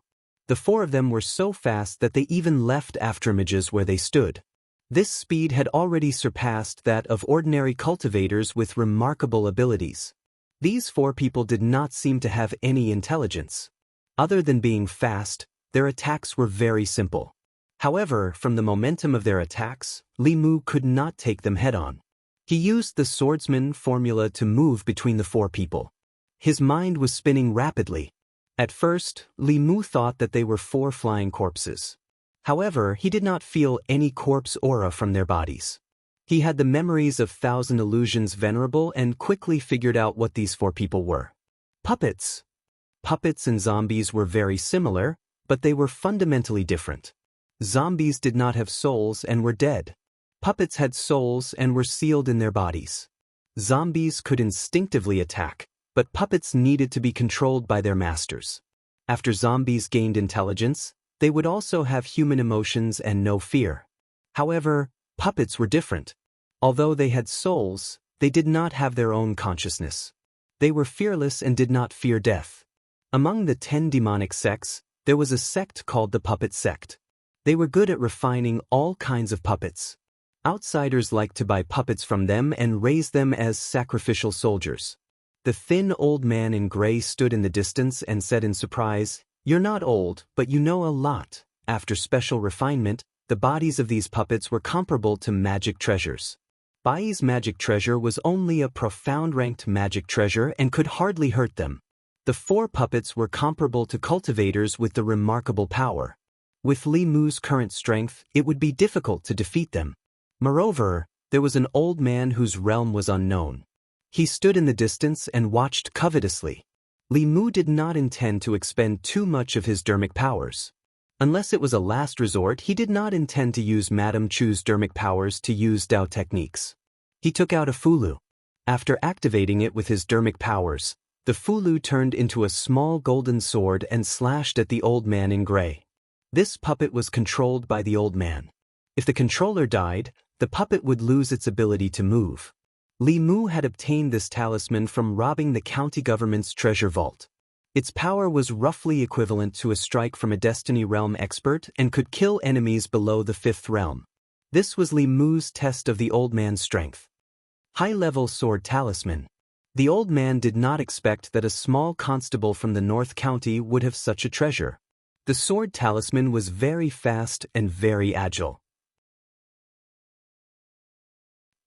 S1: The 4 of them were so fast that they even left afterimages where they stood. This speed had already surpassed that of ordinary cultivators with remarkable abilities. These 4 people did not seem to have any intelligence. Other than being fast, their attacks were very simple. However, from the momentum of their attacks, Li Mu could not take them head-on. He used the swordsman formula to move between the 4 people. His mind was spinning rapidly. At first, Li Mu thought that they were 4 flying corpses. However, he did not feel any corpse aura from their bodies. He had the memories of 1,000 illusions venerable and quickly figured out what these 4 people were. Puppets. Puppets and zombies were very similar, but they were fundamentally different. Zombies did not have souls and were dead. Puppets had souls and were sealed in their bodies. Zombies could instinctively attack, but puppets needed to be controlled by their masters. After zombies gained intelligence, they would also have human emotions and no fear. However, puppets were different. Although they had souls, they did not have their own consciousness. They were fearless and did not fear death. Among the 10 demonic sects, there was a sect called the Puppet Sect. They were good at refining all kinds of puppets. Outsiders liked to buy puppets from them and raise them as sacrificial soldiers. The thin old man in gray stood in the distance and said in surprise, "You're not old, but you know a lot." After special refinement, the bodies of these puppets were comparable to magic treasures. Bai's magic treasure was only a profound ranked magic treasure and could hardly hurt them. The 4 puppets were comparable to cultivators with the remarkable power. With Li Mu's current strength, it would be difficult to defeat them. Moreover, there was an old man whose realm was unknown. He stood in the distance and watched covetously. Li Mu did not intend to expend too much of his dermic powers. Unless it was a last resort, he did not intend to use Madame Chu's dermic powers to use Dao techniques. He took out a fulu. After activating it with his dermic powers, the fulu turned into a small golden sword and slashed at the old man in gray. This puppet was controlled by the old man. If the controller died, the puppet would lose its ability to move. Li Mu had obtained this talisman from robbing the county government's treasure vault. Its power was roughly equivalent to a strike from a Destiny Realm expert and could kill enemies below the 5th realm. This was Li Mu's test of the old man's strength. High-level sword talisman. The old man did not expect that a small constable from the North County would have such a treasure. The sword talisman was very fast and very agile.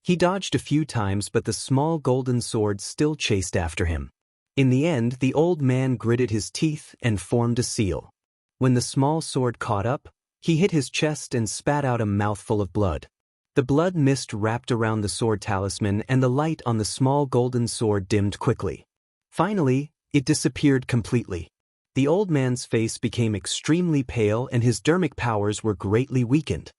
S1: He dodged a few times, but the small golden sword still chased after him. In the end, the old man gritted his teeth and formed a seal. When the small sword caught up, he hit his chest and spat out a mouthful of blood. The blood mist wrapped around the sword talisman and the light on the small golden sword dimmed quickly. Finally, it disappeared completely. The old man's face became extremely pale and his dermic powers were greatly weakened.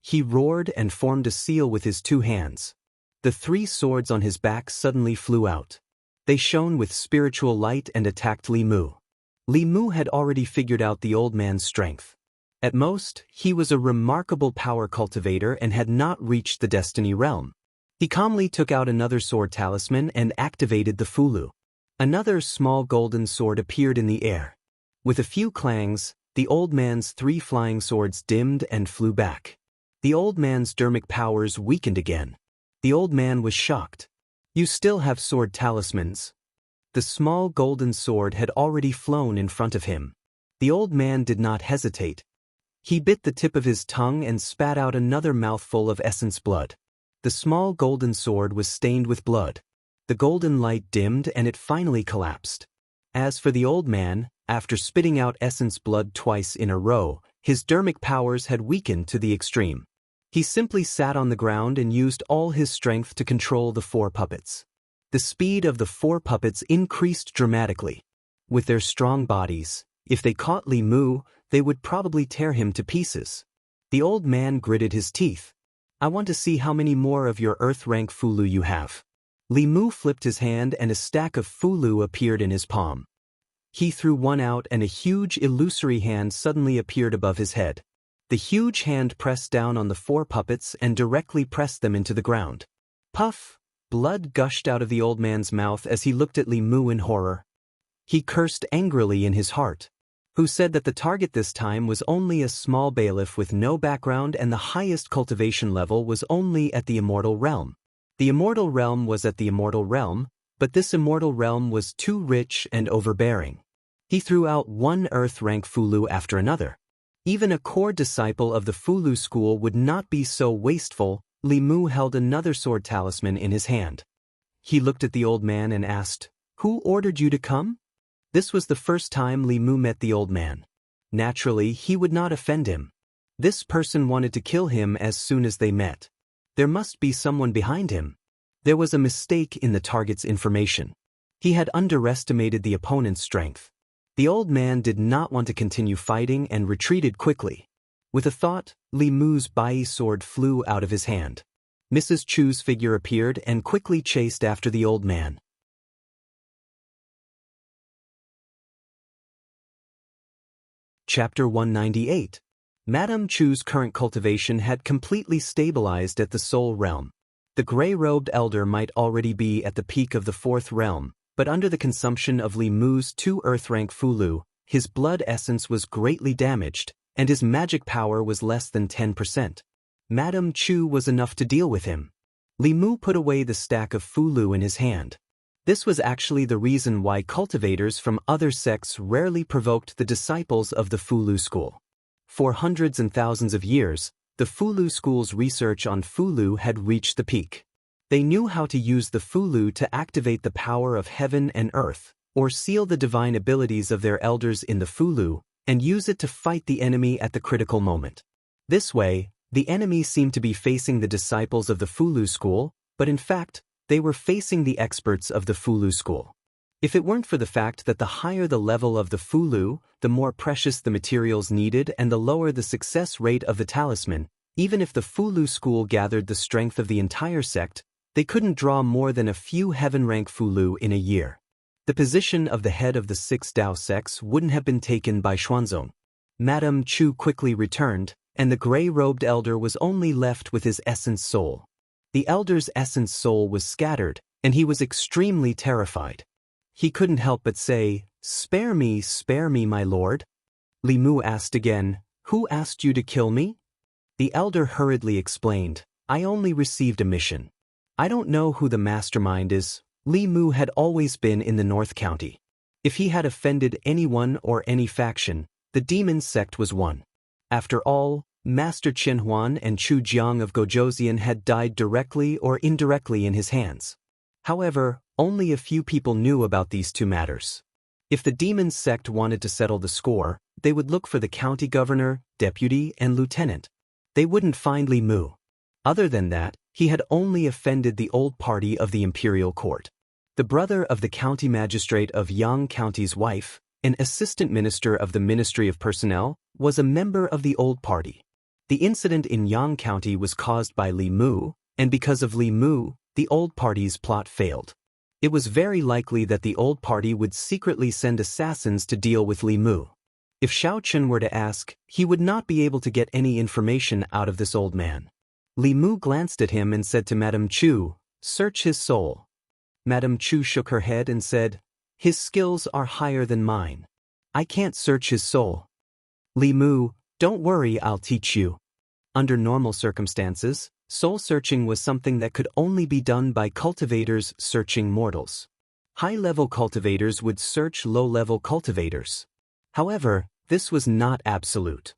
S1: He roared and formed a seal with his 2 hands. The 3 swords on his back suddenly flew out. They shone with spiritual light and attacked Li Mu. Li Mu had already figured out the old man's strength. At most, he was a remarkable power cultivator and had not reached the Destiny Realm. He calmly took out another sword talisman and activated the fulu. Another small golden sword appeared in the air. With a few clangs, the old man's 3 flying swords dimmed and flew back. The old man's dermic powers weakened again. The old man was shocked. "You still have sword talismans?" The small golden sword had already flown in front of him. The old man did not hesitate. He bit the tip of his tongue and spat out another mouthful of essence blood. The small golden sword was stained with blood. The golden light dimmed and it finally collapsed. As for the old man, after spitting out essence blood twice in a row, his dermic powers had weakened to the extreme. He simply sat on the ground and used all his strength to control the 4 puppets. The speed of the 4 puppets increased dramatically. With their strong bodies, if they caught Li Mu, they would probably tear him to pieces. The old man gritted his teeth. "I want to see how many more of your Earth-rank fulu you have." Li Mu flipped his hand and a stack of fulu appeared in his palm. He threw one out and a huge illusory hand suddenly appeared above his head. The huge hand pressed down on the 4 puppets and directly pressed them into the ground. Puff! Blood gushed out of the old man's mouth as he looked at Li Mu in horror. He cursed angrily in his heart. Who said that the target this time was only a small bailiff with no background and the highest cultivation level was only at the Immortal Realm? The Immortal Realm was at the Immortal Realm, but this Immortal Realm was too rich and overbearing. He threw out one Earth-rank fulu after another. Even a core disciple of the fulu school would not be so wasteful. Li Mu held another sword talisman in his hand. He looked at the old man and asked, "Who ordered you to come?" This was the first time Li Mu met the old man. Naturally, he would not offend him. This person wanted to kill him as soon as they met. There must be someone behind him. There was a mistake in the target's information. He had underestimated the opponent's strength. The old man did not want to continue fighting and retreated quickly. With a thought, Li Mu's Bai sword flew out of his hand. Mrs. Chu's figure appeared and quickly chased after the old man. Chapter 198. Madame Chu's current cultivation had completely stabilized at the soul realm. The gray-robed elder might already be at the peak of the fourth realm, but under the consumption of Li Mu's 2 earth-rank fulu, his blood essence was greatly damaged, and his magic power was less than 10%. Madame Chu was enough to deal with him. Li Mu put away the stack of fulu in his hand. This was actually the reason why cultivators from other sects rarely provoked the disciples of the Fulu school. For hundreds and thousands of years, the Fulu school's research on Fulu had reached the peak. They knew how to use the Fulu to activate the power of heaven and earth, or seal the divine abilities of their elders in the Fulu, and use it to fight the enemy at the critical moment. This way, the enemy seemed to be facing the disciples of the Fulu school, but in fact, they were facing the experts of the Fulu school. If it weren't for the fact that the higher the level of the Fulu, the more precious the materials needed and the lower the success rate of the talisman, even if the Fulu school gathered the strength of the entire sect, they couldn't draw more than a few heaven-rank Fulu in a year. The position of the head of the 6 Dao sects wouldn't have been taken by Xuanzong. Madame Chu quickly returned, and the gray-robed elder was only left with his essence soul. The elder's essence soul was scattered, and he was extremely terrified. He couldn't help but say, spare me, my lord." Li Mu asked again, "Who asked you to kill me?" The elder hurriedly explained, "I only received a mission. I don't know who the mastermind is." Li Mu had always been in the North County. If he had offended anyone or any faction, the demon sect was one. After all, Master Chen Huan and Chu Jiang of Gojoseon had died directly or indirectly in his hands. However, only a few people knew about these 2 matters. If the demon sect wanted to settle the score, they would look for the county governor, deputy, and lieutenant. They wouldn't find Li Mu. Other than that, he had only offended the old party of the imperial court. The brother of the county magistrate of Yang County's wife, an assistant minister of the Ministry of Personnel, was a member of the old party. The incident in Yang County was caused by Li Mu, and because of Li Mu, the old party's plot failed. It was very likely that the old party would secretly send assassins to deal with Li Mu. If Xiao Chen were to ask, he would not be able to get any information out of this old man. Li Mu glanced at him and said to Madame Chu, "Search his soul." Madame Chu shook her head and said, "His skills are higher than mine. I can't search his soul." Li Mu, "Don't worry, I'll teach you." Under normal circumstances, soul searching was something that could only be done by cultivators searching mortals. High-level cultivators would search low-level cultivators. However, this was not absolute.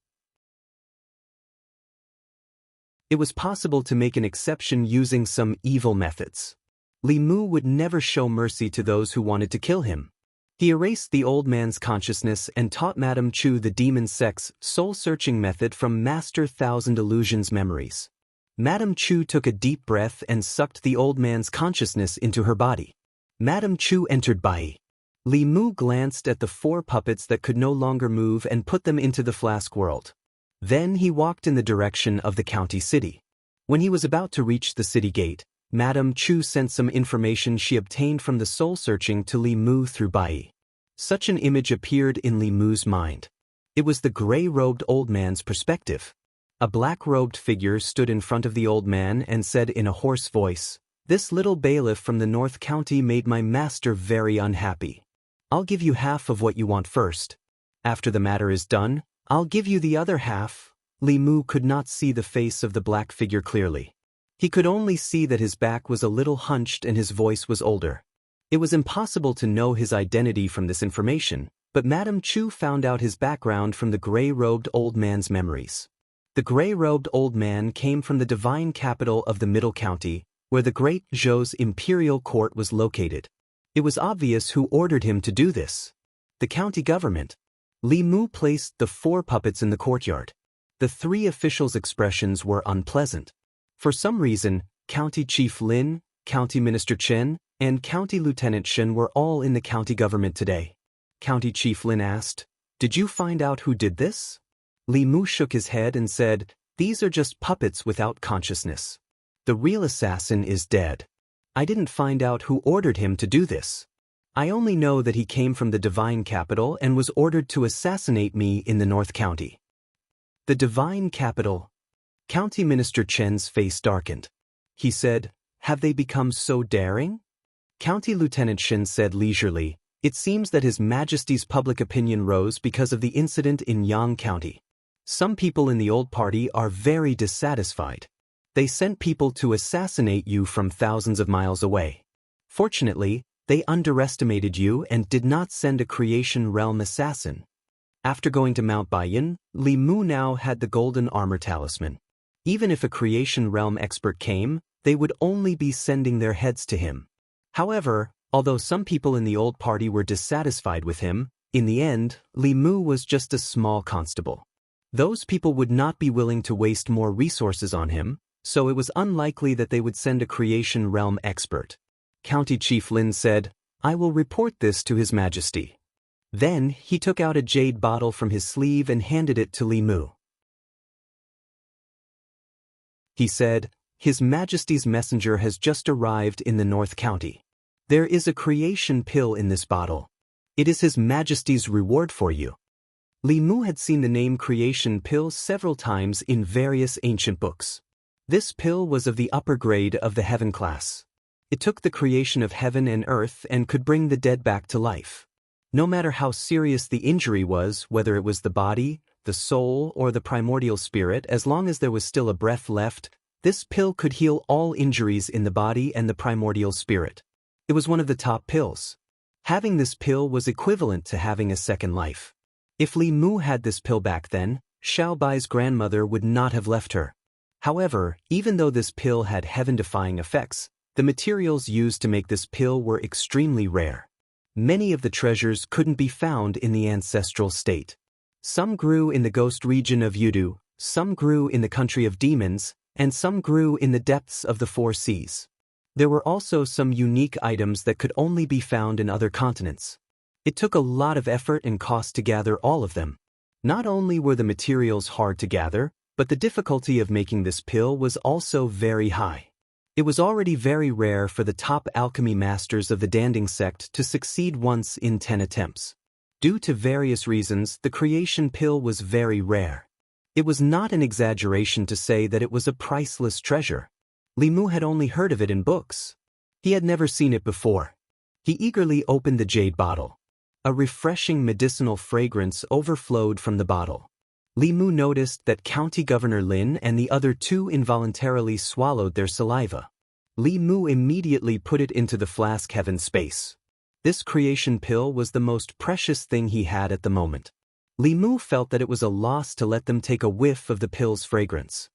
S1: It was possible to make an exception using some evil methods. Li Mu would never show mercy to those who wanted to kill him. He erased the old man's consciousness and taught Madame Chu the demon sect's soul-searching method from Master Thousand Illusions' memories. Madame Chu took a deep breath and sucked the old man's consciousness into her body. Madame Chu entered Bai. Li Mu glanced at the 4 puppets that could no longer move and put them into the flask world. Then he walked in the direction of the county city. When he was about to reach the city gate, Madame Chu sent some information she obtained from the soul-searching to Li Mu through Bai. Such an image appeared in Li Mu's mind. It was the gray-robed old man's perspective. A black-robed figure stood in front of the old man and said in a hoarse voice, "This little bailiff from the North County made my master very unhappy. I'll give you half of what you want first. After the matter is done, I'll give you the other half." Li Mu could not see the face of the black figure clearly. He could only see that his back was a little hunched and his voice was older. It was impossible to know his identity from this information, but Madame Chu found out his background from the gray-robed old man's memories. The gray-robed old man came from the divine capital of the Middle County, where the Great Zhou's imperial court was located. It was obvious who ordered him to do this. The county government. Li Mu placed the 4 puppets in the courtyard. The 3 officials' expressions were unpleasant. For some reason, County Chief Lin, County Minister Chen, and County Lieutenant Shen were all in the county government today. County Chief Lin asked, "Did you find out who did this?" Li Mu shook his head and said, "These are just puppets without consciousness. The real assassin is dead. I didn't find out who ordered him to do this. I only know that he came from the Divine Capital and was ordered to assassinate me in the North County. The Divine Capital? County Minister Chen's face darkened. He said, "Have they become so daring?" County Lieutenant Shen said leisurely, "It seems that His Majesty's public opinion rose because of the incident in Yang County. Some people in the old party are very dissatisfied. They sent people to assassinate you from thousands of miles away. Fortunately, they underestimated you and did not send a Creation Realm assassin." After going to Mount Baiyan, Li Mu now had the golden armor talisman. Even if a Creation Realm expert came, they would only be sending their heads to him. However, although some people in the old party were dissatisfied with him, in the end, Li Mu was just a small constable. Those people would not be willing to waste more resources on him, so it was unlikely that they would send a Creation Realm expert. County Chief Lin said, "I will report this to His Majesty." Then, he took out a jade bottle from his sleeve and handed it to Li Mu. He said, "His Majesty's messenger has just arrived in the North County. There is a creation pill in this bottle. It is His Majesty's reward for you." Li Mu had seen the name creation pill several times in various ancient books. This pill was of the upper grade of the heaven class. It took the creation of heaven and earth and could bring the dead back to life. No matter how serious the injury was, whether it was the body, the soul, or the primordial spirit, as long as there was still a breath left, this pill could heal all injuries in the body and the primordial spirit. It was one of the top pills. Having this pill was equivalent to having a second life. If Li Mu had this pill back then, Xiao Bai's grandmother would not have left her. However, even though this pill had heaven-defying effects, the materials used to make this pill were extremely rare. Many of the treasures couldn't be found in the ancestral state. Some grew in the ghost region of Yudu, some grew in the country of demons, and some grew in the depths of the four seas. There were also some unique items that could only be found in other continents. It took a lot of effort and cost to gather all of them. Not only were the materials hard to gather, but the difficulty of making this pill was also very high. It was already very rare for the top alchemy masters of the Danding sect to succeed once in 10 attempts. Due to various reasons, the creation pill was very rare. It was not an exaggeration to say that it was a priceless treasure. Li Mu had only heard of it in books. He had never seen it before. He eagerly opened the jade bottle. A refreshing medicinal fragrance overflowed from the bottle. Li Mu noticed that County Governor Lin and the other two involuntarily swallowed their saliva. Li Mu immediately put it into the flask heaven space. This creation pill was the most precious thing he had at the moment. Li Mu felt that it was a loss to let them take a whiff of the pill's fragrance.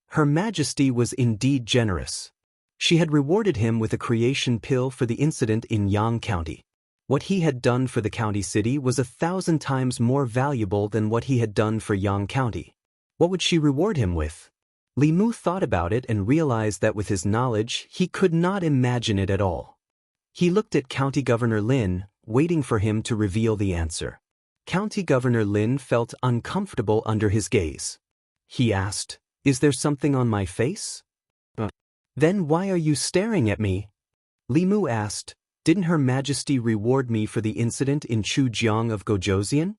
S1: Her Majesty was indeed generous. She had rewarded him with a creation pill for the incident in Yang County. What he had done for the county city was 1,000 times more valuable than what he had done for Yang County. What would she reward him with? Li Mu thought about it and realized that with his knowledge, he could not imagine it at all. He looked at County Governor Lin, waiting for him to reveal the answer. County Governor Lin felt uncomfortable under his gaze. He asked, "Is there something on my face?" "Then why are you staring at me?" Li Mu asked. "Didn't Her Majesty reward me for the incident in Chujiang of Gojoseon?"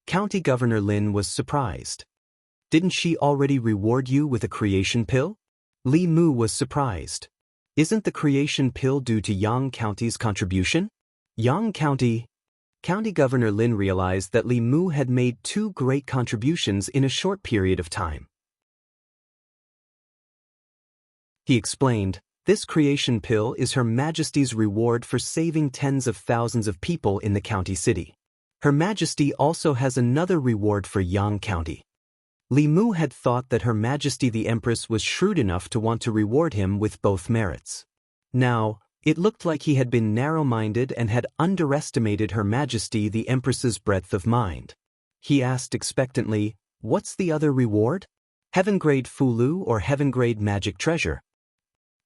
S1: County Governor Lin was surprised. "Didn't she already reward you with a creation pill?" Li Mu was surprised. "Isn't the creation pill due to Yang County's contribution?" Yang County. County Governor Lin realized that Li Mu had made 2 great contributions in a short period of time. He explained, "This creation pill is Her Majesty's reward for saving tens of thousands of people in the county city. Her Majesty also has another reward for Yang County." Li Mu had thought that Her Majesty the Empress was shrewd enough to want to reward him with both merits. Now, it looked like he had been narrow-minded and had underestimated Her Majesty the Empress's breadth of mind. He asked expectantly, "What's the other reward? Heaven-grade Fulu or heaven-grade magic treasure?"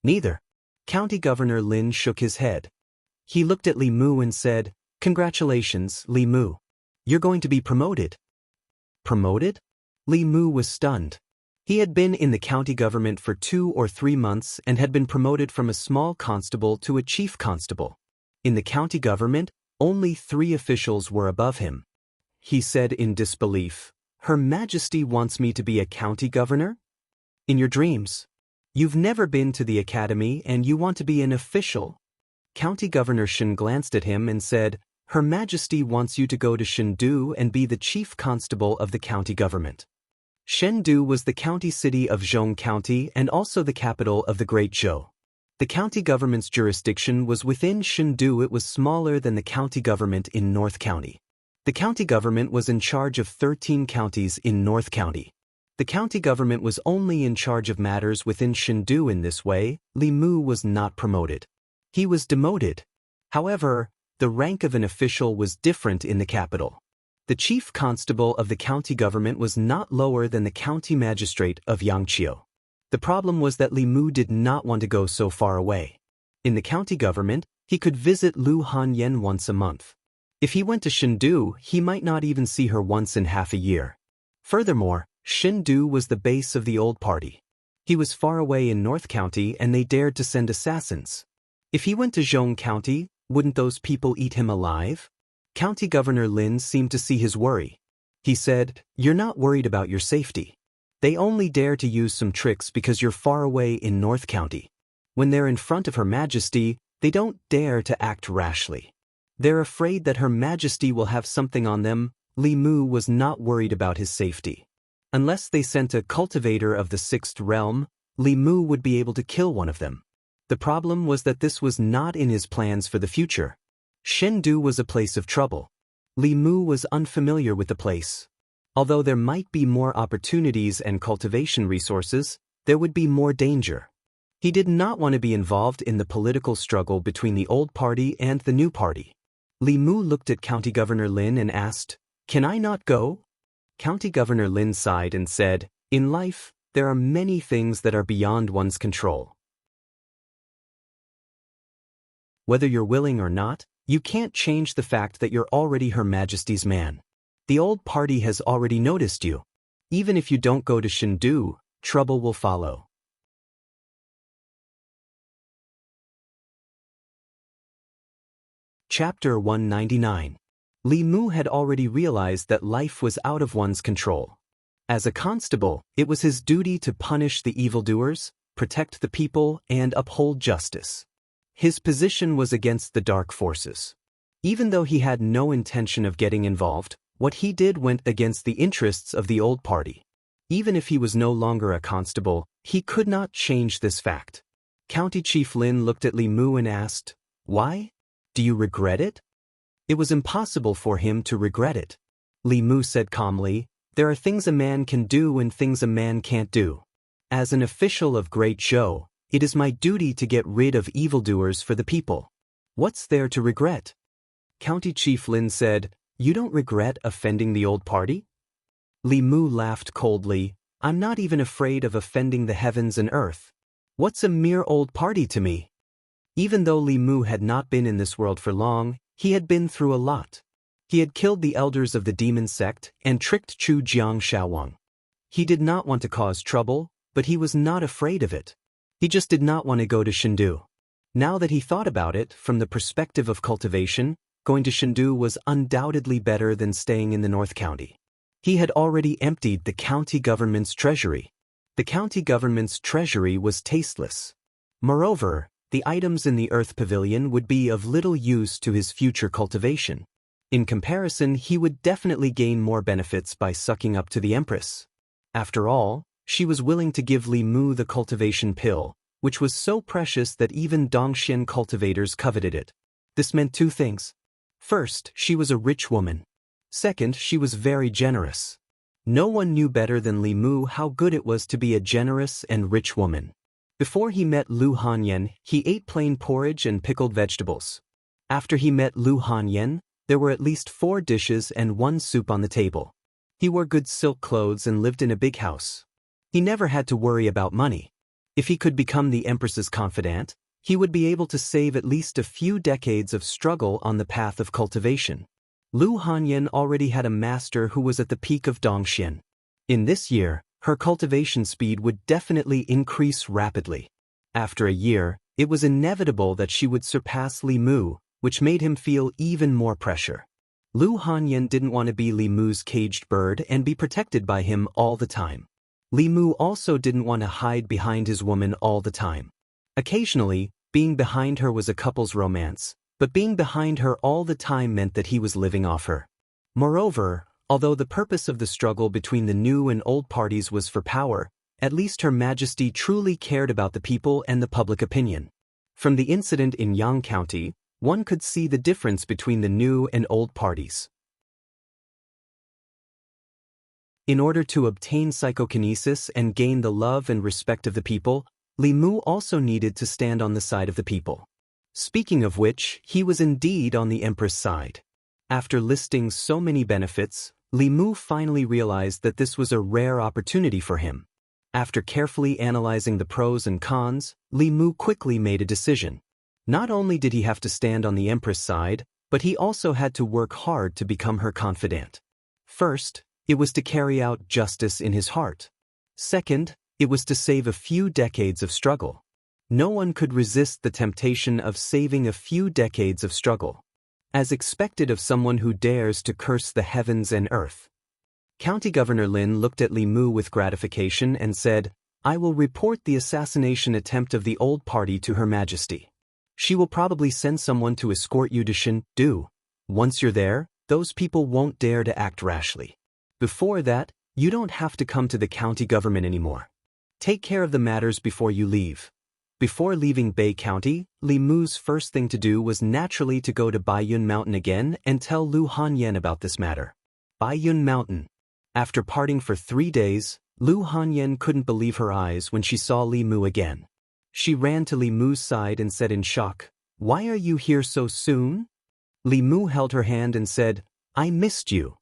S1: "Neither." County Governor Lin shook his head. He looked at Li Mu and said, "Congratulations, Li Mu. You're going to be promoted." Promoted? Li Mu was stunned. He had been in the county government for 2 or 3 months and had been promoted from a small constable to a chief constable. In the county government, Only 3 officials were above him. He said in disbelief, "Her Majesty wants me to be a county governor? In your dreams. You've never been to the academy and you want to be an official?" County Governor Shen glanced at him and said, "Her Majesty wants you to go to Chengdu and be the chief constable of the county government." Chengdu was the county city of Zhong County and also the capital of the Great Zhou. The county government's jurisdiction was within Chengdu. It was smaller than the county government in North County. The county government was in charge of 13 counties in North County. The county government was only in charge of matters within Chengdu. In this way, Li Mu was not promoted. He was demoted. However, the rank of an official was different in the capital. The chief constable of the county government was not lower than the county magistrate of Xianxia. The problem was that Li Mu did not want to go so far away. In the county government, he could visit Lu Hanyan once a month. If he went to Chengdu, he might not even see her once in half a year. Furthermore, Chengdu was the base of the old party. He was far away in North County and they dared to send assassins. If he went to Zhong County, wouldn't those people eat him alive? County Governor Lin seemed to see his worry. He said, "You're not worried about your safety. They only dare to use some tricks because you're far away in North County. When they're in front of Her Majesty, they don't dare to act rashly. They're afraid that Her Majesty will have something on them." Li Mu was not worried about his safety. Unless they sent a cultivator of the 6th realm, Li Mu would be able to kill one of them. The problem was that this was not in his plans for the future. Chengdu was a place of trouble. Li Mu was unfamiliar with the place. Although there might be more opportunities and cultivation resources, there would be more danger. He did not want to be involved in the political struggle between the old party and the new party. Li Mu looked at County Governor Lin and asked, "Can I not go?" County Governor Lin sighed and said, "In life, there are many things that are beyond one's control. Whether you're willing or not, you can't change the fact that you're already Her Majesty's man. The old party has already noticed you. Even if you don't go to Chengdu, trouble will follow." Chapter 199. Li Mu had already realized that life was out of one's control. As a constable, it was his duty to punish the evildoers, protect the people, and uphold justice. His position was against the dark forces. Even though he had no intention of getting involved, what he did went against the interests of the old party. Even if he was no longer a constable, he could not change this fact. County Chief Lin looked at Li Mu and asked, "Why? Do you regret it?" It was impossible for him to regret it. Li Mu said calmly, "There are things a man can do and things a man can't do. As an official of Great Zhou, it is my duty to get rid of evildoers for the people. What's there to regret?" County Chief Lin said, "You don't regret offending the old party?" Li Mu laughed coldly, "I'm not even afraid of offending the heavens and earth. What's a mere old party to me?" Even though Li Mu had not been in this world for long, he had been through a lot. He had killed the elders of the demon sect and tricked Chu Jiang Shaowang. He did not want to cause trouble, but he was not afraid of it. He just did not want to go to Chengdu. Now that he thought about it from the perspective of cultivation, going to Chengdu was undoubtedly better than staying in the North County. He had already emptied the county government's treasury. The county government's treasury was tasteless. Moreover, the items in the Earth Pavilion would be of little use to his future cultivation. In comparison, he would definitely gain more benefits by sucking up to the Empress. After all, she was willing to give Li Mu the cultivation pill, which was so precious that even Dongxian cultivators coveted it. This meant 2 things. First, she was a rich woman. Second, she was very generous. No one knew better than Li Mu how good it was to be a generous and rich woman. Before he met Lu Hanyan, he ate plain porridge and pickled vegetables. After he met Lu Hanyan, there were at least 4 dishes and 1 soup on the table. He wore good silk clothes and lived in a big house. He never had to worry about money. If he could become the Empress's confidant, he would be able to save at least a few decades of struggle on the path of cultivation. Lu Hanyan already had a master who was at the peak of Dongxian. In this year, her cultivation speed would definitely increase rapidly. After a year, it was inevitable that she would surpass Li Mu, which made him feel even more pressure. Lu Hanyan didn't want to be Li Mu's caged bird and be protected by him all the time. Li Mu also didn't want to hide behind his woman all the time. Occasionally, being behind her was a couple's romance, but being behind her all the time meant that he was living off her. Moreover, although the purpose of the struggle between the new and old parties was for power, at least Her Majesty truly cared about the people and the public opinion. From the incident in Yang County, one could see the difference between the new and old parties. In order to obtain psychokinesis and gain the love and respect of the people, Li Mu also needed to stand on the side of the people. Speaking of which, he was indeed on the Empress' side. After listing so many benefits, Li Mu finally realized that this was a rare opportunity for him. After carefully analyzing the pros and cons, Li Mu quickly made a decision. Not only did he have to stand on the Empress' side, but he also had to work hard to become her confidant. First, it was to carry out justice in his heart. Second, it was to save a few decades of struggle. No one could resist the temptation of saving a few decades of struggle, as expected of someone who dares to curse the heavens and earth. County Governor Lin looked at Li Mu with gratification and said, "I will report the assassination attempt of the old party to Her Majesty. She will probably send someone to escort you to Shindu. Once you're there, those people won't dare to act rashly. Before that, you don't have to come to the county government anymore. Take care of the matters before you leave." Before leaving Bay County, Li Mu's first thing to do was naturally to go to Baiyun Mountain again and tell Lu Hanyan about this matter. Baiyun Mountain. After parting for 3 days, Lu Hanyan couldn't believe her eyes when she saw Li Mu again. She ran to Li Mu's side and said in shock, "Why are you here so soon?" Li Mu held her hand and said, "I missed you."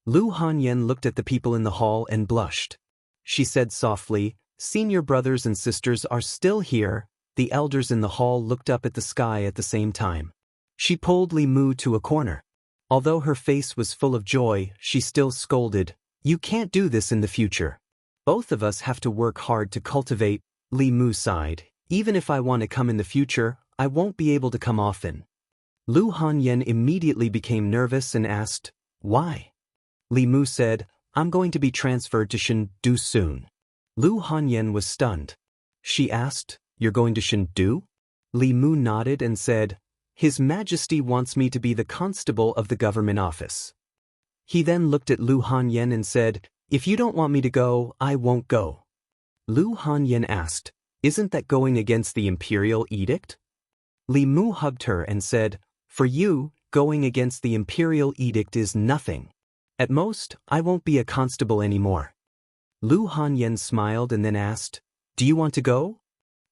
S1: Lu Hanyan looked at the people in the hall and blushed. She said softly, "Senior brothers and sisters are still here." The elders in the hall looked up at the sky at the same time. She pulled Li Mu to a corner. Although her face was full of joy, she still scolded, "You can't do this in the future. Both of us have to work hard to cultivate." Li Mu sighed, "Even if I want to come in the future, I won't be able to come often." Lu Hanyan immediately became nervous and asked, "Why?" Li Mu said, "I'm going to be transferred to Shindu soon." Lu Hanyan was stunned. She asked, "You're going to Shindu?" Li Mu nodded and said, "His Majesty wants me to be the constable of the government office." He then looked at Lu Hanyan and said, "If you don't want me to go, I won't go." Lu Hanyan asked, "Isn't that going against the imperial edict?" Li Mu hugged her and said, "For you, going against the imperial edict is nothing. At most, I won't be a constable anymore." Lu Hanyan smiled and then asked, "Do you want to go?"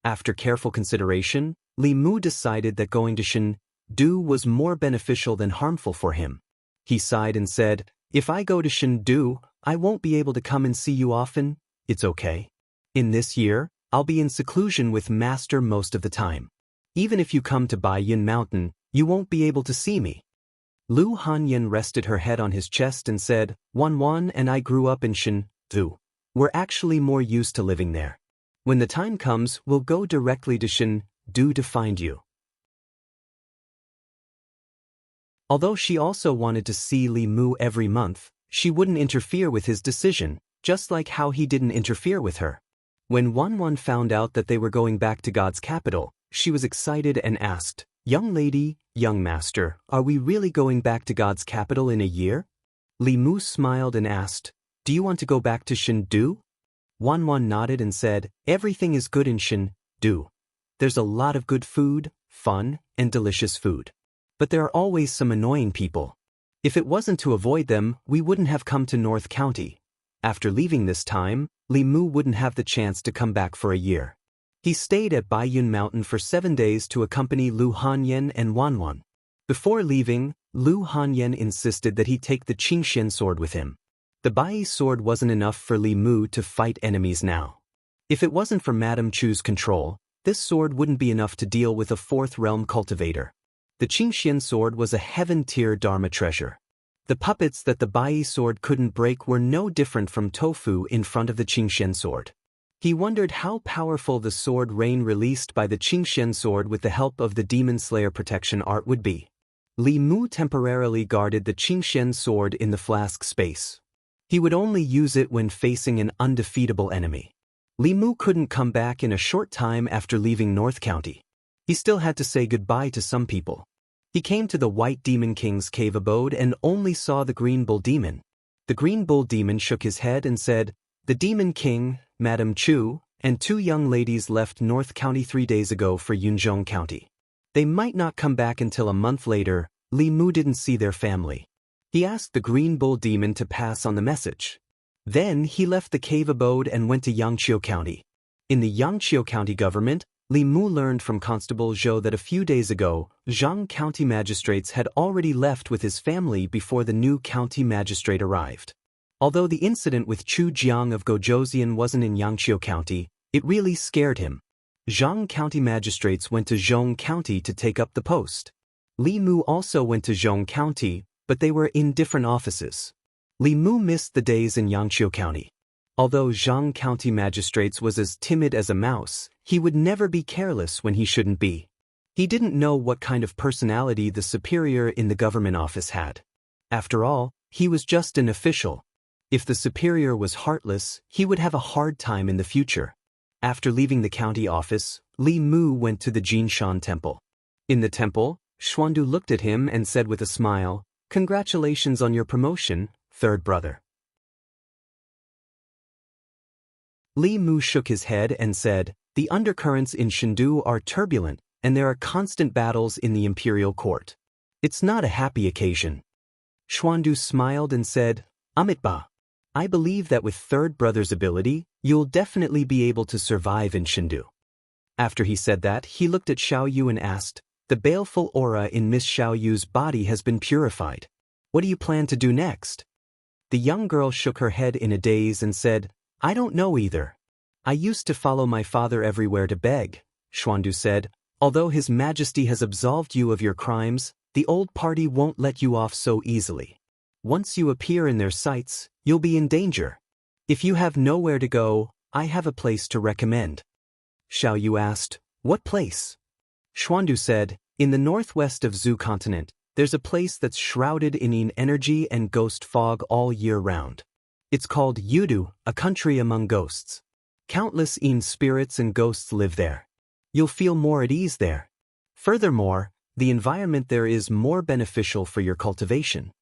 S1: After careful consideration, Li Mu decided that going to Shindu was more beneficial than harmful for him. He sighed and said, "If I go to Shindu, I won't be able to come and see you often. It's okay. In this year, I'll be in seclusion with Master most of the time. Even if you come to Baiyun Mountain, you won't be able to see me." Lu Hanyan rested her head on his chest and said, "Wan and I grew up in Shindu. We're actually more used to living there. When the time comes, we'll go directly to Shindu to find you." Although she also wanted to see Li Mu every month, she wouldn't interfere with his decision, just like how he didn't interfere with her. When Wan found out that they were going back to God's capital, she was excited and asked, "Young lady, young master, are we really going back to God's capital in a year?" Li Mu smiled and asked, "Do you want to go back to Shindu?" Wan nodded and said, "Everything is good in Shindu. There's a lot of good food, fun, and delicious food. But there are always some annoying people. If it wasn't to avoid them, we wouldn't have come to North County." After leaving this time, Li Mu wouldn't have the chance to come back for a year. He stayed at Baiyun Mountain for 7 days to accompany Lu Hanyan and Wan. Before leaving, Lu Hanyan insisted that he take the Xianxia sword with him. The Bai sword wasn't enough for Li Mu to fight enemies now. If it wasn't for Madame Chu's control, this sword wouldn't be enough to deal with a 4th realm cultivator. The Xianxia sword was a heaven-tier Dharma treasure. The puppets that the Bai sword couldn't break were no different from tofu in front of the Xianxia sword. He wondered how powerful the sword rain released by the Xianxia sword with the help of the Demon Slayer protection art would be. Li Mu temporarily guarded the Qingxian sword in the flask space. He would only use it when facing an undefeatable enemy. Li Mu couldn't come back in a short time after leaving North County. He still had to say goodbye to some people. He came to the White Demon King's cave abode and only saw the Green Bull Demon. The Green Bull Demon shook his head and said, "The Demon King, Madame Chu, and 2 young ladies left North County 3 days ago for Yunzhong County. They might not come back until a month later." Li Mu didn't see their family. He asked the Green Bull Demon to pass on the message. Then he left the cave abode and went to Xianxia County. In the Xianxia County government, Li Mu learned from Constable Zhou that a few days ago, Zhang County magistrates had already left with his family before the new county magistrate arrived. Although the incident with Chu Jiang of Gojouzian wasn't in Xianxia County, it really scared him. Zhang County magistrates went to Zhong County to take up the post. Li Mu also went to Zhong County, but they were in different offices. Li Mu missed the days in Xianxia County. Although Zhang County magistrates was as timid as a mouse, he would never be careless when he shouldn't be. He didn't know what kind of personality the superior in the government office had. After all, he was just an official. If the superior was heartless, he would have a hard time in the future. After leaving the county office, Li Mu went to the Jinshan temple. In the temple, Xuandu looked at him and said with a smile, "Congratulations on your promotion, third brother." Li Mu shook his head and said, "The undercurrents in Shendu are turbulent, and there are constant battles in the imperial court. It's not a happy occasion." Xuandu smiled and said, "Amitba, I believe that with third brother's ability, you'll definitely be able to survive in Shendu." After he said that, he looked at Xiaoyu and asked, "The baleful aura in Miss Xiaoyu's body has been purified. What do you plan to do next?" The young girl shook her head in a daze and said, "I don't know either. I used to follow my father everywhere to beg," Xuandu said. "Although His Majesty has absolved you of your crimes, the old party won't let you off so easily. Once you appear in their sights, you'll be in danger. If you have nowhere to go, I have a place to recommend." Xiaoyu asked, "What place?" Xuandu said, "In the northwest of Zhu continent, there's a place that's shrouded in energy and ghost fog all year round. It's called Yudu, a country among ghosts. Countless spirits and ghosts live there. You'll feel more at ease there. Furthermore, the environment there is more beneficial for your cultivation."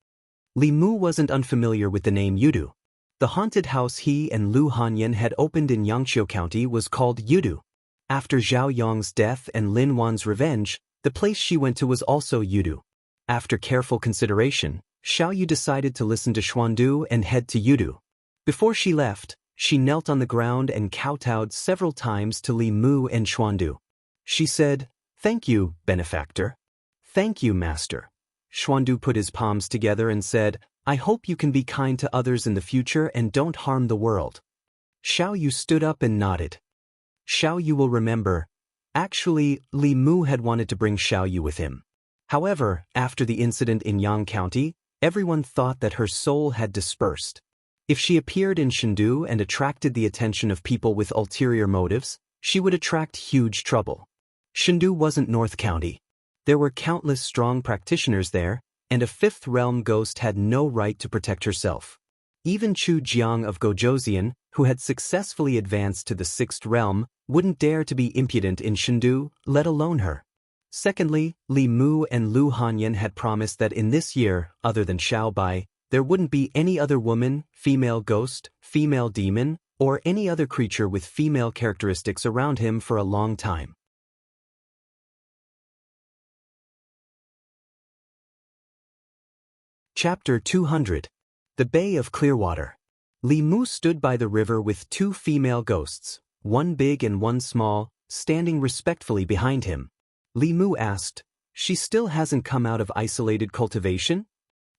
S1: Li Mu wasn't unfamiliar with the name Yudu. The haunted house he and Lu Hanyan had opened in Yangqiu County was called Yudu. After Zhao Yong's death and Lin Wan's revenge, the place she went to was also Yudu. After careful consideration, Xiaoyu decided to listen to Xuandu and head to Yudu. Before she left, she knelt on the ground and kowtowed several times to Li Mu and Xuandu. She said, "Thank you, benefactor. Thank you, master." Xuandu put his palms together and said, "I hope you can be kind to others in the future and don't harm the world." Xiaoyu stood up and nodded. Xiaoyu will remember. Actually, Li Mu had wanted to bring Xiaoyu with him. However, after the incident in Yang County, everyone thought that her soul had dispersed. If she appeared in Shendu and attracted the attention of people with ulterior motives, she would attract huge trouble. Shendu wasn't North County. There were countless strong practitioners there, and a fifth realm ghost had no right to protect herself. Even Chu Jiang of Gojouzian, who had successfully advanced to the sixth realm, wouldn't dare to be impudent in Shendu, let alone her. Secondly, Li Mu and Lu Hanyan had promised that in this year, other than Xiaobai, there wouldn't be any other woman, female ghost, female demon, or any other creature with female characteristics around him for a long time. Chapter 200. The Bay of Clearwater. Li Mu stood by the river with 2 female ghosts, one big and one small, standing respectfully behind him. Li Mu asked, "She still hasn't come out of isolated cultivation?"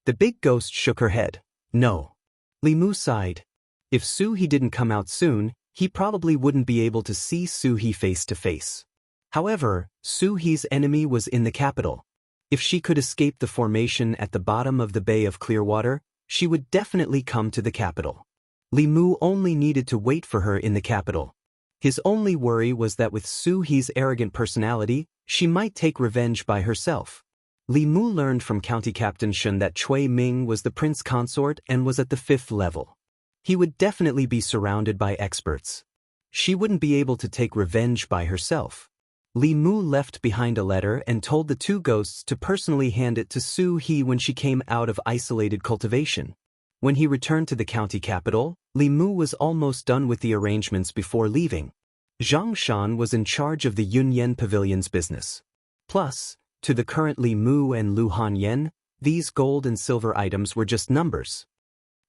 S1: The big ghost shook her head. "No." Li Mu sighed. If Su He didn't come out soon, he probably wouldn't be able to see Su He face to face. However, Su He's enemy was in the capital. If she could escape the formation at the bottom of the Bay of Clearwater, she would definitely come to the capital. Li Mu only needed to wait for her in the capital. His only worry was that with Su He's arrogant personality, she might take revenge by herself. Li Mu learned from County Captain Shen that Cui Ming was the prince consort and was at the 5th level. He would definitely be surrounded by experts. She wouldn't be able to take revenge by herself. Li Mu left behind a letter and told the two ghosts to personally hand it to Su He when she came out of isolated cultivation. When he returned to the county capital, Li Mu was almost done with the arrangements before leaving. Xianxia was in charge of the Yunyan Pavilion's business. Plus, to the current Li Mu and Lu Hanyan, these gold and silver items were just numbers.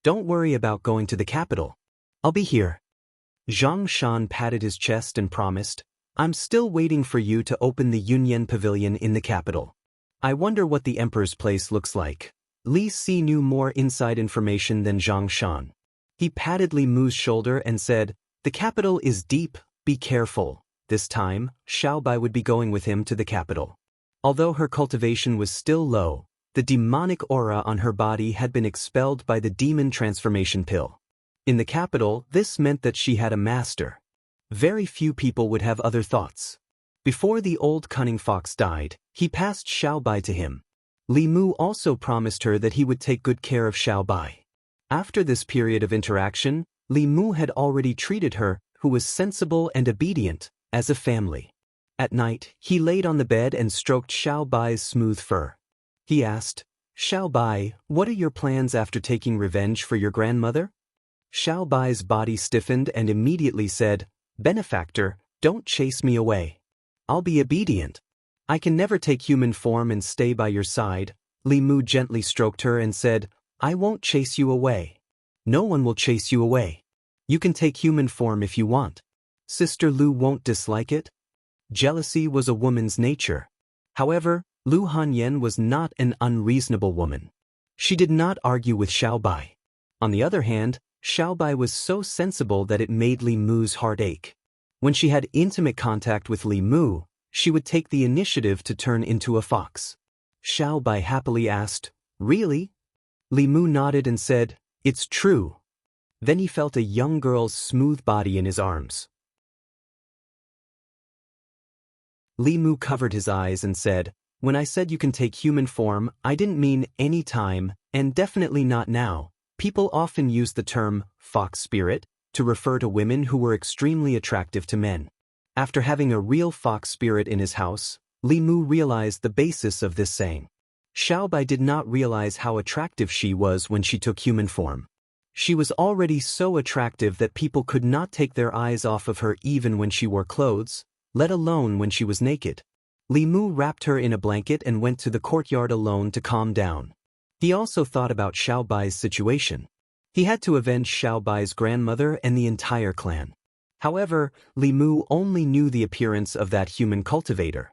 S1: Don't worry about going to the capital. I'll be here. Xianxia patted his chest and promised, I'm still waiting for you to open the Yunyan Pavilion in the capital. I wonder what the Emperor's place looks like. Li Si knew more inside information than Xianxia. He patted Li Mu's shoulder and said, the capital is deep, be careful. This time, Xiaobai would be going with him to the capital. Although her cultivation was still low, the demonic aura on her body had been expelled by the demon transformation pill. In the capital, this meant that she had a master. Very few people would have other thoughts. Before the old cunning fox died, he passed Xiaobai to him. Li Mu also promised her that he would take good care of Xiaobai. After this period of interaction, Li Mu had already treated her, who was sensible and obedient, as a family. At night, he laid on the bed and stroked Xiaobai's smooth fur. He asked, Xiaobai, what are your plans after taking revenge for your grandmother? Xiaobai's body stiffened and immediately said, Benefactor, don't chase me away. I'll be obedient. I can never take human form and stay by your side. Li Mu gently stroked her and said, I won't chase you away. No one will chase you away. You can take human form if you want. Sister Lu won't dislike it. Jealousy was a woman's nature. However, Lu Hanyan was not an unreasonable woman. She did not argue with Xiaobai. On the other hand, Xiaobai was so sensible that it made Li Mu's heart ache. When she had intimate contact with Li Mu, she would take the initiative to turn into a fox. Xiaobai happily asked, Really? Li Mu nodded and said, It's true. Then he felt a young girl's smooth body in his arms. Li Mu covered his eyes and said, When I said you can take human form, I didn't mean any time, and definitely not now. People often use the term, fox spirit, to refer to women who were extremely attractive to men. After having a real fox spirit in his house, Li Mu realized the basis of this saying. Xiaobai did not realize how attractive she was when she took human form. She was already so attractive that people could not take their eyes off of her even when she wore clothes, let alone when she was naked. Li Mu wrapped her in a blanket and went to the courtyard alone to calm down. He also thought about Xiaobai's situation. He had to avenge Xiaobai's grandmother and the entire clan. However, Li Mu only knew the appearance of that human cultivator.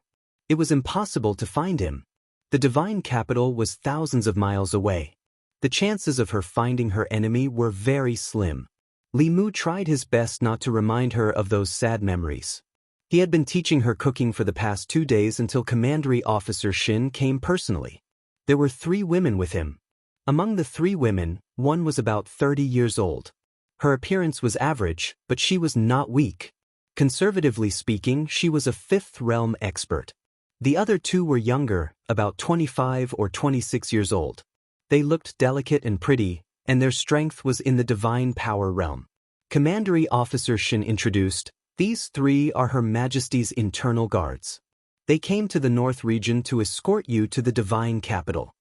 S1: It was impossible to find him. The divine capital was thousands of miles away. The chances of her finding her enemy were very slim. Li Mu tried his best not to remind her of those sad memories. He had been teaching her cooking for the past 2 days until Commandery Officer Shin came personally. There were 3 women with him. Among the 3 women, one was about 30 years old. Her appearance was average, but she was not weak. Conservatively speaking, she was a 5th realm expert. The other 2 were younger, about 25 or 26 years old. They looked delicate and pretty, and their strength was in the divine power realm. Commandery Officer Shin introduced, These 3 are Her Majesty's internal guards. They came to the North region to escort you to the divine capital.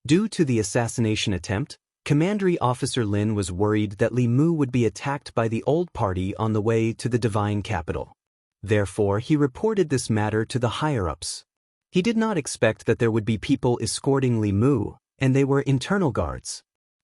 S1: Due to the assassination attempt, Commandery Officer Lin was worried that Li Mu would be attacked by the old party on the way to the divine capital. Therefore, he reported this matter to the higher-ups. He did not expect that there would be people escorting Li Mu, and they were internal guards.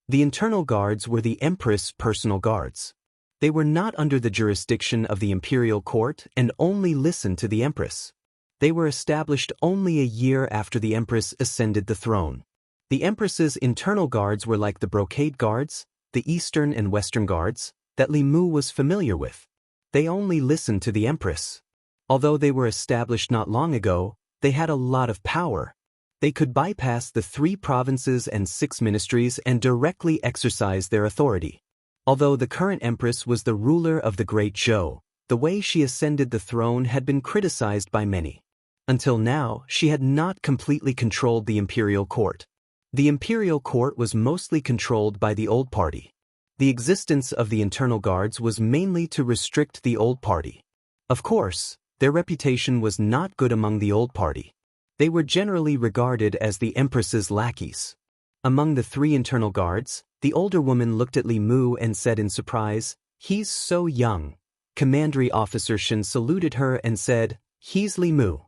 S1: The internal guards were the Empress' personal guards. They were not under the jurisdiction of the imperial court and only listened to the Empress. They were established only a year after the Empress ascended the throne. The Empress's internal guards were like the brocade guards, the Eastern and Western guards, that Li Mu was familiar with. They only listened to the Empress. Although they were established not long ago, they had a lot of power. They could bypass the 3 provinces and 6 ministries and directly exercise their authority. Although the current Empress was the ruler of the Great Zhou, the way she ascended the throne had been criticized by many. Until now, she had not completely controlled the imperial court. The imperial court was mostly controlled by the old party. The existence of the internal guards was mainly to restrict the old party. Of course, their reputation was not good among the old party. They were generally regarded as the empress's lackeys. Among the 3 internal guards, the older woman looked at Li Mu and said in surprise, "He's so young." Commandery officer Shen saluted her and said, "He's Li Mu.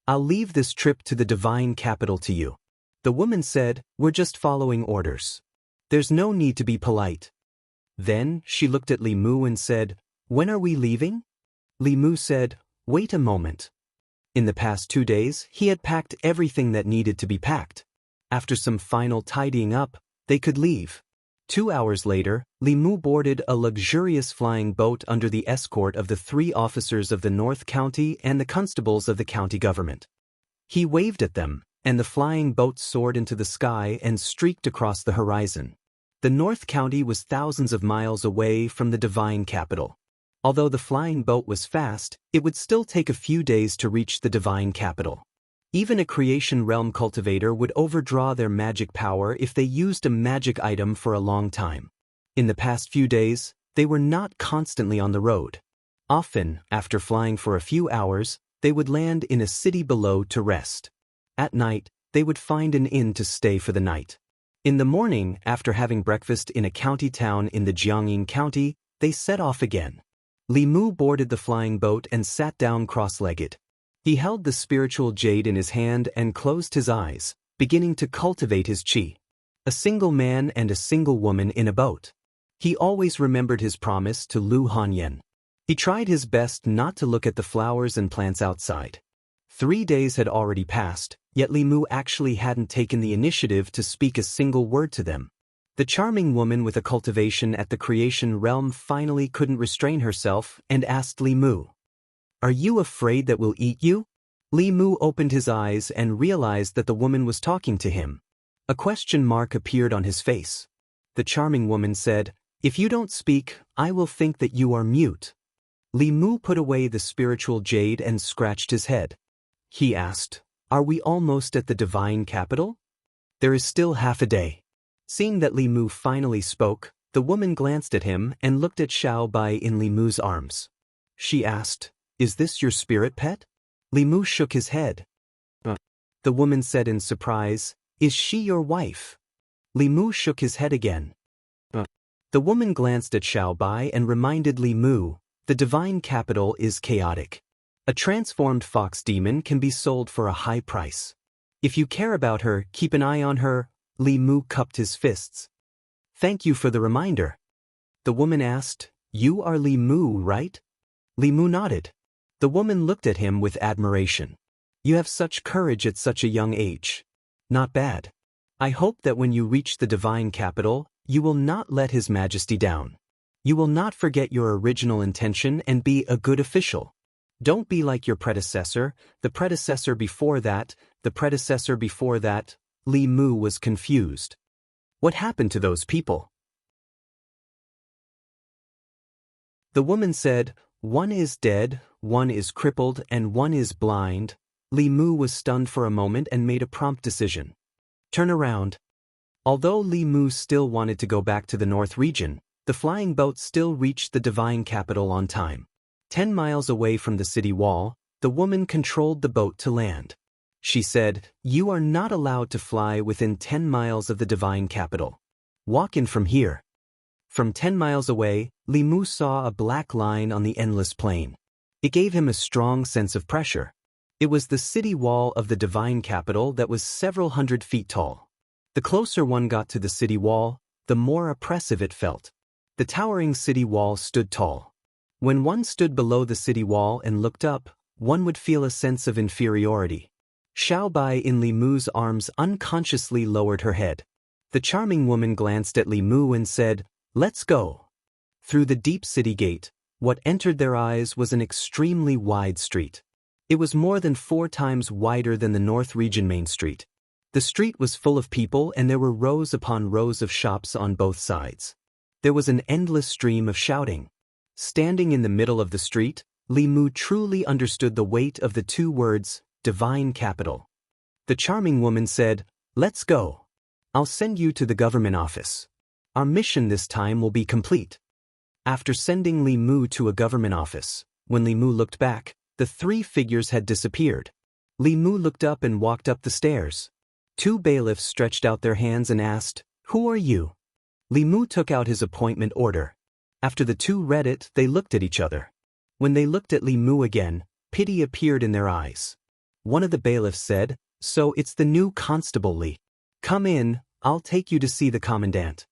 S1: I'll leave this trip to the divine capital to you." The woman said, "We're just following orders. There's no need to be polite." Then she looked at Li Mu and said, "When are we leaving?" Li Mu said, "Wait a moment." In the past 2 days, he had packed everything that needed to be packed. After some final tidying up, they could leave. 2 hours later, Li Mu boarded a luxurious flying boat under the escort of the 3 officers of the North County and the constables of the county government. He waved at them, and the flying boat soared into the sky and streaked across the horizon. The North County was thousands of miles away from the divine capital. Although the flying boat was fast, it would still take a few days to reach the divine capital. Even a creation realm cultivator would overdraw their magic power if they used a magic item for a long time. In the past few days, they were not constantly on the road. Often, after flying for a few hours, they would land in a city below to rest. At night, they would find an inn to stay for the night. In the morning, after having breakfast in a county town in the Jiangyin County, they set off again. Li Mu boarded the flying boat and sat down cross-legged. He held the spiritual jade in his hand and closed his eyes, beginning to cultivate his qi. A single man and a single woman in a boat. He always remembered his promise to Lu Hanyan. He tried his best not to look at the flowers and plants outside. 3 days had already passed, yet Li Mu actually hadn't taken the initiative to speak a single word to them. The charming woman with a cultivation at the creation realm finally couldn't restrain herself and asked Li Mu, "Are you afraid that we'll eat you?" Li Mu opened his eyes and realized that the woman was talking to him. A question mark appeared on his face. The charming woman said, "If you don't speak, I will think that you are mute." Li Mu put away the spiritual jade and scratched his head. He asked, "Are we almost at the divine capital?" "There is still half a day." Seeing that Li Mu finally spoke, the woman glanced at him and looked at Xiao Bai in Li Mu's arms. She asked, "Is this your spirit pet?" Li Mu shook his head. The woman said in surprise, "Is she your wife?" Li Mu shook his head again. The woman glanced at Xiao Bai and reminded Li Mu, "The divine capital is chaotic. A transformed fox demon can be sold for a high price. If you care about her, keep an eye on her." Li Mu cupped his fists. "Thank you for the reminder." The woman asked, "You are Li Mu, right?" Li Mu nodded. The woman looked at him with admiration. "You have such courage at such a young age. Not bad. I hope that when you reach the divine capital, you will not let His Majesty down. You will not forget your original intention and be a good official. Don't be like your predecessor, the predecessor before that, the predecessor before that." Li Mu was confused. What happened to those people? The woman said, "One is dead, one is crippled, and one is blind." Li Mu was stunned for a moment and made a prompt decision. "Turn around." Although Li Mu still wanted to go back to the north region, the flying boat still reached the divine capital on time. 10 miles away from the city wall, the woman controlled the boat to land. She said, "You are not allowed to fly within 10 miles of the divine capital. Walk in from here." From 10 miles away, Li Mu saw a black line on the endless plain. It gave him a strong sense of pressure. It was the city wall of the divine capital that was several hundred feet tall. The closer one got to the city wall, the more oppressive it felt. The towering city wall stood tall. When one stood below the city wall and looked up, one would feel a sense of inferiority. Xiao Bai in Li Mu's arms unconsciously lowered her head. The charming woman glanced at Li Mu and said, "Let's go." Through the deep city gate, what entered their eyes was an extremely wide street. It was more than 4 times wider than the North Region Main Street. The street was full of people and there were rows upon rows of shops on both sides. There was an endless stream of shouting. Standing in the middle of the street, Li Mu truly understood the weight of the two words, divine capital. The charming woman said, "Let's go. I'll send you to the government office. Our mission this time will be complete." After sending Li Mu to a government office, when Li Mu looked back, the three figures had disappeared. Li Mu looked up and walked up the stairs. Two bailiffs stretched out their hands and asked, "Who are you?" Li Mu took out his appointment order. After the two read it, they looked at each other. When they looked at Li Mu again, pity appeared in their eyes. One of the bailiffs said, "So it's the new constable Li. Come in, I'll take you to see the commandant."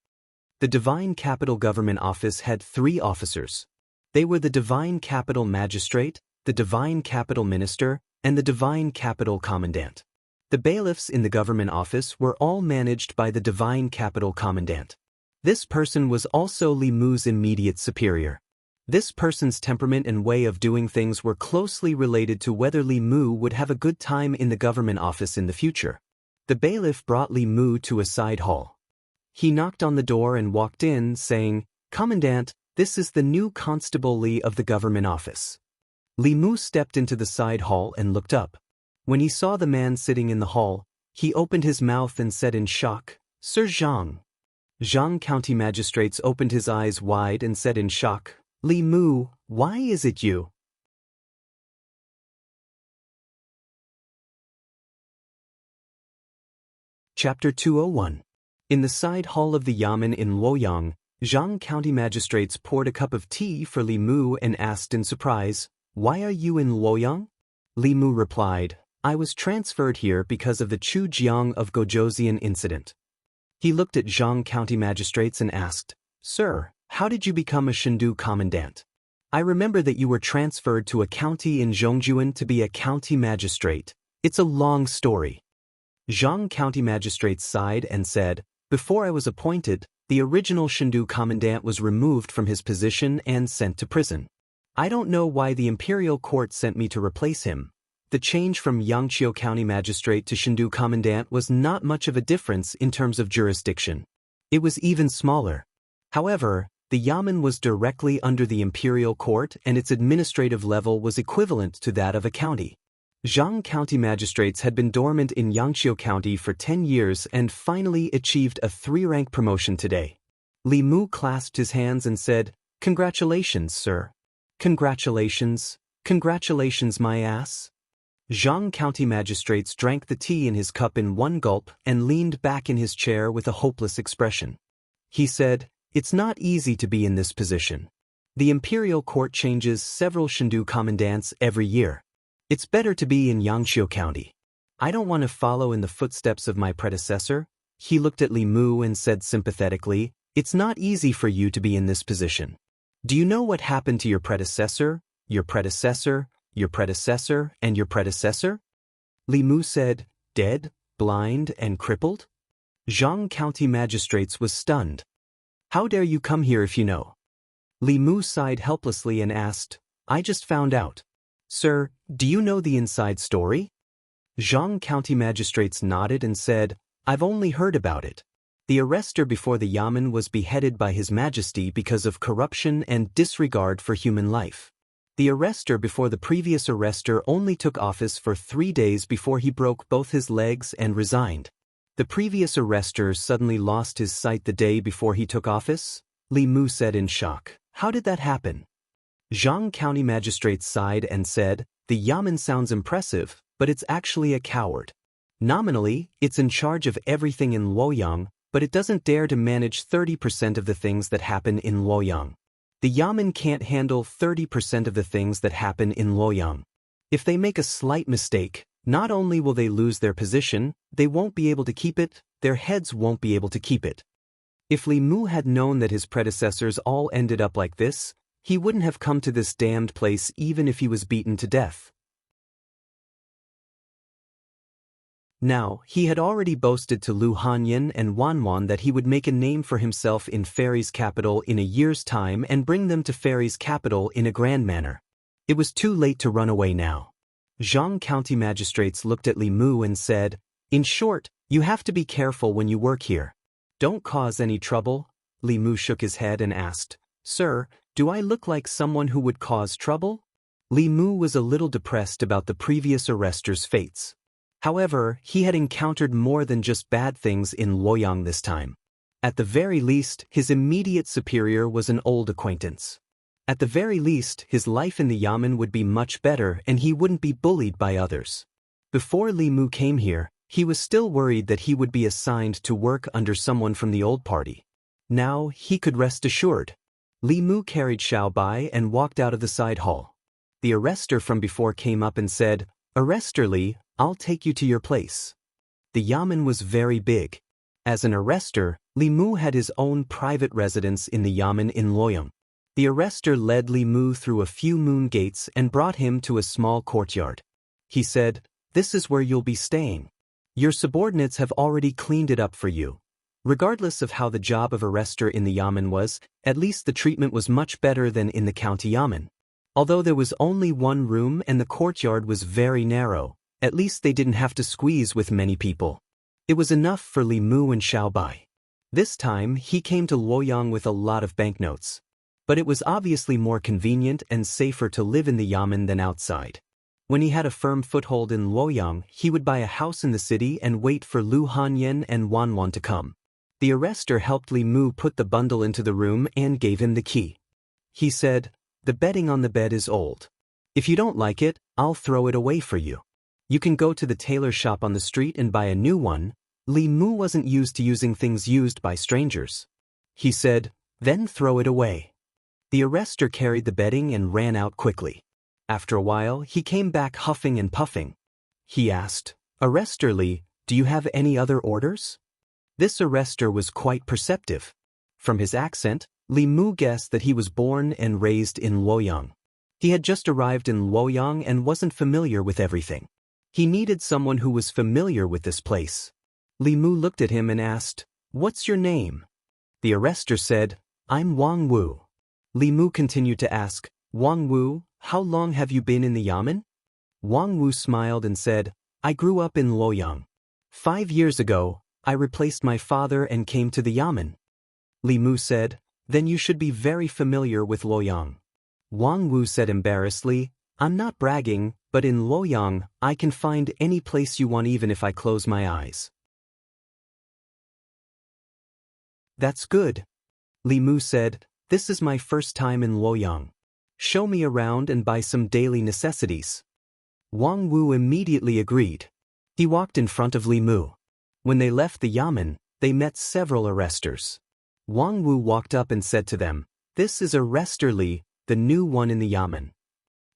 S1: The Divine Capital Government Office had 3 officers. They were the Divine Capital Magistrate, the Divine Capital Minister, and the Divine Capital Commandant. The bailiffs in the government office were all managed by the Divine Capital Commandant. This person was also Li Mu's immediate superior. This person's temperament and way of doing things were closely related to whether Li Mu would have a good time in the government office in the future. The bailiff brought Li Mu to a side hall. He knocked on the door and walked in, saying, "Commandant, this is the new Constable Li of the government office." Li Mu stepped into the side hall and looked up. When he saw the man sitting in the hall, he opened his mouth and said in shock, "Sir Zhang." Zhang County Magistrates opened his eyes wide and said in shock, "Li Mu, why is it you?" Chapter 201. In the side hall of the Yamen in Luoyang, Zhang County Magistrates poured a cup of tea for Li Mu and asked in surprise, "Why are you in Luoyang?" Li Mu replied, "I was transferred here because of the Chu Jiang of Gojosian incident." He looked at Zhang County Magistrates and asked, "Sir, how did you become a Shendu commandant? I remember that you were transferred to a county in Zhongjuan to be a county magistrate. It's a long story." Zhang County Magistrate sighed and said, "Before I was appointed, the original Shendu commandant was removed from his position and sent to prison. I don't know why the imperial court sent me to replace him. The change from Xianxia County Magistrate to Shendu commandant was not much of a difference in terms of jurisdiction. It was even smaller. However, the Yamen was directly under the imperial court and its administrative level was equivalent to that of a county. Zhang County Magistrates had been dormant in Yangqiu County for 10 years and finally achieved a 3-rank promotion today. Li Mu clasped his hands and said, "Congratulations, sir." "Congratulations, congratulations my ass." Zhang County Magistrates drank the tea in his cup in one gulp and leaned back in his chair with a hopeless expression. He said, "It's not easy to be in this position. The imperial court changes several Shendu commandants every year. It's better to be in Yangqiu County. I don't want to follow in the footsteps of my predecessor." He looked at Li Mu and said sympathetically, "It's not easy for you to be in this position. Do you know what happened to your predecessor, your predecessor, your predecessor, and your predecessor?" Li Mu said, "Dead, blind, and crippled?" Zhang County Magistrates was stunned. "How dare you come here if you know?" Li Mu sighed helplessly and asked, "I just found out." "Sir, do you know the inside story?" Zhang County Magistrates nodded and said, "I've only heard about it. The arrestor before the Yamen was beheaded by His Majesty because of corruption and disregard for human life. The arrestor before the previous arrestor only took office for 3 days before he broke both his legs and resigned. The previous arrestor suddenly lost his sight the day before he took office?" Li Mu said in shock. "How did that happen?" Zhang County Magistrate sighed and said, "The Yamen sounds impressive, but it's actually a coward. Nominally, it's in charge of everything in Luoyang, but it doesn't dare to manage 30% of the things that happen in Luoyang. The Yamen can't handle 30% of the things that happen in Luoyang. If they make a slight mistake, not only will they lose their position, they won't be able to keep it, their heads won't be able to keep it." If Li Mu had known that his predecessors all ended up like this, he wouldn't have come to this damned place even if he was beaten to death. Now, he had already boasted to Lu Hanyan and Wanwan that he would make a name for himself in Fairy's capital in a year's time and bring them to Fairy's capital in a grand manner. It was too late to run away now. Zhang County Magistrates looked at Li Mu and said, "In short, you have to be careful when you work here. Don't cause any trouble." Li Mu shook his head and asked, "Sir, do I look like someone who would cause trouble?" Li Mu was a little depressed about the previous arrester's fates. However, he had encountered more than just bad things in Luoyang this time. At the very least, his immediate superior was an old acquaintance. At the very least, his life in the yamen would be much better and he wouldn't be bullied by others. Before Li Mu came here, he was still worried that he would be assigned to work under someone from the old party. Now, he could rest assured. Li Mu carried Xiao Bai and walked out of the side hall. The arrester from before came up and said, "Arrester Li, I'll take you to your place." The yamen was very big. As an arrester, Li Mu had his own private residence in the yamen in Luoyang. The arrester led Li Mu through a few moon gates and brought him to a small courtyard. He said, "This is where you'll be staying. Your subordinates have already cleaned it up for you." Regardless of how the job of arrester in the yamen was, at least the treatment was much better than in the county yamen. Although there was only one room and the courtyard was very narrow, at least they didn't have to squeeze with many people. It was enough for Li Mu and Xiao Bai. This time, he came to Luoyang with a lot of banknotes. But it was obviously more convenient and safer to live in the yamen than outside. When he had a firm foothold in Luoyang, he would buy a house in the city and wait for Lu Hanyan and Wan Wan to come. The arrester helped Li Mu put the bundle into the room and gave him the key. He said, "The bedding on the bed is old. If you don't like it, I'll throw it away for you. You can go to the tailor shop on the street and buy a new one." Li Mu wasn't used to using things used by strangers. He said, "Then throw it away." The arrester carried the bedding and ran out quickly. After a while, he came back huffing and puffing. He asked, "Arrester Li, do you have any other orders?" This arrester was quite perceptive. From his accent, Li Mu guessed that he was born and raised in Luoyang. He had just arrived in Luoyang and wasn't familiar with everything. He needed someone who was familiar with this place. Li Mu looked at him and asked, "What's your name?" The arrester said, "I'm Wang Wu." Li Mu continued to ask, "Wang Wu, how long have you been in the yamen?" Wang Wu smiled and said, "I grew up in Luoyang. 5 years ago, I replaced my father and came to the yamen." Li Mu said, "Then you should be very familiar with Luoyang." Wang Wu said embarrassedly, "I'm not bragging, but in Luoyang, I can find any place you want even if I close my eyes." "That's good." Li Mu said, "This is my first time in Luoyang. Show me around and buy some daily necessities." Wang Wu immediately agreed. He walked in front of Li Mu. When they left the yamen, they met several arresters. Wang Wu walked up and said to them, "This is Arrester Li, the new one in the yamen."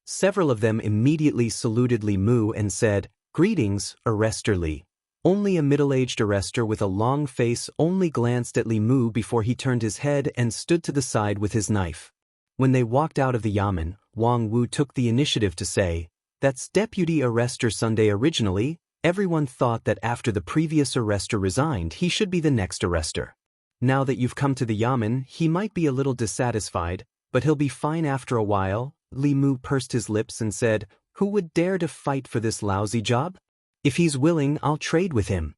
S1: Several of them immediately saluted Li Mu and said, "Greetings, Arrester Li." Only a middle-aged arrester with a long face only glanced at Li Mu before he turned his head and stood to the side with his knife. When they walked out of the yamen, Wang Wu took the initiative to say, "That's Deputy Arrester Sunday originally." Everyone thought that after the previous arrester resigned, he should be the next arrester. Now that you've come to the yamen, he might be a little dissatisfied, but he'll be fine after a while. Li Mu pursed his lips and said, "Who would dare to fight for this lousy job? If he's willing, I'll trade with him."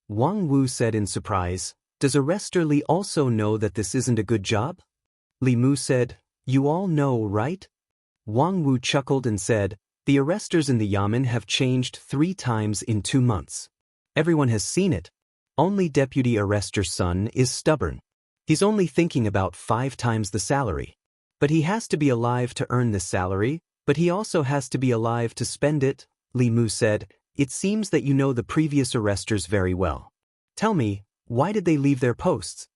S1: Wang Wu said in surprise, "Does Arrester Li also know that this isn't a good job?" Li Mu said, "You all know, right?" Wang Wu chuckled and said, "The arresters in the yamen have changed 3 times in 2 months. Everyone has seen it. Only Deputy Arrester's son is stubborn. He's only thinking about 5 times the salary. But he has to be alive to earn this salary, but he also has to be alive to spend it." Li Mu said, "It seems that you know the previous arresters very well. Tell me, why did they leave their posts?"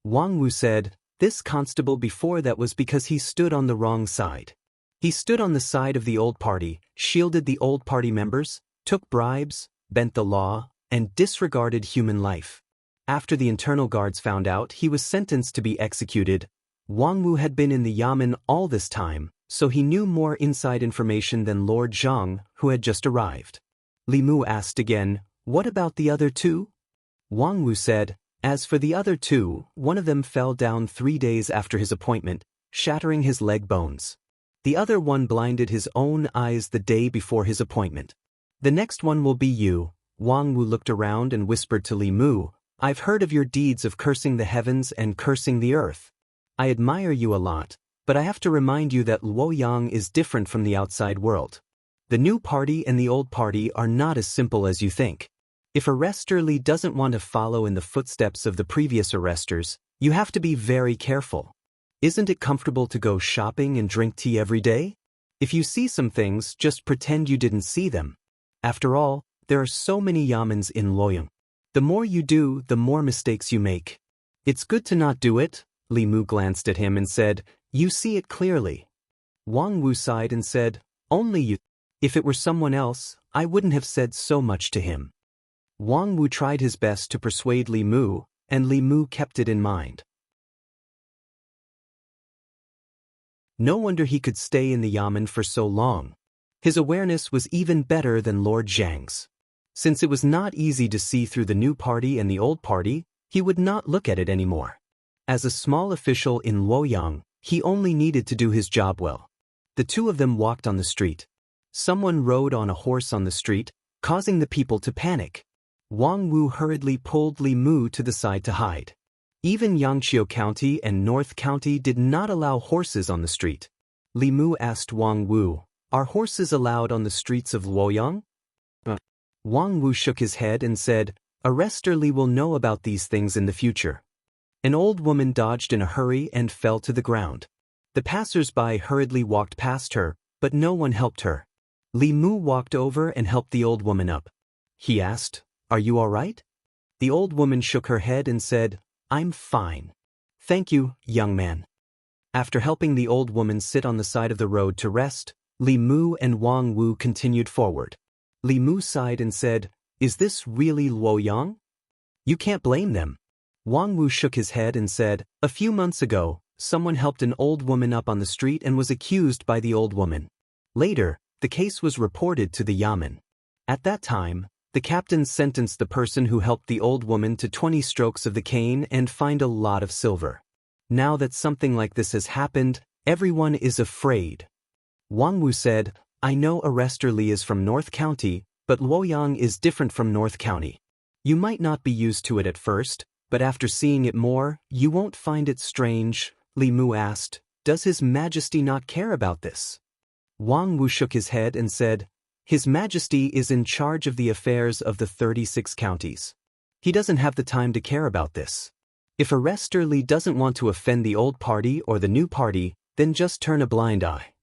S1: Wang Wu said, "This constable before that was because he stood on the wrong side. He stood on the side of the old party, shielded the old party members, took bribes, bent the law, and disregarded human life. After the internal guards found out, he was sentenced to be executed." Wang Wu had been in the yamen all this time, so he knew more inside information than Lord Zhang, who had just arrived. Li Mu asked again, "What about the other 2? Wang Wu said, "As for the other 2, one of them fell down 3 days after his appointment, shattering his leg bones. The other one blinded his own eyes the day before his appointment. The next one will be you." Wang Wu looked around and whispered to Li Mu, "I've heard of your deeds of cursing the heavens and cursing the earth. I admire you a lot, but I have to remind you that Luoyang is different from the outside world. The new party and the old party are not as simple as you think. If Arrestor Li doesn't want to follow in the footsteps of the previous arrestors, you have to be very careful. Isn't it comfortable to go shopping and drink tea every day? If you see some things, just pretend you didn't see them. After all, there are so many yamens in Luoyang. The more you do, the more mistakes you make. It's good to not do it. Li Mu glanced at him and said, "You see it clearly." Wang Wu sighed and said, "Only you. If it were someone else, I wouldn't have said so much to him." Wang Wu tried his best to persuade Li Mu, and Li Mu kept it in mind. No wonder he could stay in the yamen for so long. His awareness was even better than Lord Zhang's. Since it was not easy to see through the new party and the old party, he would not look at it anymore. As a small official in Luoyang, he only needed to do his job well. The two of them walked on the street. Someone rode on a horse on the street, causing the people to panic. Wang Wu hurriedly pulled Li Mu to the side to hide. Even Xianxia County and North County did not allow horses on the street. Li Mu asked Wang Wu, "Are horses allowed on the streets of Luoyang?" Wang Wu shook his head and said, "Arrestor Li will know about these things in the future." An old woman dodged in a hurry and fell to the ground. The passers-by hurriedly walked past her, but no one helped her. Li Mu walked over and helped the old woman up. He asked, "Are you all right?" The old woman shook her head and said, "I'm fine. Thank you, young man." After helping the old woman sit on the side of the road to rest, Li Mu and Wang Wu continued forward. Li Mu sighed and said, "Is this really Luoyang?" "You can't blame them." Wang Wu shook his head and said, "A few months ago, someone helped an old woman up on the street and was accused by the old woman. Later, the case was reported to the yamen. At that time, the captain sentenced the person who helped the old woman to 20 strokes of the cane and fined a lot of silver. Now that something like this has happened, everyone is afraid." Wang Wu said, "I know Arrestor Li is from North County, but Luoyang is different from North County. You might not be used to it at first, but after seeing it more, you won't find it strange." Li Mu asked, "Does His Majesty not care about this?" Wang Wu shook his head and said, "His Majesty is in charge of the affairs of the 36 counties. He doesn't have the time to care about this. If Arrestor Li doesn't want to offend the old party or the new party, then just turn a blind eye.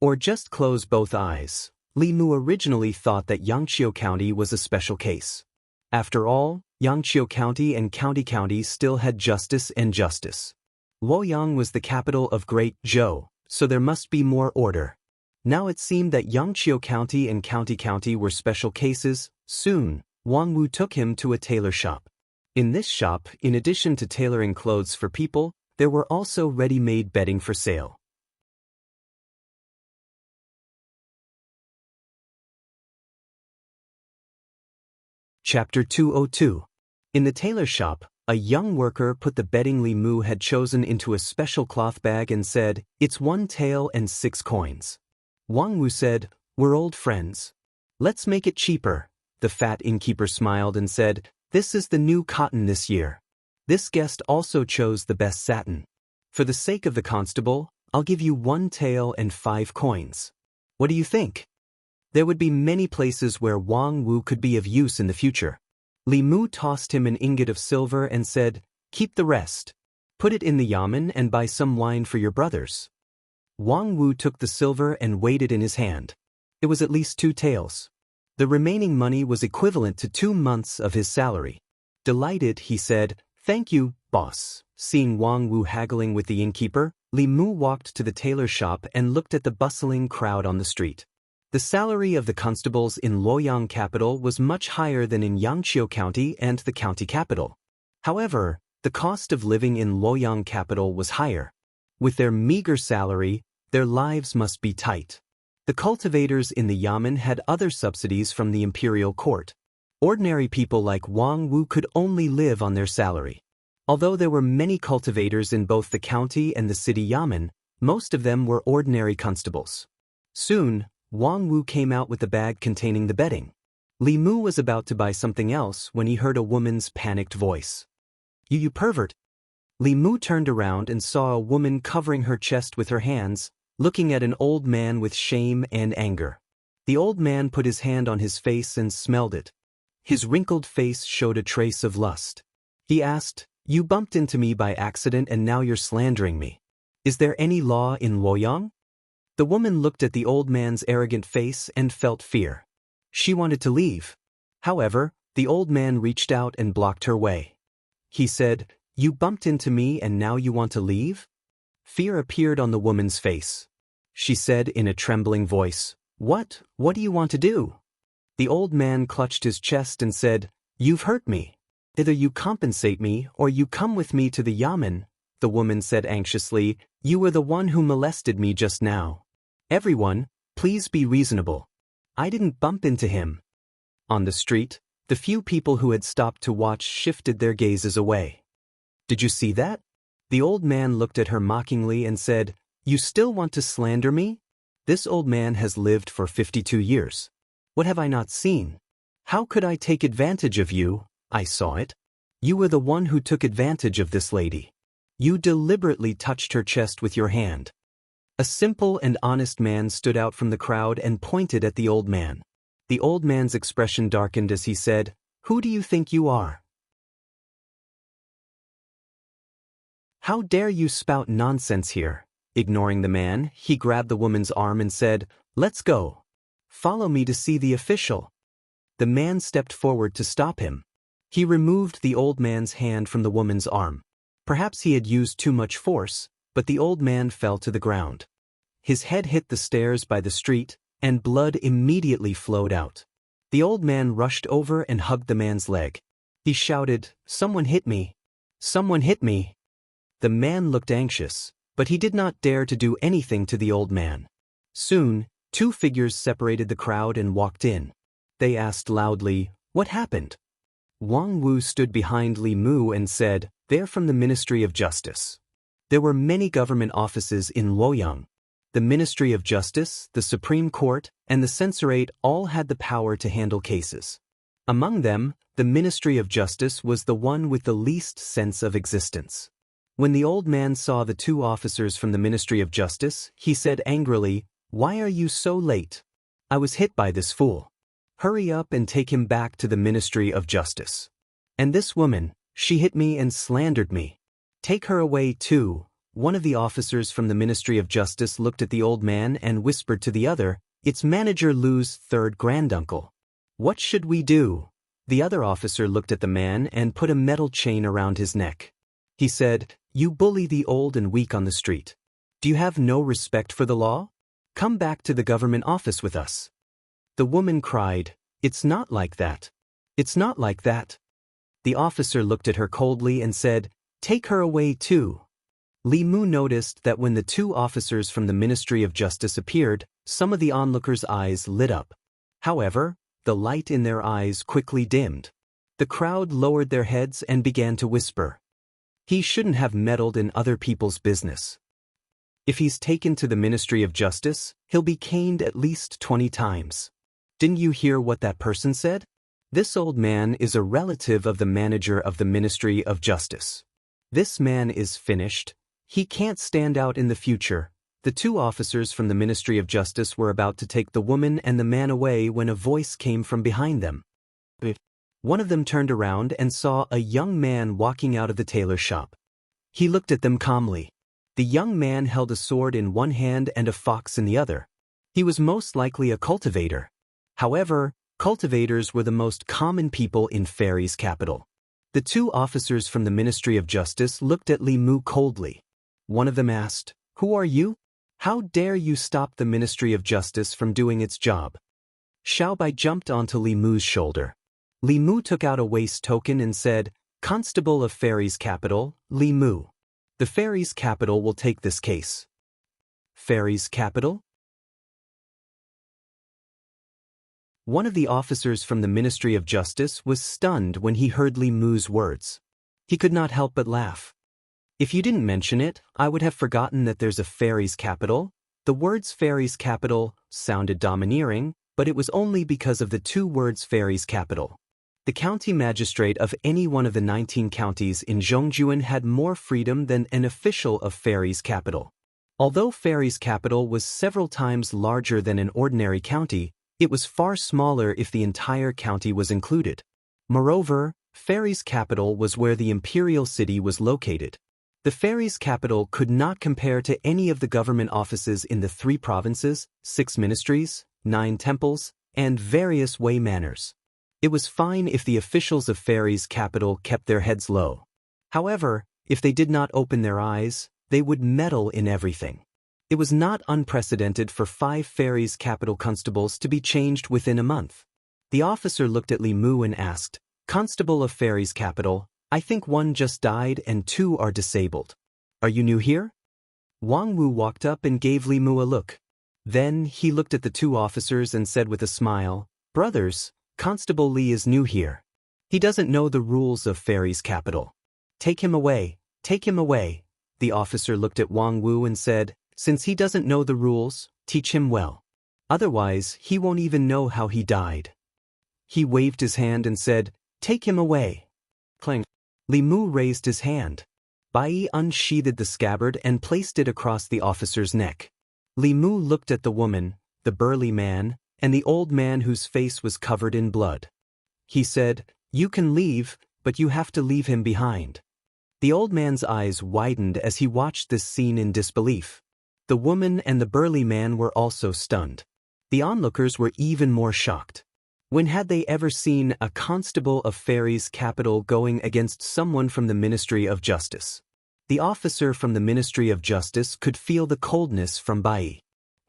S1: Or just close both eyes." Li Mu originally thought that Xianxia County was a special case. After all, Xianxia County and County still had justice and justice. Luoyang was the capital of Great Zhou, so there must be more order. Now it seemed that Xianxia County and County were special cases. Soon, Wang Wu took him to a tailor shop. In this shop, in addition to tailoring clothes for people, there were also ready-made bedding for sale. Chapter 202. In the tailor shop, a young worker put the bedding Li Mu had chosen into a special cloth bag and said, "It's 1 tael and 6 coins. Wang Wu said, "We're old friends. Let's make it cheaper." The fat innkeeper smiled and said, "This is the new cotton this year. This guest also chose the best satin. For the sake of the constable, I'll give you 1 tael and 5 coins. What do you think?" There would be many places where Wang Wu could be of use in the future. Li Mu tossed him an ingot of silver and said, "Keep the rest. Put it in the yamen and buy some wine for your brothers." Wang Wu took the silver and weighed it in his hand. It was at least 2 taels. The remaining money was equivalent to 2 months of his salary. Delighted, he said, "Thank you, boss." Seeing Wang Wu haggling with the innkeeper, Li Mu walked to the tailor shop and looked at the bustling crowd on the street. The salary of the constables in Luoyang capital was much higher than in Xianxia County and the county capital. However, the cost of living in Luoyang capital was higher. With their meager salary, their lives must be tight. The cultivators in the yamen had other subsidies from the imperial court. Ordinary people like Wang Wu could only live on their salary. Although there were many cultivators in both the county and the city yamen, most of them were ordinary constables. Soon, Wang Wu came out with the bag containing the bedding. Li Mu was about to buy something else when he heard a woman's panicked voice. You pervert! Li Mu turned around and saw a woman covering her chest with her hands, looking at an old man with shame and anger. The old man put his hand on his face and smelled it. His wrinkled face showed a trace of lust. He asked, "You bumped into me by accident and now you're slandering me. Is there any law in Luoyang?" The woman looked at the old man's arrogant face and felt fear. She wanted to leave. However, the old man reached out and blocked her way. He said, "You bumped into me and now you want to leave?" Fear appeared on the woman's face. She said in a trembling voice, What do you want to do?" The old man clutched his chest and said, "You've hurt me. Either you compensate me or you come with me to the yamen." The woman said anxiously, "You were the one who molested me just now." "Everyone, please be reasonable. I didn't bump into him." On the street, the few people who had stopped to watch shifted their gazes away. "Did you see that?" The old man looked at her mockingly and said, "You still want to slander me? This old man has lived for 52 years. What have I not seen? How could I take advantage of you? I saw it. You were the one who took advantage of this lady. You deliberately touched her chest with your hand." A simple and honest man stood out from the crowd and pointed at the old man. The old man's expression darkened as he said, "Who do you think you are? How dare you spout nonsense here?" Ignoring the man, he grabbed the woman's arm and said, "Let's go. Follow me to see the official." The man stepped forward to stop him. He removed the old man's hand from the woman's arm. Perhaps he had used too much force, but the old man fell to the ground. His head hit the stairs by the street, and blood immediately flowed out. The old man rushed over and hugged the man's leg. He shouted, "Someone hit me! Someone hit me!" The man looked anxious, but he did not dare to do anything to the old man. Soon, two figures separated the crowd and walked in. They asked loudly, "What happened?" Wang Wu stood behind Li Mu and said, "They're from the Ministry of Justice." There were many government offices in Luoyang. The Ministry of Justice, the Supreme Court, and the Censorate all had the power to handle cases. Among them, the Ministry of Justice was the one with the least sense of existence. When the old man saw the two officers from the Ministry of Justice, he said angrily, "Why are you so late? I was hit by this fool. Hurry up and take him back to the Ministry of Justice. And this woman, she hit me and slandered me. Take her away too." One of the officers from the Ministry of Justice looked at the old man and whispered to the other, "It's Manager Lu's third granduncle. What should we do?" The other officer looked at the man and put a metal chain around his neck. He said, "You bully the old and weak on the street. Do you have no respect for the law? Come back to the government office with us." The woman cried, "It's not like that. It's not like that." The officer looked at her coldly and said, "Take her away too." Li Mu noticed that when the two officers from the Ministry of Justice appeared, some of the onlookers' eyes lit up. However, the light in their eyes quickly dimmed. The crowd lowered their heads and began to whisper, "He shouldn't have meddled in other people's business. If he's taken to the Ministry of Justice, he'll be caned at least 20 times. Didn't you hear what that person said? This old man is a relative of the manager of the Ministry of Justice. This man is finished. He can't stand out in the future." The two officers from the Ministry of Justice were about to take the woman and the man away when a voice came from behind them. One of them turned around and saw a young man walking out of the tailor shop. He looked at them calmly. The young man held a sword in one hand and a fox in the other. He was most likely a cultivator. However, cultivators were the most common people in Fairy's capital. The two officers from the Ministry of Justice looked at Li Mu coldly. One of them asked, "Who are you? How dare you stop the Ministry of Justice from doing its job?" Xiaobai jumped onto Li Mu's shoulder. Li Mu took out a waist token and said, "Constable of Fairy's capital, Li Mu. The Fairy's capital will take this case." Fairy's capital? One of the officers from the Ministry of Justice was stunned when he heard Li Mu's words. He could not help but laugh. "If you didn't mention it, I would have forgotten that there's a Fairy's capital." The words Fairy's capital sounded domineering, but it was only because of the two words Fairy's capital. The county magistrate of any one of the 19 counties in Zhongjuan had more freedom than an official of Fairy's capital. Although Fairy's capital was several times larger than an ordinary county, it was far smaller if the entire county was included. Moreover, Fairy's capital was where the imperial city was located. The Fairy's capital could not compare to any of the government offices in the 3 provinces, 6 ministries, 9 temples, and various way manors. It was fine if the officials of Fairy's capital kept their heads low. However, if they did not open their eyes, they would meddle in everything. It was not unprecedented for 5 Fairy's capital constables to be changed within a month. The officer looked at Li Mu and asked, "Constable of Fairy's capital, I think 1 just died and 2 are disabled. Are you new here?" Wang Wu walked up and gave Li Mu a look. Then he looked at the 2 officers and said with a smile, "Brothers, Constable Li is new here. He doesn't know the rules of Fairy's capital. Take him away, take him away." The officer looked at Wang Wu and said, "Since he doesn't know the rules, teach him well. Otherwise, he won't even know how he died." He waved his hand and said, "Take him away." Clang. Li Mu raised his hand. Bai unsheathed the scabbard and placed it across the officer's neck. Li Mu looked at the woman, the burly man, and the old man whose face was covered in blood. He said, "You can leave, but you have to leave him behind." The old man's eyes widened as he watched this scene in disbelief. The woman and the burly man were also stunned. The onlookers were even more shocked. When had they ever seen a constable of Fairy's capital going against someone from the Ministry of Justice? The officer from the Ministry of Justice could feel the coldness from Bai.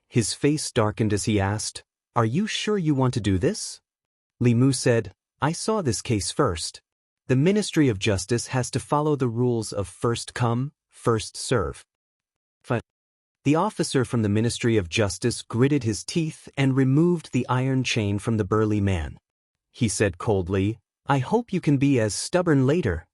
S1: His face darkened as he asked, "Are you sure you want to do this?" Li Mu said, "I saw this case first. The Ministry of Justice has to follow the rules of first come, first serve." The officer from the Ministry of Justice gritted his teeth and removed the iron chain from the burly man. He said coldly, "I hope you can be as stubborn later."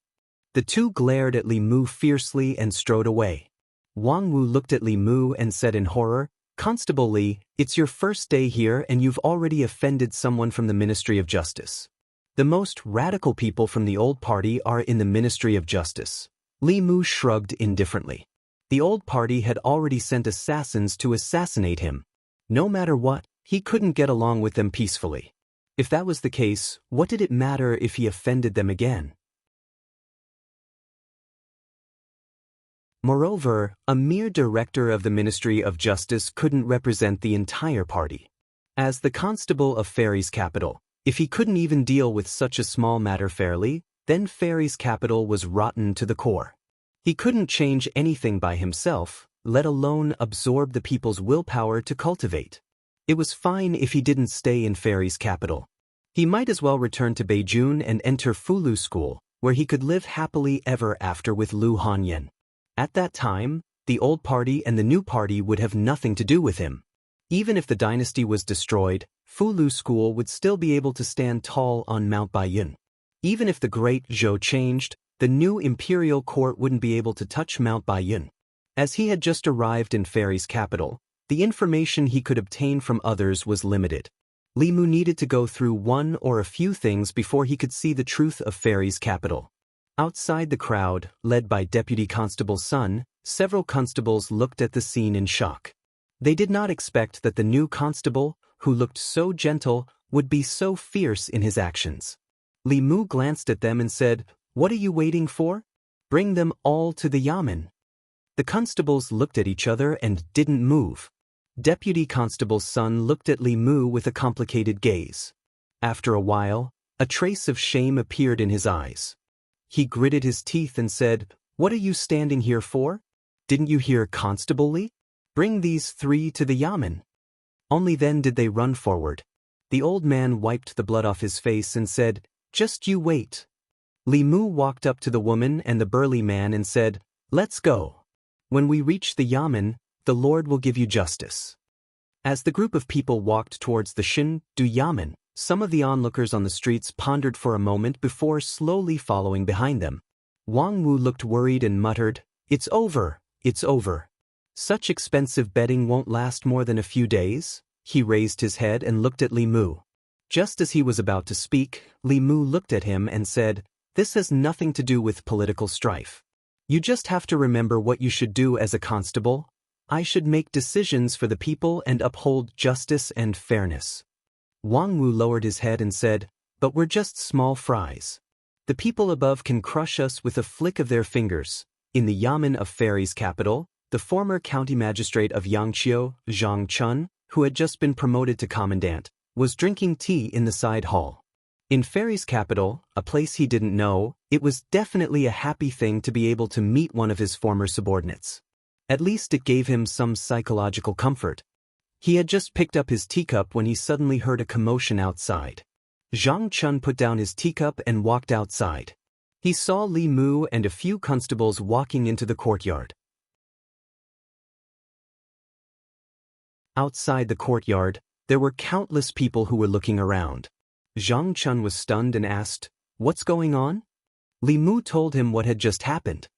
S1: The 2 glared at Li Mu fiercely and strode away. Wang Wu looked at Li Mu and said in horror, "Constable Li, it's your first day here and you've already offended someone from the Ministry of Justice. The most radical people from the old party are in the Ministry of Justice." Li Mu shrugged indifferently. The old party had already sent assassins to assassinate him. No matter what, he couldn't get along with them peacefully. If that was the case, what did it matter if he offended them again? Moreover, a mere director of the Ministry of Justice couldn't represent the entire party. As the constable of Fairy's capital, if he couldn't even deal with such a small matter fairly, then Fairy's capital was rotten to the core. He couldn't change anything by himself, let alone absorb the people's willpower to cultivate. It was fine if he didn't stay in Fairy's capital. He might as well return to Beijing and enter Fulu School, where he could live happily ever after with Lu Hanyan. At that time, the old party and the new party would have nothing to do with him. Even if the dynasty was destroyed, Fulu School would still be able to stand tall on Mount Baiyun. Even if the great Zhou changed, the new imperial court wouldn't be able to touch Mount Baiyun. As he had just arrived in Fairy's capital, the information he could obtain from others was limited. Li Mu needed to go through one or a few things before he could see the truth of Fairy's capital. Outside the crowd, led by Deputy Constable Sun, several constables looked at the scene in shock. They did not expect that the new constable, who looked so gentle, would be so fierce in his actions. Li Mu glanced at them and said, "What are you waiting for? Bring them all to the yamen." The constables looked at each other and didn't move. Deputy Constable Sun looked at Li Mu with a complicated gaze. After a while, a trace of shame appeared in his eyes. He gritted his teeth and said, "What are you standing here for? Didn't you hear Constable Li? Bring these 3 to the yamen." Only then did they run forward. The old man wiped the blood off his face and said, "Just you wait." Li Mu walked up to the woman and the burly man and said, "Let's go. When we reach the yamen, the Lord will give you justice." As the group of people walked towards the Shin-Du yamen, some of the onlookers on the streets pondered for a moment before slowly following behind them. Wang Wu looked worried and muttered, "It's over, it's over. Such expensive betting won't last more than a few days." He raised his head and looked at Li Mu. Just as he was about to speak, Li Mu looked at him and said, "This has nothing to do with political strife. You just have to remember what you should do as a constable. I should make decisions for the people and uphold justice and fairness." Wang Wu lowered his head and said, "But we're just small fries. The people above can crush us with a flick of their fingers." In the Yamen of Fairy's capital, the former county magistrate of Yangqiu, Zhang Chun, who had just been promoted to commandant, was drinking tea in the side hall. In Fairy's capital, a place he didn't know, it was definitely a happy thing to be able to meet one of his former subordinates. At least it gave him some psychological comfort. He had just picked up his teacup when he suddenly heard a commotion outside. Zhang Chun put down his teacup and walked outside. He saw Li Mu and a few constables walking into the courtyard. Outside the courtyard, there were countless people who were looking around. Zhang Chun was stunned and asked, "What's going on?" Li Mu told him what had just happened.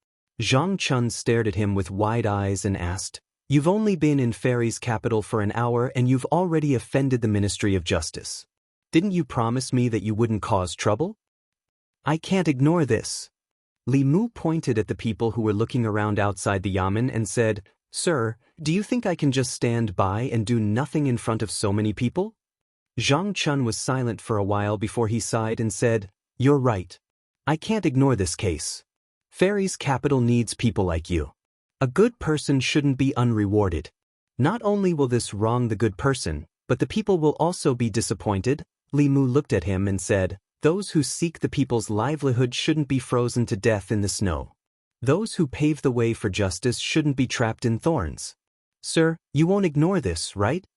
S1: Zhang Chun stared at him with wide eyes and asked, "You've only been in Fairy's capital for an hour and you've already offended the Ministry of Justice. Didn't you promise me that you wouldn't cause trouble?" "I can't ignore this." Li Mu pointed at the people who were looking around outside the yamen and said, "Sir, do you think I can just stand by and do nothing in front of so many people?" Zhang Chun was silent for a while before he sighed and said, "You're right. I can't ignore this case. Fairy's capital needs people like you. A good person shouldn't be unrewarded. Not only will this wrong the good person, but the people will also be disappointed." Li Mu looked at him and said, "Those who seek the people's livelihood shouldn't be frozen to death in the snow. Those who pave the way for justice shouldn't be trapped in thorns. Sir, you won't ignore this, right?"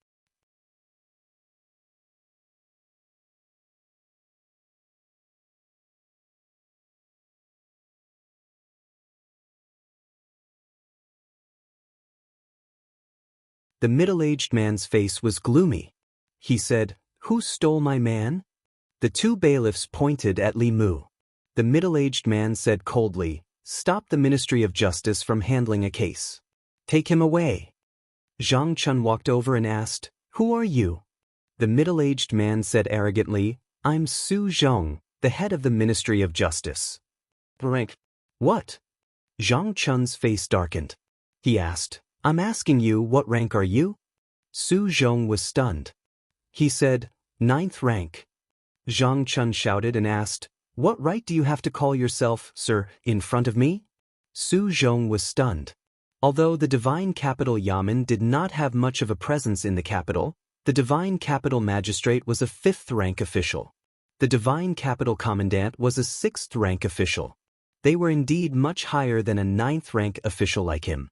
S1: The middle-aged man's face was gloomy. He said, "Who stole my man?" The two bailiffs pointed at Li Mu. The middle-aged man said coldly, "Stop the Ministry of Justice from handling a case. Take him away." Zhang Chun walked over and asked, "Who are you?" The middle-aged man said arrogantly, "I'm Su Zhong, the head of the Ministry of Justice." "Rank? What?" Zhang Chun's face darkened. He asked, "I'm asking you, what rank are you?" Su Zhong was stunned. He said, "9th rank." Zhang Chun shouted and asked, "What right do you have to call yourself, sir, in front of me?" Su Zhong was stunned. Although the Divine Capital Yamen did not have much of a presence in the capital, the Divine Capital Magistrate was a 5th rank official. The Divine Capital Commandant was a 6th rank official. They were indeed much higher than a 9th rank official like him.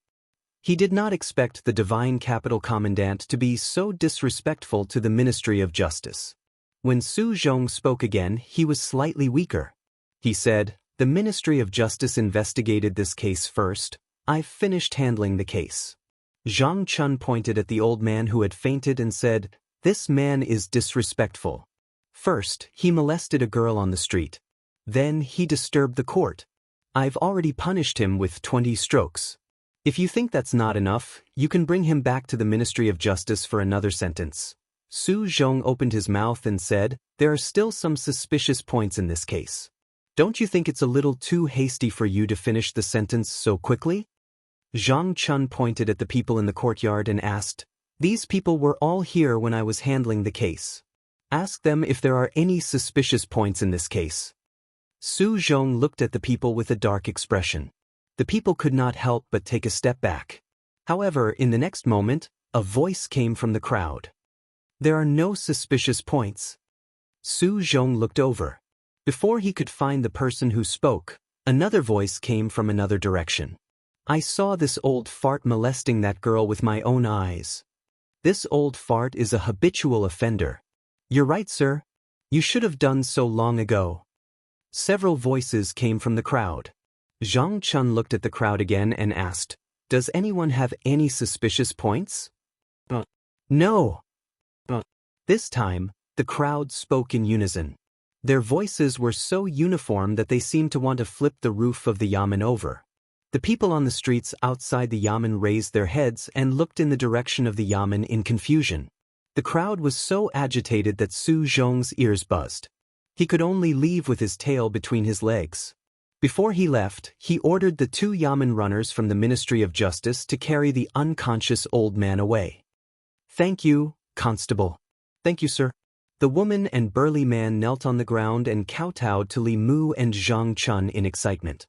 S1: He did not expect the Divine Capital Commandant to be so disrespectful to the Ministry of Justice. When Su Zhong spoke again, he was slightly weaker. He said, "The Ministry of Justice investigated this case first. I've finished handling the case." Zhang Chun pointed at the old man who had fainted and said, "This man is disrespectful. First, he molested a girl on the street. Then, he disturbed the court. I've already punished him with 20 strokes. If you think that's not enough, you can bring him back to the Ministry of Justice for another sentence." Su Zhong opened his mouth and said, "There are still some suspicious points in this case. Don't you think it's a little too hasty for you to finish the sentence so quickly?" Zhang Chun pointed at the people in the courtyard and asked, "These people were all here when I was handling the case. Ask them if there are any suspicious points in this case." Su Zhong looked at the people with a dark expression. The people could not help but take a step back. However, in the next moment, a voice came from the crowd. "There are no suspicious points." Su Zhong looked over. Before he could find the person who spoke, another voice came from another direction. "I saw this old fart molesting that girl with my own eyes. This old fart is a habitual offender. You're right, sir. You should have done so long ago." Several voices came from the crowd. Zhang Chun looked at the crowd again and asked, "Does anyone have any suspicious points?" "No." This time, the crowd spoke in unison. Their voices were so uniform that they seemed to want to flip the roof of the yamen over. The people on the streets outside the yamen raised their heads and looked in the direction of the yamen in confusion. The crowd was so agitated that Su Zhong's ears buzzed. He could only leave with his tail between his legs. Before he left, he ordered the 2 yamen runners from the Ministry of Justice to carry the unconscious old man away. "Thank you, Constable." "Thank you, sir." The woman and burly man knelt on the ground and kowtowed to Li Mu and Zhang Chun in excitement.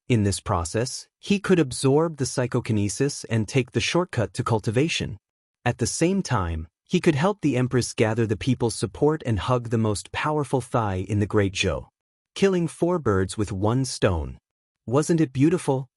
S1: In this process, he could absorb the psychokinesis and take the shortcut to cultivation. At the same time, he could help the Empress gather the people's support and hug the most powerful thigh in the Great Zhou. Killing 4 birds with 1 stone. Wasn't it beautiful?